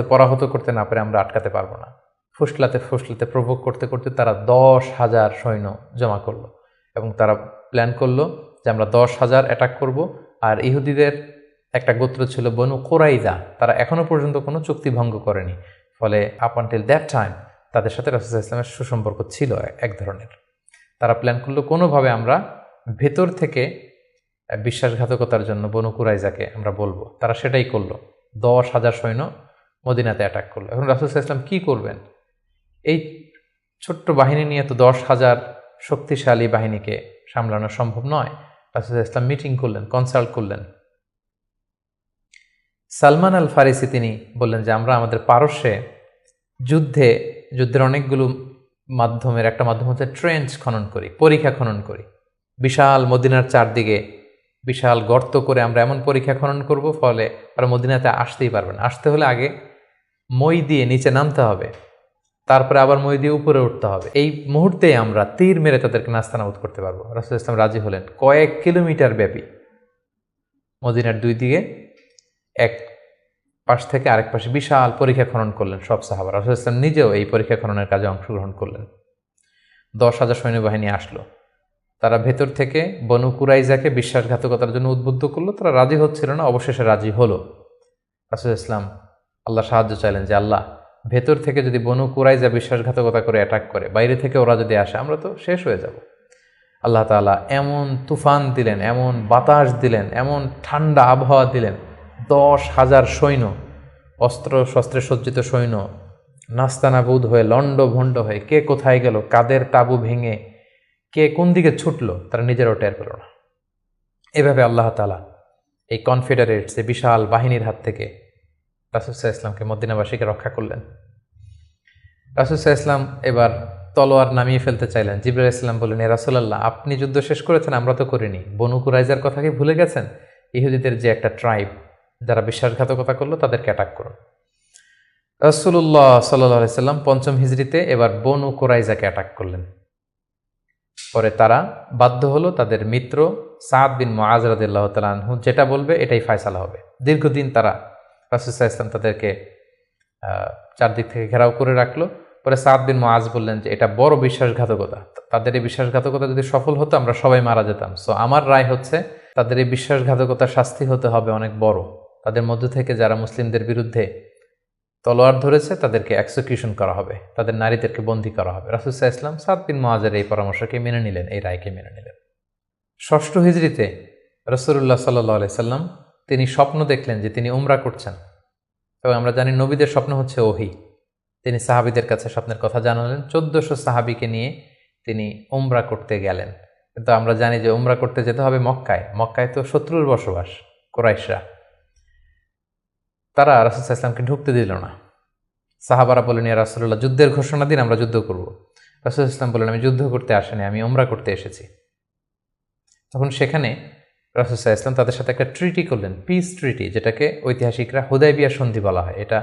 পরাহত করতে না পারে, আমরা আটকাতে পারবো না। ফুসলাতে ফুসলাতে প্রভোগ করতে করতে তারা 10,000 সৈন্য জমা করলো এবং তারা প্ল্যান করলো যে আমরা 10,000 অ্যাটাক করব। আর ইহুদিদের একটা গোত্র ছিল বনু কুরাইজা, তারা এখনো পর্যন্ত কোনো চুক্তি ভঙ্গ করেনি, ফলে আপ আনটিল দ্যাট টাইম তাদের সাথে রাসূল সাল্লাল্লাহু আলাইহি ওয়াসাল্লামের সুসম্পর্ক ছিল এক ধরনের। তারা প্ল্যান করলো কোনোভাবে আমরা ভেতর থেকে বিশ্বাসঘাতকতার জন্য বনু কুরাইজাকে আমরা বলবো। তারা সেটাই করলো, 10,000 সৈন্য মদিনাতে অ্যাটাক করলো। এখন রাসূল সাল্লাল্লাহু আলাইহি ওয়াসাল্লাম কী করবেন? এই ছোট্ট বাহিনী নিয়ে তো 10,000 শক্তিশালী বাহিনীকে সামলানো সম্ভব নয়। রাসূল সাল্লাল্লাহু আলাইহি ওয়াসাল্লাম মিটিং করলেন, কনসাল্ট করলেন। সালমান আল ফারিসি তিনি বললেন যে আমরা আমাদের পারস্যে যুদ্ধের অনেকগুলো মাধ্যমের একটা মাধ্যম হচ্ছে ট্রেঞ্চ খনন করি, পরিখা খনন করি। বিশাল মদিনার চারদিকে বিশাল গর্ত করে আমরা এমন পরিখা খনন করব, ফলে আর মদিনাতে আসতেই পারবে না। আসতে হলে আগে মই দিয়ে নিচে নামতে হবে, তারপরে আবার মই দিয়ে উপরে উঠতে হবে। এই মুহূর্তে আমরা তীর মেরে তাদেরকে নাস্তানাবুদ করতে পারবো। রাসূল ইসলাম রাজি হলেন। কয়েক কিলোমিটার ব্যাপী মদিনার 2 দিকে এক পাশ থেকে আরেক পাশে বিশাল পরীক্ষা খনন করলেন সব সাহাবা। রাসূল ইসলাম নিজেও এই পরীক্ষা খননের কাজে অংশগ্রহণ করলেন। 10,000 সৈন্যবাহিনী আসলো, তারা ভেতর থেকে বনু কুরাইজাকে বিশ্বাসঘাতকতার জন্য উদ্বুদ্ধ করলো। তারা রাজি হচ্ছিল না, অবশেষে রাজি হলো। রাসূল ইসলাম আল্লাহ সাহায্য চাইলেন যে আল্লাহ, ভেতর থেকে যদি বনু কুরাইজা বিশ্বাসঘাতকতা করে অ্যাটাক করে, বাইরে থেকে ওরা যদি আসে, আমরা তো শেষ হয়ে যাব। আল্লাহ তাআলা এমন তুফান দিলেন, এমন বাতাস দিলেন, এমন ঠান্ডা আবহাওয়া দিলেন, 10,000 সৈন্য, অস্ত্র শস্ত্রে সজ্জিত সৈন্য নাস্তানাবুদ হয়ে লণ্ডভণ্ড হয়ে কে কোথায় গেল, কাদের তাবু ভেঙে কে কোন দিকে ছুটলো, তারা নিজেরাও টের পেল না। এভাবে আল্লাহ তাআলা এই কনফেডারেটস, এই বিশাল বাহিনীর হাত থেকে রাসূল সাল্লাল্লাহু আলাইহি ওয়াসাল্লামকে মদিনাবাসীকে রক্ষা করলেন। রাসূল সাল্লাল্লাহু আলাইহি ওয়াসাল্লাম এবার তলোয়ার নামিয়ে ফেলতে চাইলেন। জিবরাইল আলাইহিস সালাম বললেন, ইয়া রাসূলুল্লাহ, আপনি যুদ্ধ শেষ করেছেন, আমরা তো করিনি। বনু কুরাইজার কথা কি ভুলে গেছেন? ইহুদিদের যে একটা ট্রাইব, যারা বিশ্বাসঘাতকতা করলো তাদেরকে অ্যাটাক করুন। রাসূলুল্লাহ সাল্লাল্লাহু আলাইহি সাল্লাম পঞ্চম হিজরিতে এবার বনু কুরাইজাকে অ্যাটাক করলেন। পরে তারা বাধ্য হলো তাদের মিত্র সাদ বিন মুআজ রাদিয়াল্লাহু তাআলা আনহু যেটা বলবে এটাই ফয়সালা হবে। দীর্ঘদিন তারা রাসূল সাল্লাল্লাহু আলাইহি ওয়াসাল্লাম তাদেরকে চারদিক থেকে ঘেরাও করে রাখলো। পরে সাদ বিন মুআজ বললেন যে এটা বড় বিশ্বাসঘাতকতা, তাদের এই বিশ্বাসঘাতকতা যদি সফল হতো আমরা সবাই মারা যেতাম। সো আমার রায় হচ্ছে তাদের এই বিশ্বাসঘাতকতার শাস্তি হতে হবে অনেক বড়। তাদের মধ্য থেকে যারা মুসলিমদের বিরুদ্ধে তলোয়ার ধরেছে তাদেরকে এক্সিকিউশন করা হবে, তাদের নারীদেরকে বন্দী করা হবে। রাসূল সাল্লাল্লাহু আলাইহি ওয়াসাল্লাম সাদ বিন মুআজের এই পরামর্শকে মেনে নিলেন, এই রায়কে মেনে নিলেন। ষষ্ঠ হিজরিতে রাসূলুল্লাহ সাল্লাল্লাহু আলাইহি সাল্লাম তিনি স্বপ্ন দেখলেন যে তিনি উমরা করছেন, এবং আমরা জানি নবীদের স্বপ্ন হচ্ছে ওহী। তিনি সাহাবীদের কাছে স্বপ্নের কথা জানালেন। 1400 সাহাবীকে নিয়ে তিনি উমরা করতে গেলেন, কিন্তু আমরা জানি যে উমরা করতে যেতে হবে মক্কায়। মক্কায় তো শত্রুর বসবাস, কুরাইশরা। তারা রাসূল সাল্লাল্লাহু আলাইহি ওয়াসাল্লামকে ঢুকতে দিল না। সাহাবারা বললেন, ইয়া রাসূলুল্লাহ যুদ্ধের ঘোষণা দিন, আমরা যুদ্ধ করব। রাসূল সাল্লাল্লাহু আলাইহি ওয়াসাল্লাম বললেন, আমি যুদ্ধ করতে আসিনি, আমি উমরা করতে এসেছি। তখন সেখানে রাসূল সাল্লাল্লাহু আলাইহি ওয়াসাল্লাম তাদের সাথে একটা ট্রিটি করলেন, পিস ট্রিটি, যেটাকে ঐতিহাসিকরা হুদায়বিয়া সন্ধি বলা হয়। এটা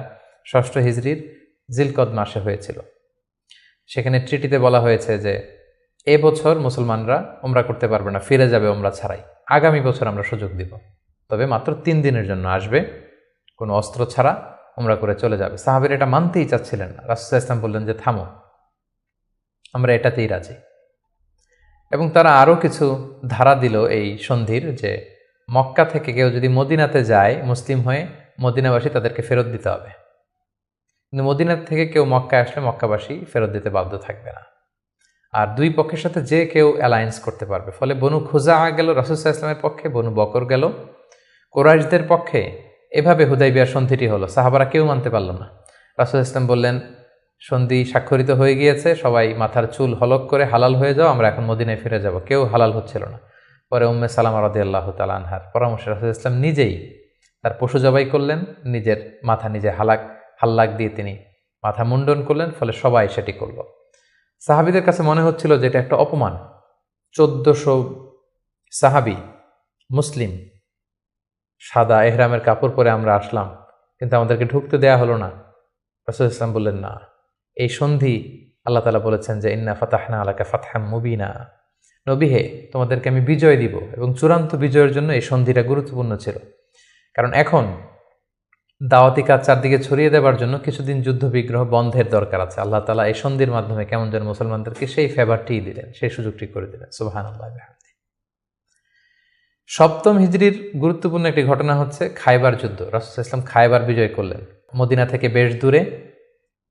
ষষ্ঠ হিজরির জিলকদ মাসে হয়েছিল। সেখানে ট্রিটিতে বলা হয়েছে যে এবছর মুসলমানরা উমরা করতে পারবে না, ফিরে যাবে উমরা ছাড়াই। আগামী বছর আমরা সুযোগ দিব, তবে মাত্র 3 দিনের জন্য আসবে, কোনো অস্ত্র ছাড়া উমরা করে চলে যাবে। সাহাবীরা এটা মানতেই চাচ্ছিলেন না। রাসূল সাল্লাল্লাহু আলাইহি ওয়াসাল্লাম বললেন যে থামো, আমরা এটাতেই রাজি। এবং তারা আরও কিছু ধারা দিল এই সন্ধির, যে মক্কা থেকে কেউ যদি মদিনাতে যায় মুসলিম হয়ে, মদিনাবাসী তাদেরকে ফেরত দিতে হবে, কিন্তু মদিনা থেকে কেউ মক্কায় আসলে মক্কাবাসী ফেরত দিতে বাধ্য থাকবে না। আর দুই পক্ষের সাথে যে কেউ অ্যালায়েন্স করতে পারবে। ফলে বনু খুজা গেল রাসূল সাল্লাল্লাহু আলাইহি ওয়াসাল্লামের পক্ষে, বনু বকর গেল কুরাইশদের পক্ষে। এভাবে হুদায়বিয়ার সন্ধিটি হলো। সাহাবারা কেউ মানতে পারল না। রাসূল সাল্লাল্লাহু আলাইহি ওয়াসাল্লাম বললেন, সন্ধি স্বাক্ষরিত হয়ে গিয়েছে, সবাই মাথার চুল হলক করে হালাল হয়ে যাও, আমরা এখন মদিনায় ফিরে যাব। কেউ হালাল হচ্ছিল না। পরে উম্মে সালামা রাদিয়াল্লাহু তাআলা আনহার পরামর্শে রাসূল সাল্লাল্লাহু আলাইহি ওয়াসাল্লাম নিজেই তার পশু জবাই করলেন, নিজের মাথা নিজে হাল্লাক দিয়ে তিনি মাথা মুন্ডন করলেন। ফলে সবাই সেটি করল। সাহাবীদের কাছে মনে হচ্ছিল যে এটা একটা অপমান। 1400 সাহাবী মুসলিম, সাদা এহরামের কাপড় পরে আমরা আসলাম, কিন্তু আমাদেরকে ঢুকতে দেয়া হলো না। রাসূল ইসলাম বললেন, না, এই সন্ধি আল্লাহ তাআলা বলেছেন যে ইন্না ফাতাহনা আলাকা ফাতহাম মুবিনা, নবী হে তোমাদেরকে আমি বিজয় দিব। এবং চূড়ান্ত বিজয়ের জন্য এই সন্ধিটা গুরুত্বপূর্ণ ছিল। কারণ এখন দাওয়াতি কাজ চারদিকে ছড়িয়ে দেওয়ার জন্য কিছুদিন যুদ্ধ বিগ্রহ বন্ধের দরকার আছে। আল্লাহ তাআলা এই সন্ধির মাধ্যমে কেমন যেন মুসলমানদেরকে সেই ফেভারটি দিলেন, সেই সুযোগটি করে দিলেন। সুবহানাল্লাহ। সপ্তম হিজরির গুরুত্বপূর্ণ একটি ঘটনা হচ্ছে খায়বার যুদ্ধ। রাসূল সাল্লাল্লাহু আলাইহি ওয়াসাল্লাম খায়বার বিজয় করলেন। মদিনা থেকে বেশ দূরে,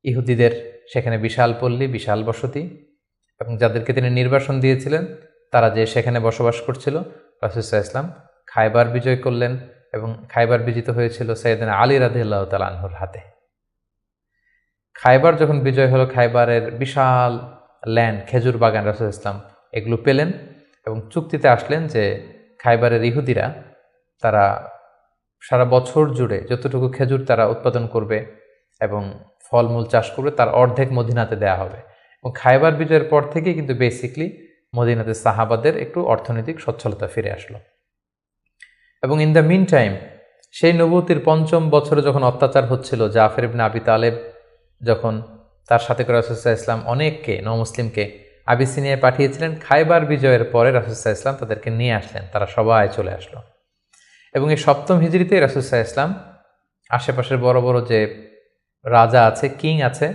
ইহুদিদের সেখানে বিশাল পল্লী, বিশাল বসতি, এবং যাদেরকে তিনি নির্বাসন দিয়েছিলেন তারা যে সেখানে বসবাস করছিল। রাসূল সাল্লাল্লাহু আলাইহি ওয়াসাল্লাম খায়বার বিজয় করলেন, এবং খায়বার বিজিত হয়েছিল সাইয়েদনা আলী রাদিয়াল্লাহু তাআলা আনহুর হাতে। খায়বার যখন বিজয় হলো, খায়বারের বিশাল ল্যান্ড, খেজুর বাগান, রাসূল সাল্লাল্লাহু আলাইহি ওয়াসাল্লাম এগুলো পেলেন এবং চুক্তিতে আসলেন যে খায়বারের ইহুদিরা তারা সারা বছর জুড়ে যতটুকু খেজুর তারা উৎপাদন করবে এবং ফলমূল চাষ করবে তার অর্ধেক মদিনাতে দেয়া হবে। এবং খায়বার বিজয়ের পর থেকে কিন্তু বেসিকলি মদিনাতে সাহাবাদের একটু অর্থনৈতিক সচ্ছলতা ফিরে আসলো। এবং ইন দ্য মিন টাইম, সেই নবুয়তির 5ম বছরে যখন অত্যাচার হচ্ছিল, জাফর ইবনে আবি তালেব যখন তার সাথে করে রাসূল সাল্লাল্লাহু আলাইহি ওয়াসাল্লাম অনেককে নমুসলিমকে আবিসিনিয়ায় পাঠিয়েছিলেন, খায়বার বিজয়ের পরে রাসূল সাল্লাল্লাহু আলাইহি ওয়াসাল্লাম তাদেরকে নিয়ে আসলেন, তারা সবাই চলে আসলো। এবং এই সপ্তম হিজরিতে রাসূল সাল্লাল্লাহু আলাইহি ওয়াসাল্লাম আশেপাশের বড় বড় যে রাজা আছে, কিং আছে,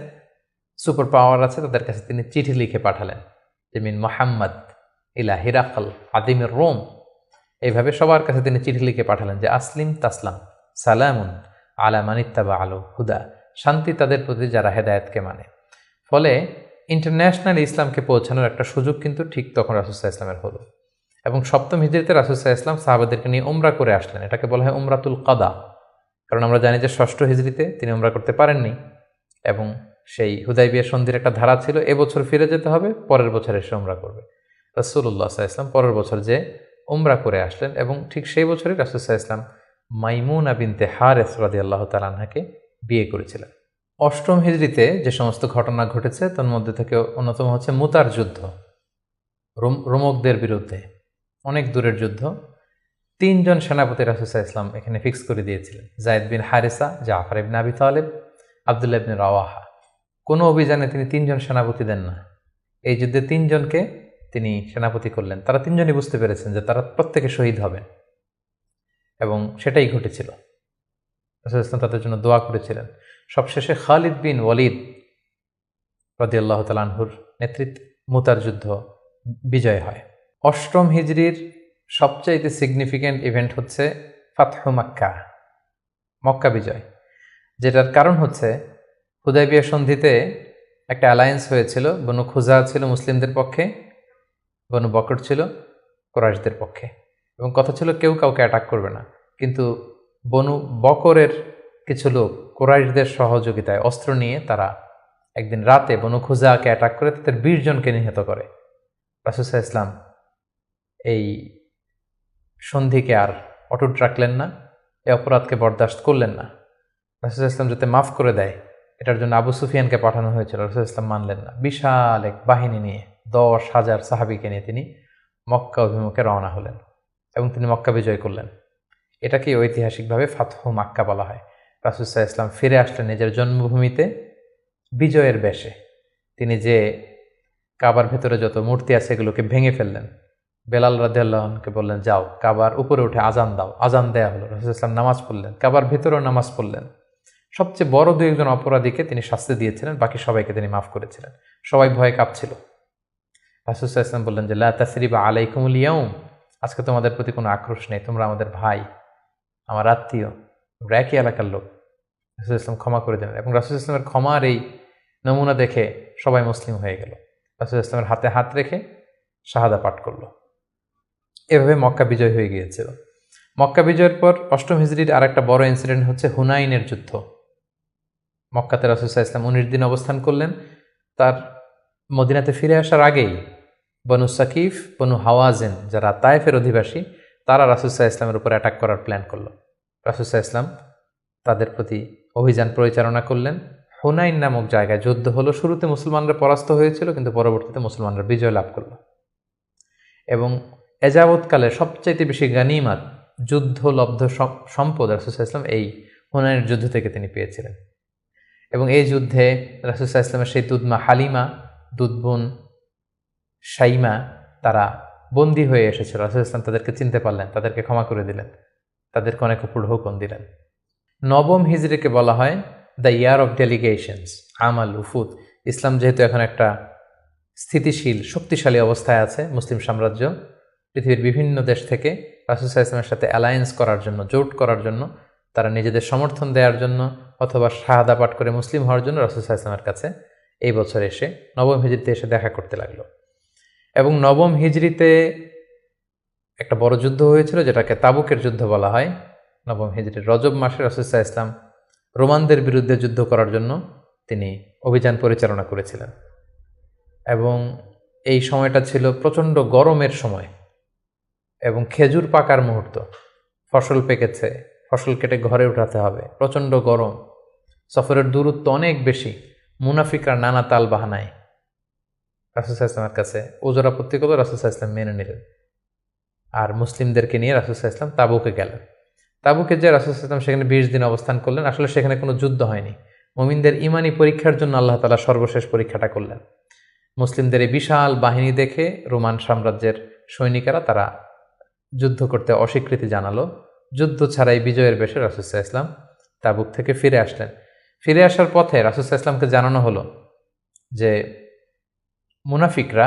সুপার পাওয়ার আছে, তাদের কাছে তিনি চিঠি লিখে পাঠালেন যে মিন মুহাম্মদ ইলা হিরাকল আদিমের রোম। এইভাবে সবার কাছে তিনি চিঠি লিখে পাঠালেন যে আসলিম তাসলাম, সালামুন আলা মানিত্তাবা আলো হুদা, শান্তি তাদের প্রতি যারা হেদায়েতকে মানে। ফলে ইন্টারন্যাশনাল ইসলামকে পৌঁছানোর একটা সুযোগ কিন্তু ঠিক তখন রাসূল সাল্লাল্লাহু আলাইহি ওয়াসাল্লামের হলো। এবং সপ্তম হিজরিতে রাসূল সাল্লাল্লাহু আলাইহি ওয়াসাল্লাম সাহাবাদেরকে নিয়ে উমরা করে আসলেন। এটাকে বলা হয় উমরাতুল কাদা। কারণ আমরা জানি যে ষষ্ঠ হিজরিতে তিনি উমরা করতে পারেননি, এবং সেই হুদায়বিয়া সন্ধির একটা ধারা ছিল এবছর ফিরে যেতে হবে, পরের বছর এসে উমরা করবে। রাসূলুল্লাহ সাল্লাল্লাহু আলাইহি ওয়াসাল্লাম পরের বছর যে উমরা করে আসলেন, এবং ঠিক সেই বছরই রাসূল সাল্লাল্লাহু আলাইহি ওয়াসাল্লাম মাইমুনা বিনতে হারিস রাদিয়াল্লাহু তাআলা আনহাকে বিয়ে করেছিলেন। অষ্টম হিজরিতে যে সমস্ত ঘটনা ঘটেছে তার মধ্যে থেকে অন্যতম হচ্ছে মুতার যুদ্ধ, রোমকদের বিরুদ্ধে, অনেক দূরের যুদ্ধ। তিনজন সেনাপতি রাসূল সাল্লাল্লাহু আলাইহি ওয়াসাল্লাম এখানে ফিক্স করে দিয়েছিলেন, যায়েদ বিন হারিসা, জাফর ইবনে আবি তালেব, আব্দুল্লাহ ইবনে রাওয়াহা। কোনো অভিযানে তিনি তিনজন সেনাপতি দেন না, এই যুদ্ধে তিনজনকে তিনি সেনাপতি করলেন। তারা তিনজনই বুঝতে পেরেছেন যে তারা প্রত্যেকে শহীদ হবেন, এবং সেটাই ঘটেছিল। রাসূল ইসলাম তাদের জন্য দোয়া করেছিলেন। সবশেষে খালিদ বিন ওয়ালিদ রাদিয়াল্লাহু তাআলা আনহুর নেতৃত্বে মুতার যুদ্ধ বিজয় হয়। অষ্টম হিজরির সবচাইতে সিগনিফিক্যান্ট ইভেন্ট হচ্ছে ফাতহু মক্কা, মক্কা বিজয়, যেটার কারণ হচ্ছে হুদায়বিয়া সন্ধিতে একটা অ্যালায়েন্স হয়েছিল। বনু খুজা ছিল মুসলিমদের পক্ষে, বনু বকর ছিল কুরাইশদের পক্ষে, এবং কথা ছিল কেউ কাউকে অ্যাটাক করবে না। কিন্তু বনু বকরের কিছু লোক কুরাইশদের সহযোগিতায় অস্ত্র নিয়ে তারা একদিন রাতে বনু খুজাকে অ্যাটাক করে তাদের 20 জনকে নিহত করে। রাসূল সাল্লাল্লাহু আলাইহি ওয়াসাল্লাম এই সন্ধিকে আর অটুট রাখলেন না, এই অপরাধকে বরদাস্ত করলেন না। রাসূল সাল্লাল্লাহু আলাইহি ওয়াসাল্লাম যাতে মাফ করে দেয়, এটার জন্য আবু সুফিয়ানকে পাঠানো হয়েছিল। রাসূল সাল্লাল্লাহু আলাইহি ওয়াসাল্লাম মানলেন না। বিশাল এক বাহিনী নিয়ে 10,000 সাহাবীকে নিয়ে তিনি মক্কা অভিমুখে রওনা হলেন এবং তিনি মক্কা বিজয় করলেন। এটাকে ঐতিহাসিকভাবে ফাতহু মক্কা বলা হয়। রাসূল সাল্লাল্লাহু আলাইহি ওয়াসাল্লাম ফিরে আসলেন নিজের জন্মভূমিতে বিজয়ের বেশে। তিনি যে কাবার ভেতরে যত মূর্তি আছে এগুলোকে ভেঙে ফেললেন। বেলাল রাদিয়াল্লাহু আনহুকে বললেন, যাও কাবার উপরে উঠে আজান দাও। আজান দেয়া হলো। রাসূল সাল্লাল্লাহু আলাইহি ওয়াসাল্লাম নামাজ পড়লেন, কাবার ভেতরেও নামাজ পড়লেন। সবচেয়ে বড় 2-1 অপরাধীকে তিনি শাস্তি দিয়েছিলেন, বাকি সবাইকে তিনি মাফ করেছিলেন। সবাই ভয়ে কাঁপছিল। রাসূল সাল্লাল্লাহু আলাইহি ওয়াসাল্লাম বললেন যে লা তাসরিবা আলাইকুমুল ইয়াউম, আজকে তোমাদের প্রতি কোনো আক্রোশ নেই, তোমরা আমাদের ভাই, আমার আত্মীয়, আমরা একই এলাকার লোক। রাসূল সাল্লাল্লাহু আলাইহি ওয়াসাল্লাম ক্ষমা করে দিলেন, এবং রাসূল সাল্লাল্লাহু আলাইহি ওয়াসাল্লামের ক্ষমার এই নমুনা দেখে সবাই মুসলিম হয়ে গেল। রাসূল সাল্লাল্লাহু আলাইহি ওয়াসাল্লামের হাতে হাত রেখে শাহাদা পাঠ করলো। এভাবে মক্কা বিজয় হয়ে গিয়েছিল। মক্কা বিজয়ের পর অষ্টম হিজরির আরেকটা বড় ইনসিডেন্ট হচ্ছে হুনাইনের যুদ্ধ। মক্কাতে রাসূল সাল্লাল্লাহু আলাইহি ওয়াসাল্লাম 19 দিন অবস্থান করলেন। তার মদিনাতে ফিরে আসার আগেই বনু সাকিফ, বনু হাওয়াজিন, যারা তায়েফের অধিবাসী, তারা রাসূল সাল্লাল্লাহু আলাইহি ওয়াসাল্লামের উপর অ্যাটাক করার প্ল্যান করলো। রাসূল সাল্লাল্লাহু আলাইহি ওয়াসাল্লাম তাদের প্রতি অভিযান পরিচালনা করলেন। হুনাইন নামক জায়গায় যুদ্ধ হলো। শুরুতে মুসলমানরা পরাস্ত হয়েছিল, কিন্তু পরবর্তীতে মুসলমানরা বিজয় লাভ করল, এবং এযাবৎকালে সবচাইতে বেশি গানিমাত, যুদ্ধলব্ধ সম্পদ রাসূল সাল্লাল্লাহু আলাইহি ওয়াসাল্লাম এই হুনাইনের যুদ্ধ থেকে তিনি পেয়েছিলেন। এবং এই যুদ্ধে রাসূল সাল্লাল্লাহু আলাইহি ওয়াসাল্লামের সেই দুধমা হালিমা, দুধবোন শাইমা, তারা বন্দী হয়ে এসেছিল। রাসূল সাল্লাল্লাহু আলাইহি ওয়াসাল্লাম তাদেরকে চিনতে পারলেন, তাদেরকে ক্ষমা করে দিলেন, তাদেরকে অনেক উপর হুকুম দিলেন। নবম হিজরিকে বলা হয় দ্য ইয়ার অফ ডেলিগেশনস, আমাল উফুদ। ইসলাম যেহেতু এখন একটা স্থিতিশীল শক্তিশালী অবস্থায় আছে, মুসলিম সাম্রাজ্য পৃথিবীর বিভিন্ন দেশ থেকে রাসূল সাল্লাল্লাহু আলাইহি ওয়াসাল্লামের সাথে অ্যালায়েন্স করার জন্য, জোট করার জন্য, তারা নিজেদের সমর্থন দেওয়ার জন্য অথবা শাহাদা পাঠ করে মুসলিম হওয়ার জন্য রাসূল সাল্লাল্লাহু আলাইহি ওয়াসাল্লামের কাছে এই বছর এসে নবম হিজরিতে এসে দেখা করতে লাগলো। এবং নবম হিজরিতে একটা বড় যুদ্ধ হয়েছিল, যেটাকে তাবুকের যুদ্ধ বলা হয়। নবম হিজরির রজব মাসে রাসূল সাল্লাল্লাহু আলাইহি ওয়াসাল্লাম রোমানদের বিরুদ্ধে যুদ্ধ করার জন্য তিনি অভিযান পরিচালনা করেছিলেন, এবং এই সময়টা ছিল প্রচণ্ড গরমের সময় এবং খেজুর পাকার মুহূর্ত। ফসল পেকেছে, ফসল কেটে ঘরে উঠাতে হবে, প্রচণ্ড গরম, সফরের দূরত্ব অনেক বেশি। মুনাফিকরা নানা তাল বাহানায় রাসূল সাল্লাল্লাহু আলাইহি ওয়াসাল্লামের কাছে ওজর আপত্তি করল, রাসূল সাল্লাল্লাহু আলাইহি ওয়াসাল্লাম মেনে নিলেন, আর মুসলিমদেরকে নিয়ে রাসূল সাল্লাল্লাহু আলাইহি ওয়াসাল্লাম তাবুকে গেলেন। তাবুকে যে রাসূল সাল্লাল্লাহু আলাইহি ওয়াসাল্লাম সেখানে 20 দিন অবস্থান করলেন। আসলে সেখানে কোনো যুদ্ধ হয়নি, মুমিনদের ইমানি পরীক্ষার জন্য আল্লাহ তাআলা সর্বশেষ পরীক্ষাটা করলেন। মুসলিমদের এই বিশাল বাহিনী দেখে রোমান সাম্রাজ্যের সৈনিকেরা তারা যুদ্ধ করতে অস্বীকৃতি জানালো। যুদ্ধ ছাড়াই বিজয়ের বেশে রাসূল সাল্লাল্লাহু আলাইহি ওয়াসাল্লাম তাবুক থেকে ফিরে আসলেন। ফিরে আসার পথে রাসূল সাল্লাল্লাহু আলাইহি ওয়াসাল্লামকে জানানো হলো যে মুনাফিকরা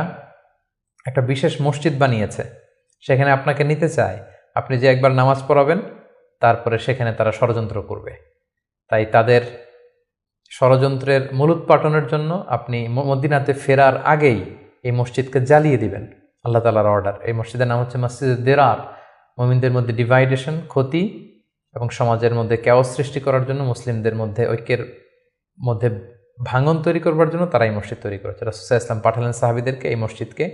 একটা বিশেষ মসজিদ বানিয়েছে, সেখানে আপনাকে নিতে চায়। আপনি যে একবার নামাজ পড়াবেন, তারপরে সেখানে তারা ষড়যন্ত্র করবে। তাই তাদের ষড়যন্ত্রের মূলোৎপাটনের জন্য আপনি মদিনাতে ফেরার আগেই এই মসজিদকে জ্বালিয়ে দিবেন। আল্লাহ তাআলার অর্ডার। এই মসজিদের নাম হচ্ছে মসজিদে দিরার। মুমিনদের মধ্যে ডিভাইডেশন, ক্ষতি এবং সমাজের মধ্যে ক্যাওস সৃষ্টি করার জন্য, মুসলিমদের মধ্যে ঐক্যের মধ্যে ভাঙন তৈরি করবার জন্য তারা এই মসজিদ তৈরি করেছে। রাসূল সাল্লাল্লাহু আলাইহি ওয়াসাল্লাম পাঠালেন সাহাবীদেরকে, এই মসজিদকে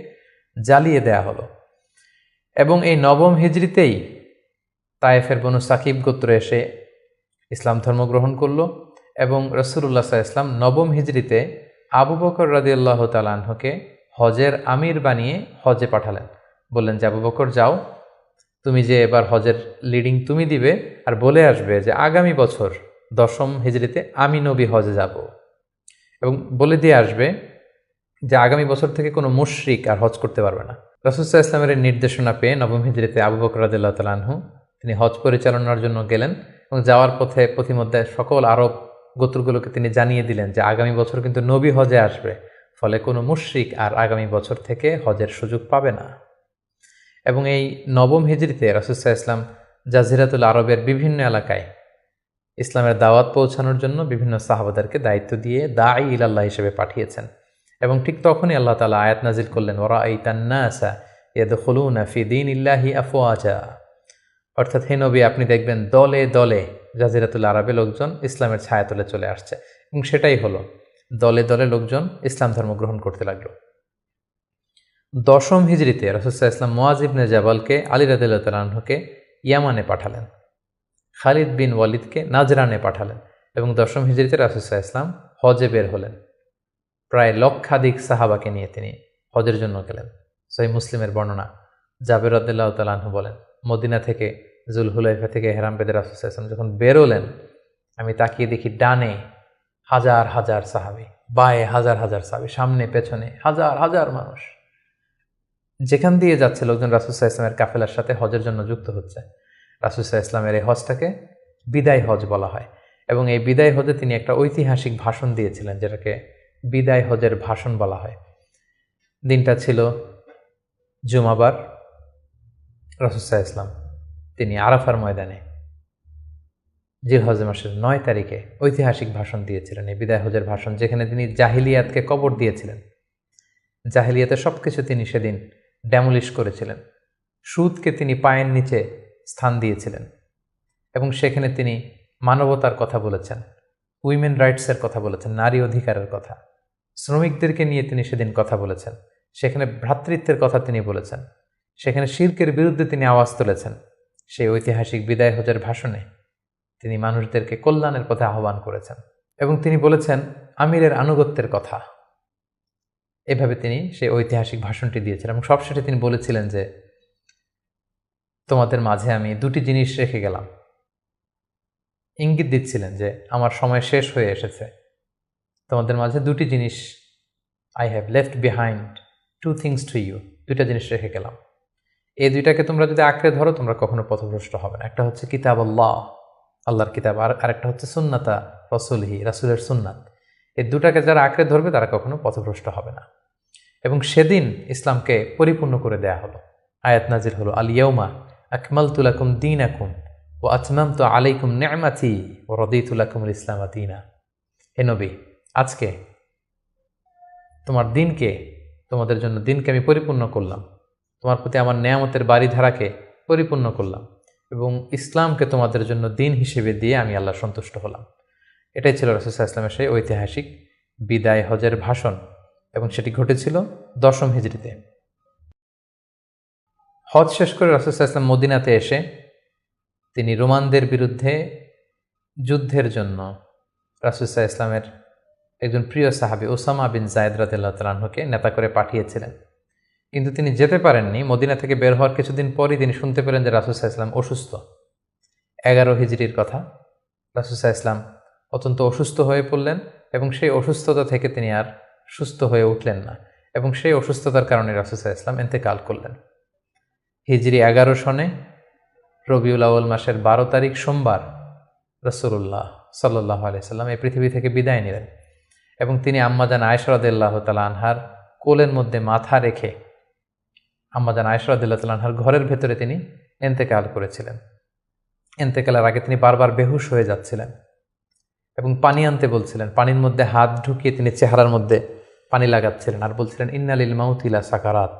জ্বালিয়ে দেয়া হলো। এবং এই নবম হিজরিতেই তায়েফের বনু সাকিব গোত্র এসে ইসলাম ধর্ম গ্রহণ করল, এবং রাসূলুল্লাহ সাল্লাল্লাহু আলাইহি ওয়াসাল্লাম নবম হিজরিতে আবু বকর রাদিয়াল্লাহু তাআলা আনহুকে হজের আমির বানিয়ে হজে পাঠালেন। বললেন যে আবু বকর যাও, তুমি যে এবার হজের লিডিং তুমি দিবে আর বলে আসবে যে আগামী বছর 10ম হিজরিতে আমি নবী হজে যাব, এবং বলে দিয়ে আসবে যে আগামী বছর থেকে কোনো মুশরিক আর হজ করতে পারবে না। রাসূল সাল্লাল্লাহু আলাইহি ওয়াসাল্লামের নির্দেশনা পেয়ে 9ম হিজরিতে আবু বকর রাদিয়াল্লাহু তাআলা আনহু তিনি হজ পরিচালনার জন্য গেলেন, এবং যাওয়ার পথে পথিমধ্যে সকল আরব গোত্রগুলোকে তিনি জানিয়ে দিলেন যে আগামী বছর কিন্তু নবী হজে আসবে, ফলে কোনো মুশরিক আর আগামী বছর থেকে হজের সুযোগ পাবে না। এবং এই 9ম হিজরিতে রাসূল সাল্লাল্লাহু আলাইহি ওয়াসাল্লাম জাজিরাতুল আরবের বিভিন্ন এলাকায় ইসলামের দাওয়াত পৌঁছানোর জন্য বিভিন্ন সাহাবাদেরকে দায়িত্ব দিয়ে দাঈ ইলাল্লাহ হিসেবে পাঠিয়েছেন। এবং ঠিক তখনই আল্লাহ তাআলা আয়াত নাজিল করলেন, ওয়ারাআইতান নাসা ইয়াদখুলুনা ফি দীনিল্লাহি আফওয়াজা, অর্থাৎ হে নবী আপনি দেখবেন দলে দলে জাজিরাতুল আরবে লোকজন ইসলামের ছায়াতলে চলে আসছে। এবং সেটাই হলো, দলে দলে লোকজন ইসলাম ধর্ম গ্রহণ করতে লাগলো। 10ম হিজরিতে রাসূল সাল্লাল্লাহু আলাইহি ওয়াসাল্লাম মুআয ইবনে জাবালকে আলী রাদিয়াল্লাহু তাআলা আনহুকে ইয়ামানে পাঠালেন, খালিদ বিন ওয়ালিদকে নাজরানে পাঠালেন, এবং 10ম হিজরিতে রাসূল সাল্লাল্লাহু আলাইহি ওয়াসাল্লাম হজে বের হলেন। প্রায় লক্ষাধিক সাহাবাকে নিয়ে তিনি হজের জন্য গেলেন। সহিহ মুসলিমের বর্ণনা, জাবের রাদিয়াল্লাহু তাআলা আনহু বলেন, মদিনা থেকে জুলহুলাইফা থেকে হেরাম বেদে রাসূল সাল্লাল্লাহু আলাইহি ওয়াসাল্লাম যখন বেরোলেন, আমি তাকিয়ে দেখি ডানে হাজার হাজার সাহাবী, বায়ে হাজার হাজার সাহাবী, সামনে পেছনে হাজার হাজার মানুষ। যেখান দিয়ে যাচ্ছে লোকজন রাসূল সাল্লাল্লাহু আলাইহি ওয়াসাল্লামের কাফেলার সাথে হজের জন্য যুক্ত হচ্ছে। রাসূল সাল্লাল্লাহু আলাইহি ওয়াসাল্লামের এই হজটাকে বিদায় হজ বলা হয়, এবং এই বিদায় হজে তিনি একটা ঐতিহাসিক ভাষণ দিয়েছিলেন, যেটাকে বিদায় হজের ভাষণ বলা হয়। দিনটা ছিল জুমাবার। রাসূল সাল্লাল্লাহু আলাইহি ওয়াসাল্লাম তিনি আরাফার ময়দানে জিলহজ মাসের 9 তারিখে ঐতিহাসিক ভাষণ দিয়েছিলেন, এই বিদায় হজের ভাষণ, যেখানে তিনি জাহিলিয়াতকে কবর দিয়েছিলেন। জাহিলিয়াতের সবকিছু তিনি সেদিন ড্যামলিশ করেছিলেন। সুদকে তিনি পায়ের নিচে স্থান দিয়েছিলেন, এবং সেখানে তিনি মানবতার কথা বলেছেন, উইমেন রাইটসের কথা বলেছেন, নারী অধিকারের কথা, শ্রমিকদেরকে নিয়ে তিনি সেদিন কথা বলেছেন, সেখানে ভ্রাতৃত্বের কথা তিনি বলেছেন, সেখানে শিরকের বিরুদ্ধে তিনি আওয়াজ তুলেছেন। সেই ঐতিহাসিক বিদায় হজের ভাষণে তিনি মানুষদেরকে কল্যাণের পথে আহ্বান করেছেন, এবং তিনি বলেছেন আমিরের আনুগত্যের কথা। এভাবে তিনি সেই ঐতিহাসিক ভাষণটি দিয়েছিলেন, এবং সবশেষে তিনি বলেছিলেন যে তোমাদের মাঝে আমি 2টি জিনিস রেখে গেলাম। ইঙ্গিত দিচ্ছিলেন যে আমার সময় শেষ হয়ে এসেছে, তোমাদের মাঝে 2টি জিনিস, I have left behind 2 things to you, 2টা জিনিস রেখে গেলাম। এই 2টাকে তোমরা যদি আঁকড়ে ধরো তোমরা কখনো পথভ্রষ্ট হবে না। একটা হচ্ছে কিতাব আল্লাহ, আল্লাহর কিতাব, আর আরেকটা হচ্ছে সুন্নাতা রাসূলিহি, রাসূলের সুন্নাত। এই 2টাকে যারা আঁকড়ে ধরবে তারা কখনো পথভ্রষ্ট হবে না। এবং সেদিন ইসলামকে পরিপূর্ণ করে দেয়া হলো। আয়াত নাজিল হলো, আল ইয়াউমা আকমালতু লাকুম দীনাকুম ওয়া আতমামতু আলাইকুম নি'মাতি ওয়া রাদিতু লাকুমুল ইসলাম দীনা। হে নবী, আজকে তোমাদের জন্য দিনকে আমি পরিপূর্ণ করলাম, তোমার প্রতি আমার নেয়ামতের বাড়িধারাকে পরিপূর্ণ করলাম, এবং ইসলামকে তোমাদের জন্য দিন হিসেবে দিয়ে আমি আল্লাহ সন্তুষ্ট হলাম। এটাই ছিল রাসূল সাল্লাল্লাহু আলাইহি ওয়াসাল্লামের সেই ঐতিহাসিক বিদায় হজের ভাষণ, এবং সেটি ঘটেছিল 10ম হিজরিতে। হজ শেষ করে রাসূল সাল্লাল্লাহু আলাইহি ওয়াসাল্লাম মদিনাতে এসে তিনি রোমানদের বিরুদ্ধে যুদ্ধের জন্য রাসূল সাল্লাল্লাহু আলাইহি ওয়াসাল্লামের একজন প্রিয় সাহাবী ওসামা বিন যায়েদ রাদিয়াল্লাহু তাআলা আনহুকে নেতা করে পাঠিয়েছিলেন। কিন্তু তিনি যেতে পারেননি। মদিনা থেকে বের হওয়ার কিছুদিন পরই তিনি শুনতে পেলেন যে রাসূল সাল্লাল্লাহু আলাইহি ওয়াসাল্লাম অসুস্থ। 11 হিজরির কথা। রাসূল সাল্লাল্লাহু আলাইহি ওয়াসাল্লাম অত্যন্ত অসুস্থ হয়ে পড়লেন, এবং সেই অসুস্থতা থেকে তিনি আর সুস্থ হয়ে উঠলেন না, এবং সেই অসুস্থতার কারণে রাসূল সাল্লাল্লাহু আলাইহি ওয়াসাল্লাম ইন্তেকাল করলেন। হিজরি 11 সনে রবিউল আউয়াল মাসের 12 তারিখ সোমবার রাসূলুল্লাহ সাল্লাল্লাহু আলাইহি ওয়াসাল্লাম এই পৃথিবী থেকে বিদায় নিলেন, এবং তিনি আম্মাজান আয়েশা রাদিয়াল্লাহু তাআলা আনহার কোলের মধ্যে মাথা রেখে আম্মাজান আয়েশা রাদিয়াল্লাহু তাআলা আনহার ঘরের ভেতরে তিনি ইন্তেকাল করেছিলেন। ইন্তেকালের আগে তিনি বারবার বেহুশ হয়ে যাচ্ছিলেন, এবং পানি আনতে বলছিলেন। পানির মধ্যে হাত ঢুকিয়ে তিনি চেহারার মধ্যে পানি লাগাচ্ছিলেন, আর বলছিলেন ইন্না লিল মাউতি লা সাকারাত,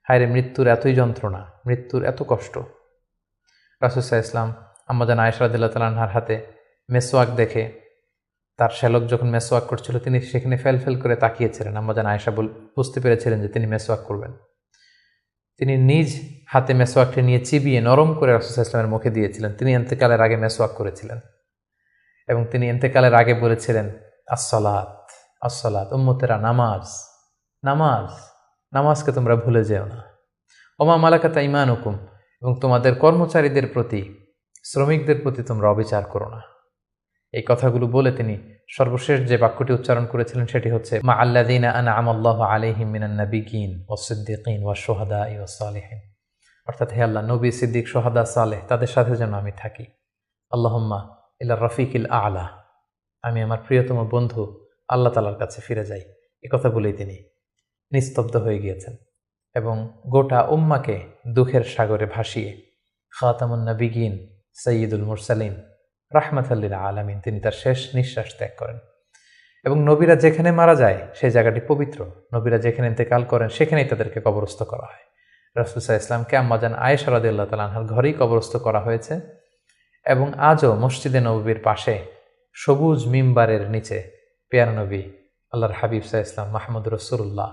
হায়রে মৃত্যুর এতই যন্ত্রণা, মৃত্যুর এত কষ্ট। রাসূল সাল্লাল্লাহু আলাইহি ওয়াসাল্লাম আম্মাজান আয়েশা রাদিয়াল্লাহু তাআলা আনহার হাতে মেসওয়াক দেখে, তার শ্যালক যখন মেসওয়াক করছিল তিনি সেখানে ফেল করে তাকিয়েছিলেন। আম্মাজান আয়েশা বুঝতে পেরেছিলেন যে তিনি মেসওয়াক করবেন। তিনি নিজ হাতে মেসওয়াকটি নিয়ে চিবিয়ে নরম করে রাসূল সাল্লাল্লাহু আলাইহি ওয়াসাল্লামের মুখে দিয়েছিলেন। তিনি ইন্তেকালের আগে মেসওয়াক করেছিলেন, এবং তিনি ইন্তেকালের আগে বলেছিলেন আসসালাত আসসালাত, উম্মতেরা নামাজ নামাজ, নামাজকে তোমরা ভুলে যেও না। ওমা মালাকাত আইমানুকুম, এবং তোমাদের কর্মচারীদের প্রতি, শ্রমিকদের প্রতি তোমরা অবিচার করো না। এই কথাগুলো বলে তিনি সর্বশেষ যে বাক্যটি উচ্চারণ করেছিলেন সেটি হচ্ছে মা আল্লাযীনা আনআমা আল্লাহু আলাইহিম মিনান নাবিয়্যিন ওয়াস সিদ্দীকিন ওয়াশ শুহাদাই ওয়াস সালিহিন, অর্থাৎ হে আল্লাহ, নবী, সিদ্দিক, শুহাদা, সালেহ তাদের সাথে যেন আমি থাকি। আল্লাহুম্মা ইলা রাফিকিল আ'লা, আমি আমার প্রিয়তম বন্ধু আল্লাহ তাআলার কাছে ফিরে যাই। এই কথা বলেই তিনি নিস্তব্ধ হয়ে গিয়েছেন এবং গোটা উম্মাকে দুঃখের সাগরে ভাসিয়ে খাতামুন নবিয়্যিন সাইয়্যিদুল মুরসালিন রাহমাতাল লিল আলামিন তিনি তার শেষ নিঃশ্বাস ত্যাগ করেন। এবং নবীরা যেখানে মারা যায় সেই জায়গাটি পবিত্র। নবীরা যেখানে ইন্তেকাল করেন সেখানেই তাদেরকে কবরস্থ করা হয়। রাসূল সাল্লাল্লাহু আলাইহি ওয়াসাল্লামকে আম্মাজান আয়েশা রাদিয়াল্লাহু তাআলা আনহার ঘরেই কবরস্থ করা হয়েছে এবং আজও মসজিদে নববীর পাশে সবুজ মিম্বারের নিচে পেয়ারা নবী আল্লাহর হাবিব সাল্লাল্লাহু আলাইহি ওয়াসাল্লাম মাহমুদ রাসূলুল্লাহ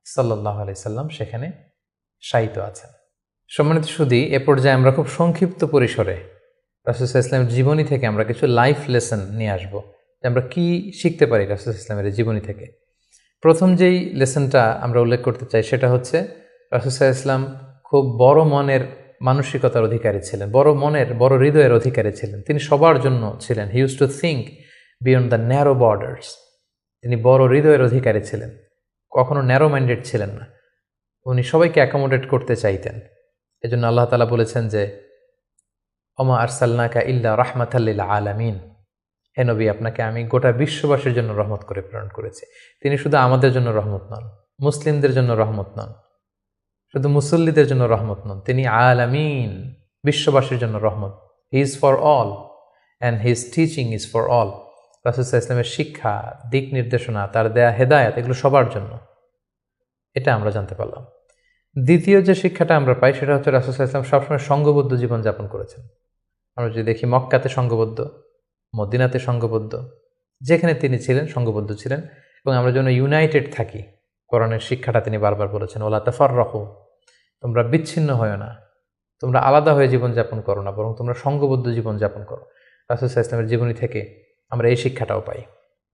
সাল্লাল্লাহু আলাইহি সাল্লাম সেখানে শায়িত আছেন। সম্মানিত সুধী, এ পর্যায়ে আমরা খুব সংক্ষিপ্ত পরিসরে রাসূল সাল্লাল্লাহু আলাইহি ওয়াসাল্লামের জীবনী থেকে আমরা কিছু লাইফ লেসন নিয়ে আসব যে আমরা কি শিখতে পারি রাসূল সাল্লাল্লাহু আলাইহি ওয়াসাল্লামের জীবনী থেকে। প্রথম যেই লেসনটা আমরা উল্লেখ করতে চাই সেটা হচ্ছে রাসূল সাল্লাল্লাহু আলাইহি ওয়াসাল্লাম খুব বড় মনের মানসিকতার অধিকারী ছিলেন, বড় হৃদয়ের অধিকারী ছিলেন। তিনি সবার জন্য ছিলেন। He use to think beyond the narrow borders. তিনি বড় হৃদয়ের অধিকারী ছিলেন, কখনো ন্যারো মাইন্ডেড ছিলেন না। উনি সবাইকে অ্যাকোমোডেট করতে চাইতেন। এজন্য আল্লাহ তাআলা বলেছেন যে ওমা আরসালনাকা ইল্লা রাহমাতাল লিল আলামিন, হে নবী, আপনাকে আমি গোটা বিশ্ববাসীর জন্য রহমত করে প্রেরণ করেছি। তিনি শুধু আমাদের জন্য রহমত নন, মুসলিমদের জন্য রহমত নন, শুধু মুসল্লিদের জন্য রহমত নন, তিনি আলামিন, বিশ্ববাসীর জন্য রহমত। He is for all and his teaching is for all. রাসূল সাল্লাল্লাহু আলাইহি ওয়াসাল্লামের শিক্ষা, দিক নির্দেশনা, তার দেয়া হেদায়েত, এগুলো সবার জন্য। এটা আমরা জানতে পারলাম। দ্বিতীয় যে শিক্ষাটা আমরা পাই সেটা হচ্ছে রাসূল সাল্লাল্লাহু আলাইহি ওয়াসাল্লাম সবসময় সংঘবদ্ধ জীবনযাপন করেছেন। আমরা যদি দেখি মক্কাতে সংঘবদ্ধ, মদিনাতে সংঘবদ্ধ, যেখানে তিনি ছিলেন সংঘবদ্ধ ছিলেন। এবং আমরা যেন ইউনাইটেড থাকি, কোরআনের শিক্ষাটা তিনি বারবার বলেছেন ওয়ালা তাফাররাকু, তোমরা বিচ্ছিন্ন হয় না, তোমরা আলাদা হয়ে জীবনযাপন করো না, বরং তোমরা সংঘবদ্ধ জীবনযাপন করো। রাসূল সাল্লাল্লাহু আলাইহি ওয়াসাল্লামের জীবনী থেকে আমরা এই শিক্ষাটাও পাই।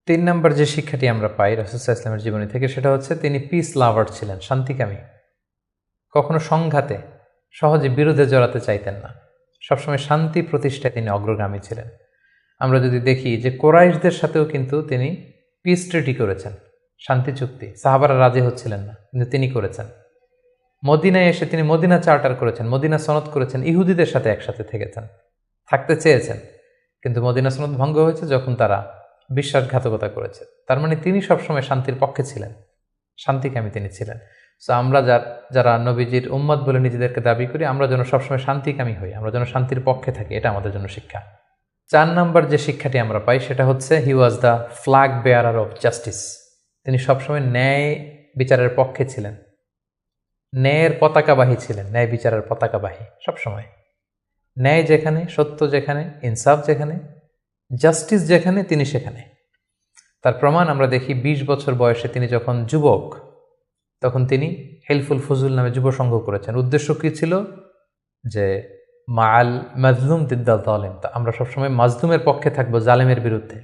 3 নম্বর যে শিক্ষাটি আমরা পাই রাসূল সাল্লাল্লাহু আলাইহি ওয়াসাল্লামের জীবনী থেকে সেটা হচ্ছে তিনি পিস লাভার ছিলেন, শান্তিকামী। কখনো সংঘাতে, সহজে বিরোধে জড়াতে চাইতেন না, সবসময় শান্তি প্রতিষ্ঠায় তিনি অগ্রগামী ছিলেন। আমরা যদি দেখি যে কোরাইশদের সাথেও কিন্তু তিনি পিস ট্রিটি করেছেন, শান্তি চুক্তি। সাহাবারা রাজি হচ্ছিলেন না, কিন্তু তিনি করেছেন। মদিনায় এসে তিনি মদিনা চার্টার করেছেন, মদিনা সনদ করেছেন, ইহুদিদের সাথে একসাথে থেকেছেন, থাকতে চেয়েছেন, কিন্তু মদিনা সনদ ভঙ্গ হয়েছে যখন তারা বিশ্বাসঘাতকতা করেছে। তার মানে তিনি সবসময় শান্তির পক্ষে ছিলেন, শান্তিকামী তিনি ছিলেন। সো আমরা যারা নবীজির উম্মত বলে নিজেদেরকে দাবি করি, আমরা যেন সবসময় শান্তিকামী হই, আমরা যেন শান্তির পক্ষে থাকি, এটা আমাদের জন্য শিক্ষা। 4 নম্বর যে শিক্ষাটি আমরা পাই সেটা হচ্ছে he was the flag bearer of justice. তিনি সবসময় ন্যায় বিচারের পক্ষে ছিলেন, ন্যায়ের পতাকাবাহী ছিলেন, ন্যায় বিচারের পতাকাবাহী। সবসময় ন্যায় যেখানে, সত্য যেখানে, ইনসাফ যেখানে, জাস্টিস যেখানে, তিনি সেখানে। তার প্রমাণ আমরা দেখি 20 বছর বয়সে তিনি যখন যুবক, তখন তিনি হেলফুল ফজুল নামে যুব সংঘ করেছেন। উদ্দেশ্য কী ছিল? যে মাল মাজলুম দিদ্দাল জালেম, আমরা সবসময় মাজলুমের পক্ষে থাকবো, জালেমের বিরুদ্ধে।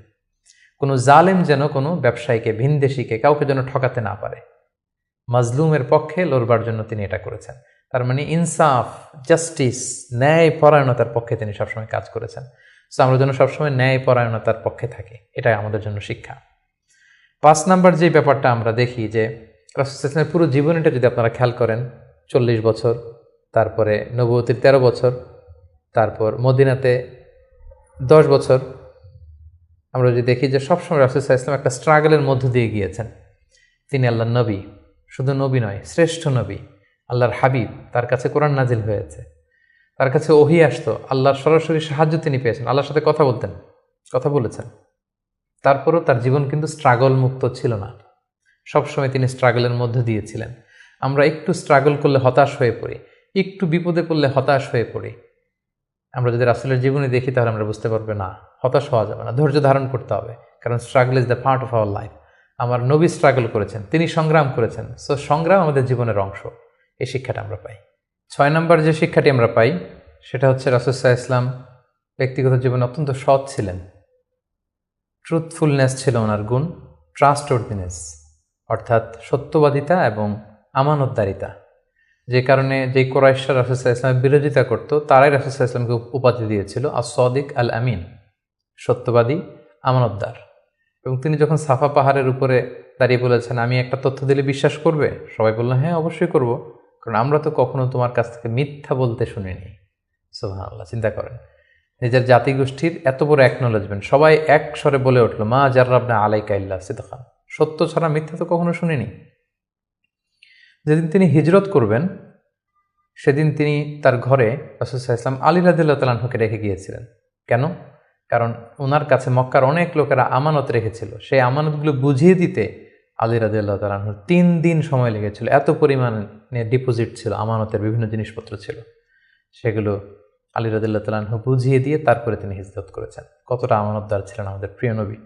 কোনো জালেম যেন কোনো ব্যবসায়ীকে, ভিনদেশিকে, কাউকে যেন ঠকাতে না পারে, মাজলুমের পক্ষে লড়বার জন্য তিনি এটা করেছেন। তার মানে ইনসাফ, জাস্টিস, ন্যায় পরায়ণতার পক্ষে তিনি সবসময় কাজ করেছেন। সো আমরা যেন সবসময় ন্যায় পরায়ণতার পক্ষে থাকি, এটাই আমাদের জন্য শিক্ষা। 5 নম্বর যে ব্যাপারটা আমরা দেখি যে রাসূল সাল্লাল্লাহু আলাইহি ওয়াসাল্লামের পুরো জীবনীটা যদি আপনারা খেয়াল করেন, 40 বছর, তারপরে নবুয়তির 13 বছর, তারপর মদিনাতে 10 বছর, আমরা যদি দেখি যে সবসময় রাসূল সাল্লাল্লাহু আলাইহি ওয়াসাল্লাম একটা স্ট্রাগলের মধ্য দিয়ে গিয়েছেন। তিনি আল্লাহর নবী, শুধু নবী নয়, শ্রেষ্ঠ নবী, আল্লাহর হাবিব, তার কাছে কোরআন নাজিল হয়েছে, তার কাছে ওহী আসতো, আল্লাহর সরাসরি সাহায্য তিনি পেয়েছেন, আল্লাহর সাথে কথা বলেছেন। তারপরও তার জীবন কিন্তু স্ট্রাগল মুক্ত ছিল না, সবসময় তিনি স্ট্রাগলের মধ্য দিয়েছিলেন। আমরা একটু স্ট্রাগল করলে হতাশ হয়ে পড়ি, একটু বিপদে পড়লে হতাশ হয়ে পড়ি। আমরা যদি রাসূলের জীবনী দেখি তাহলে আমরা বুঝতে পারবো না, হতাশ হওয়া যাবে না, ধৈর্য ধারণ করতে হবে, কারণ struggle is the part of our life. আমার নবী স্ট্রাগল করেছেন, তিনি সংগ্রাম করেছেন। সো সংগ্রাম আমাদের জীবনের অংশ, এই শিক্ষাটা আমরা পাই। 6 নম্বর যে শিক্ষাটি আমরা পাই সেটা হচ্ছে রাসূল সাল্লাল্লাহু আলাইহি ওয়াসাল্লাম ব্যক্তিগত জীবনে অত্যন্ত সৎ ছিলেন। ট্রুথফুলনেস ছিল ওনার গুণ, ট্রাস্টওয়ার্দিনেস অর্থাৎ সত্যবাদিতা এবং আমানতদারিতা। যে কারণে যে কুরাইশরা রাসূল সাল্লাল্লাহু আলাইহি ওয়াসাল্লামের বিরোধিতা করত, তারাই রাসূল সাল্লাল্লাহু আলাইহি ওয়াসাল্লামকে উপাধি দিয়েছিল আস-সাদিক আল আমিন, সত্যবাদী, আমানতদার। এবং তিনি যখন সাফা পাহাড়ের উপরে দাঁড়িয়ে বলেছেন, আমি একটা তথ্য দিলে বিশ্বাস করবে? সবাই বললেন, হ্যাঁ অবশ্যই করব, কারণ আমরা তো কখনো তোমার কাছ থেকে মিথ্যা বলতে শুনিনি। সুবহানাল্লাহ, চিন্তা করেন, নিজের জাতিগোষ্ঠীর এত বড় অ্যাকনোলেজমেন্ট। সবাই এক স্বরে বলে উঠল, মা জাররাবনা আলাইকা ইল্লা সিদকা, সত্য ছাড়া মিথ্যা তো কখনো শুনিনি। যেদিন তিনি হিজরত করবেন সেদিন তিনি তার ঘরে রাসূল সাল্লাল্লাহু আলাইহি ওয়াসাল্লাম আলী রাদিয়াল্লাহু তাআলা আনহুকে রেখে গিয়েছিলেন। কেন? কারণ ওনার কাছে মক্কার অনেক লোকেরা আমানত রেখেছিল, সেই আমানতগুলো বুঝিয়ে দিতে আলী রাদিয়াল্লাহু তাআলা আনহুর 3 দিন সময় লেগেছিল। এত পরিমাণে ডিপোজিট ছিল, আমানতের বিভিন্ন জিনিসপত্র ছিল, সেগুলো আলী রাদিয়াল্লাহু তাআলা আনহু বুঝিয়ে দিয়ে তারপরে তিনি হিজরত করেছেন। কতটা আমানতদার ছিলেন আমাদের প্রিয় নবী।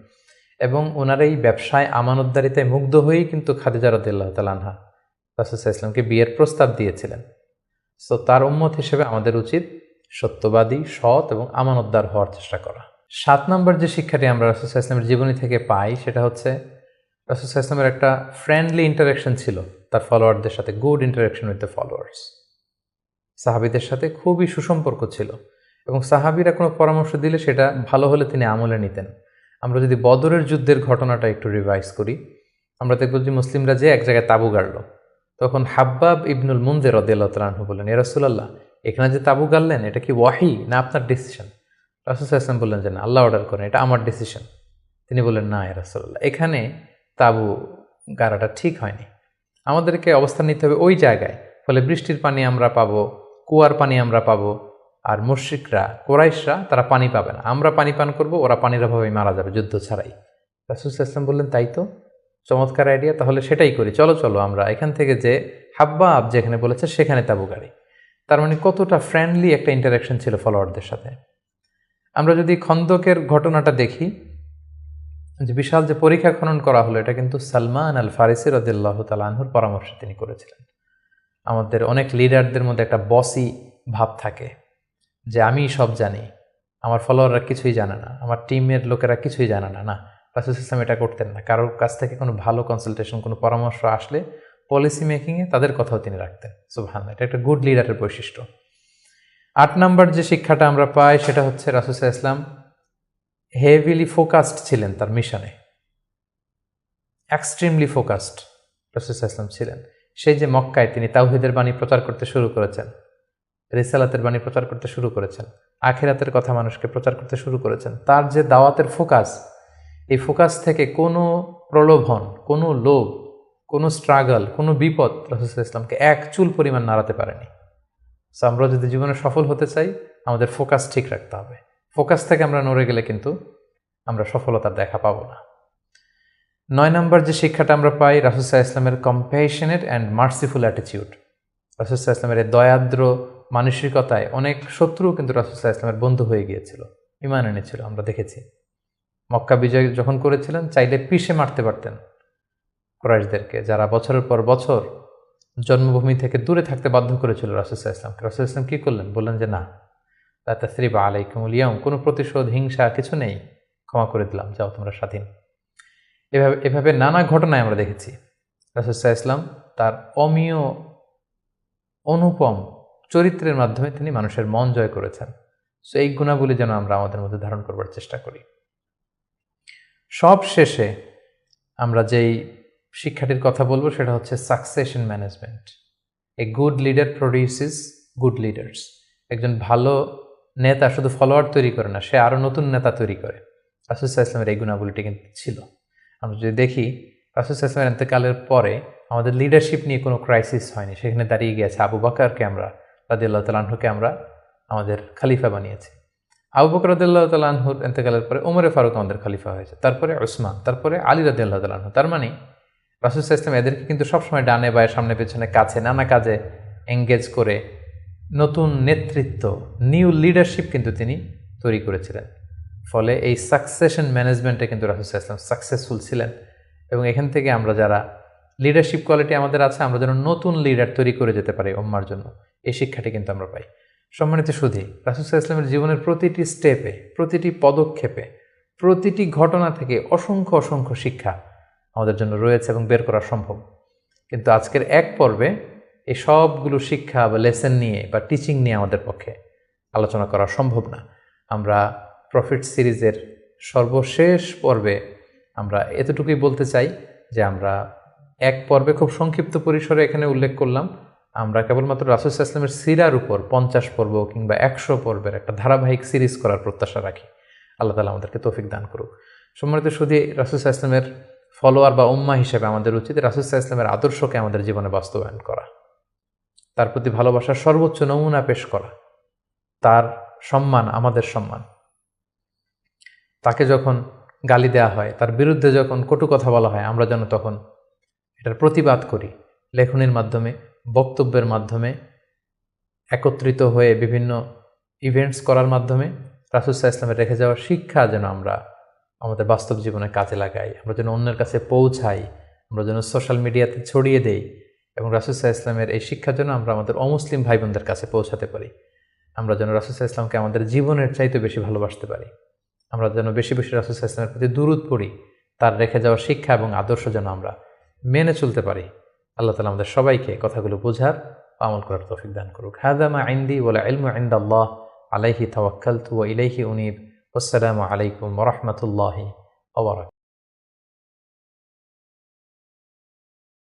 এবং ওনার এই ব্যবসায় আমানতদারিতায় মুগ্ধ হয়েই কিন্তু খাদিজা রাদিয়াল্লাহু তাআলা আনহা রাসূল সাল্লাল্লাহু আলাইহি ওয়াসাল্লামকে বিয়ের প্রস্তাব দিয়েছিলেন। সো তার উম্মত হিসেবে আমাদের উচিত সত্যবাদী, সৎ এবং আমানতদার হওয়ার চেষ্টা করা। 7 নম্বর যে শিক্ষাটি আমরা রাসূল সাল্লাল্লাহু আলাইহি ওয়াসাল্লামের জীবনী থেকে পাই সেটা হচ্ছে রাসূল সাল্লাল্লাহু আলাইহি ওয়াসাল্লামের একটা ফ্রেন্ডলি ইন্টারাকশন ছিল তার ফলোয়ারদের সাথে, good interaction with the followers. সাহাবীদের সাথে খুবই সুসম্পর্ক ছিল এবং সাহাবীরা কোনো পরামর্শ দিলে সেটা ভালো হলে তিনি আমলে নিতেন। আমরা যদি বদরের যুদ্ধের ঘটনাটা একটু রিভাইজ করি, আমরা দেখব যে মুসলিমরা যে এক জায়গায় তাঁবু গাড়ল, তখন হাব্বাব ইবনুল মুনযির রাদিয়াল্লাহু তাআলা আনহু বললেন, ইয়া রাসূলুল্লাহ, এখানে যে তাঁবু গাড়লেন এটা কি ওয়াহি না আপনার ডিসিশন? রাসূল সাল্লাল্লাহু আলাইহি ওয়াসাল্লাম বললেন যে না, আল্লাহ অর্ডার করেন, এটা আমার ডিসিশন। তিনি বললেন, না ইয়া রাসূলুল্লাহ, এখানে তাঁবু গাড়াটা ঠিক হয়নি, আমাদেরকে অবস্থান নিতে হবে ওই জায়গায়, ফলে বৃষ্টির পানি আমরা পাবো, কুয়ার পানি আমরা পাবো, আর মুশরিকরা, কুরাইশরা তারা পানি পাবে না, আমরা পানি পান করব, ওরা পানির অভাবে মারা যাবে যুদ্ধ ছাড়াই। রাসূল সাল্লাল্লাহু আলাইহি ওয়াসাল্লাম বললেন, তাই তো, চমৎকার আইডিয়া, তাহলে সেটাই করি, চলো চলো আমরা এখান থেকে যে হাব্বাব যেখানে বলেছে সেখানে তাঁবু গাড়ি। তার মানে কতটা ফ্রেন্ডলি একটা ইন্টারাকশন ছিল ফলোয়ারদের সাথে। আমরা যদি খন্দকের ঘটনাটা দেখি, যে বিশাল যে পরীক্ষা খনন করা হলো, এটা কিন্তু সালমান আল ফারিসি রাদিয়াল্লাহু তাআলা আনহুর পরামর্শে তিনি করেছিলেন। আমাদের অনেক লিডারদের মধ্যে একটা বসি ভাব থাকে, যে আমি সব জানি, আমার ফলোয়াররা কিছুই জানে না, আমার টিমের লোকেরা কিছুই জানে না। না, রাসূল সাল্লাল্লাহু আলাইহি ওয়াসাল্লাম এটা করতেন না। কারোর কাছ থেকে কোনো ভালো কনসালটেশন, কোনো পরামর্শ আসলে পলিসি মেকিংয়ে তাদের কথাও তিনি রাখতেন। সুবহানাল্লাহ, এটা একটা গুড লিডারের বৈশিষ্ট্য। 8 নাম্বার যে শিক্ষাটা আমরা পাই সেটা হচ্ছে রাসূল সাল্লাল্লাহু আলাইহি ওয়াসাল্লাম হেভিলি ফোকাসড ছিলেন তার মিশনে, এক্সট্রিমলি ফোকাসড রাসূল সাল্লাল্লাহু আলাইহি ওয়াসাল্লাম ছিলেন। সেই যে মক্কায় তিনি তাওহীদের বাণী প্রচার করতে শুরু করেছেন, রিসালাতের বাণী প্রচার করতে শুরু করেছেন, আখিরাতের কথা মানুষকে প্রচার করতে শুরু করেছেন, তার যে দাওয়াতের ফোকাস, এই ফোকাস থেকে কোনো প্রলোভন, কোনো লোভ, কোনো স্ট্রাগল, কোনো বিপদ রাসূল সাল্লাল্লাহু আলাইহি ওয়াসাল্লামকে এক চুল পরিমাণ নাড়াতে পারেনি। সো আমরা যদি জীবনে সফল হতে চাই, আমাদের ফোকাস ঠিক রাখতে হবে। ফোকাস থেকে আমরা নড়ে গেলে কিন্তু আমরা সফলতার দেখা পাবো না। 9 নম্বর যে শিক্ষাটা আমরা পাই, রাসূল সাল্লাল্লাহু আলাইহি ওয়াসাল্লামের কম্প্যাশনেট অ্যান্ড মার্সিফুল অ্যাটিটিউড। রাসূল সাল্লাল্লাহু আলাইহি ওয়াসাল্লামের এই দয়াদ্র মানসিকতায় অনেক শত্রু কিন্তু রাসূল সাল্লাল্লাহু আলাইহি ওয়াসাল্লামের বন্ধু হয়ে গিয়েছিল, ঈমান এনেছিল। আমরা দেখেছি মক্কা বিজয় যখন করেছিলেন, চাইলে পিষে মারতে পারতেন কুরাইশদেরকে, যারা বছরের পর বছর জন্মভূমি থেকে দূরে থাকতে বাধ্য করেছিল রাসূল সাল্লাল্লাহু আলাইহি ওয়াসাল্লামকে। রাসূল সাল্লাল্লাহু আলাইহি ওয়াসাল্লাম কী করলেন? বললেন যে না, লা তাসরিবা আলাইকুমুল ইয়াউম, কোনো প্রতিশোধ, হিংসা কিছু নেই, ক্ষমা করে দিলাম, যাও তোমরা স্বাধীন। এভাবে নানা ঘটনায় আমরা দেখেছি রাসূল সাল্লাল্লাহু আলাইহি ওয়াসাল্লাম তার অমীয় অনুপম চরিত্রের মাধ্যমে তিনি মানুষের মন জয় করেছেন। সো এই গুণাবলী যেন আমরা আমাদের মধ্যে ধারণ করবার চেষ্টা করি। সব শেষে আমরা যেই শিক্ষাটির কথা বলবো সেটা হচ্ছে succession management. A good leader produces good leaders. একজন ভালো নেতা শুধু ফলোয়ার তৈরি করে না, সে আরও নতুন নেতা তৈরি করে। রাসূল সাল্লাল্লাহু আলাইহি ওয়াসাল্লামের এই গুণাবলীটি কিন্তু ছিল। আমরা যদি দেখি রাসূল সাল্লাল্লাহু আলাইহি ওয়াসাল্লামের ইন্তেকালের পরে আমাদের লিডারশিপ নিয়ে কোনো ক্রাইসিস হয়নি, সেখানে দাঁড়িয়ে গিয়েছে আবু বকরকে আমরা রাদিয়াল্লাহু তাআলা আনহুকে আমরা আমাদের খলিফা বানিয়েছি। আবু বকর রাদিয়াল্লাহু তাআলা আনহুর ইন্তেকালের পরে ওমরে ফারুক আমাদের খলিফা হয়েছে, তারপরে উসমান, তারপরে আলী রাদিয়াল্লাহু তাআলা আনহু। তার মানে রাসূল সাল্লাল্লাহু আলাইহি ওয়াসাল্লাম এদেরকে কিন্তু সবসময় ডানে বায়ে, সামনে পেছনে, কাছে, নানা কাজে এঙ্গেজ করে নতুন নেতৃত্ব, নিউ লিডারশিপ কিন্তু তিনি তৈরি করেছিলেন। ফলে এই সাকসেশন ম্যানেজমেন্টে কিন্তু রাসূল সাল্লাল্লাহু আলাইহি ওয়াসাল্লাম সাকসেসফুল ছিলেন। এবং এখান থেকে আমরা যারা লিডারশিপ কোয়ালিটি আমাদের আছে, আমরা যেন নতুন লিডার তৈরি করে যেতে পারি উম্মার জন্য, এই শিক্ষাটি কিন্তু আমরা পাই। সম্মানিত সুধী, রাসূল সাল্লাল্লাহু আলাইহি ওয়াসাল্লামের জীবনের প্রতিটি স্টেপে, প্রতিটি পদক্ষেপে, প্রতিটি ঘটনা থেকে অসংখ্য অসংখ্য শিক্ষা আমাদের জন্য রয়েছে এবং বের করা সম্ভব। কিন্তু আজকের এক পর্বে এই সবগুলো শিক্ষা বা লেসন নিয়ে বা টিচিং নিয়ে আমাদের পক্ষে আলোচনা করা সম্ভব না। আমরা প্রফিট সিরিজের সর্বশেষ পর্বে আমরা এতটুকুই বলতে চাই যে আমরা এক পর্বে খুব সংক্ষিপ্ত পরিসরে এখানে উল্লেখ করলাম, আমরা কেবলমাত্র রাসূল সাল্লাল্লাহু আলাইহি ওয়াসাল্লামের সিরার উপর 50 পর্ব কিংবা 100 পর্বের একটা ধারাবাহিক সিরিজ করার প্রত্যাশা রাখি। আল্লাহ তাআলা আমাদেরকে তৌফিক দান করুক। সম্মানিত সুধী, রাসূল সাল্লাল্লাহু আলাইহি ওয়াসাল্লামের ফলোয়ার বা উম্মাহ হিসেবে আমাদের উচিত রাসূল সাল্লাল্লাহু আলাইহি ওয়াসাল্লামের আদর্শকে আমাদের জীবনে বাস্তবায়ন করা, তার প্রতি ভালোবাসার সর্বোচ্চ নমুনা পেশ করা, তার সম্মান আমাদের সম্মান। তাকে যখন গালি দেওয়া হয়, তার বিরুদ্ধে যখন কটু কথা বলা হয়, আমরা যেন তখন এটার প্রতিবাদ করি, লেখনীর মাধ্যমে, বক্তব্যের মাধ্যমে, একত্রিত হয়ে বিভিন্ন ইভেন্টস করার মাধ্যমে রাসূল সাল্লাল্লাহু আলাইহি ওয়াসাল্লামের রেখে যাওয়া শিক্ষা যেন আমরা আমাদের বাস্তব জীবনে কাজে লাগাই, আমরা যেন অন্যের কাছে পৌঁছাই, আমরা যেন সোশ্যাল মিডিয়াতে ছড়িয়ে দেই এবং রাসূল সাল্লাল্লাহু আলাইহি ওয়াসাল্লামের এই শিক্ষা যেন আমরা আমাদের অমুসলিম ভাই বোনদের কাছে পৌঁছাতে পারি। আমরা যেন রাসূল সাল্লাল্লাহু আলাইহি ওয়াসাল্লামকে আমাদের জীবনের চাইতে বেশি ভালোবাসতে পারি। আমরা যেন বেশি বেশি রাসূল সাল্লাল্লাহু আলাইহি ওয়াসাল্লামের প্রতি দুরূদ পড়ি, তার রেখে যাওয়া শিক্ষা এবং আদর্শ যেন আমরা মেনে চলতে পারি। আল্লাহ তাআলা আমাদের সবাইকে কথাগুলো বোঝার, আমল করার তৌফিক দান করুক। হাযা মা ইনদি ওয়াল ইলমু ইনদাল্লাহ আলাইহি তাওয়াক্কালতু ওয়া ইলাইহি উনীব। আসসালামু আলাইকুম ওয়া রাহমাতুল্লাহি ওয়া বারাকাতুহু।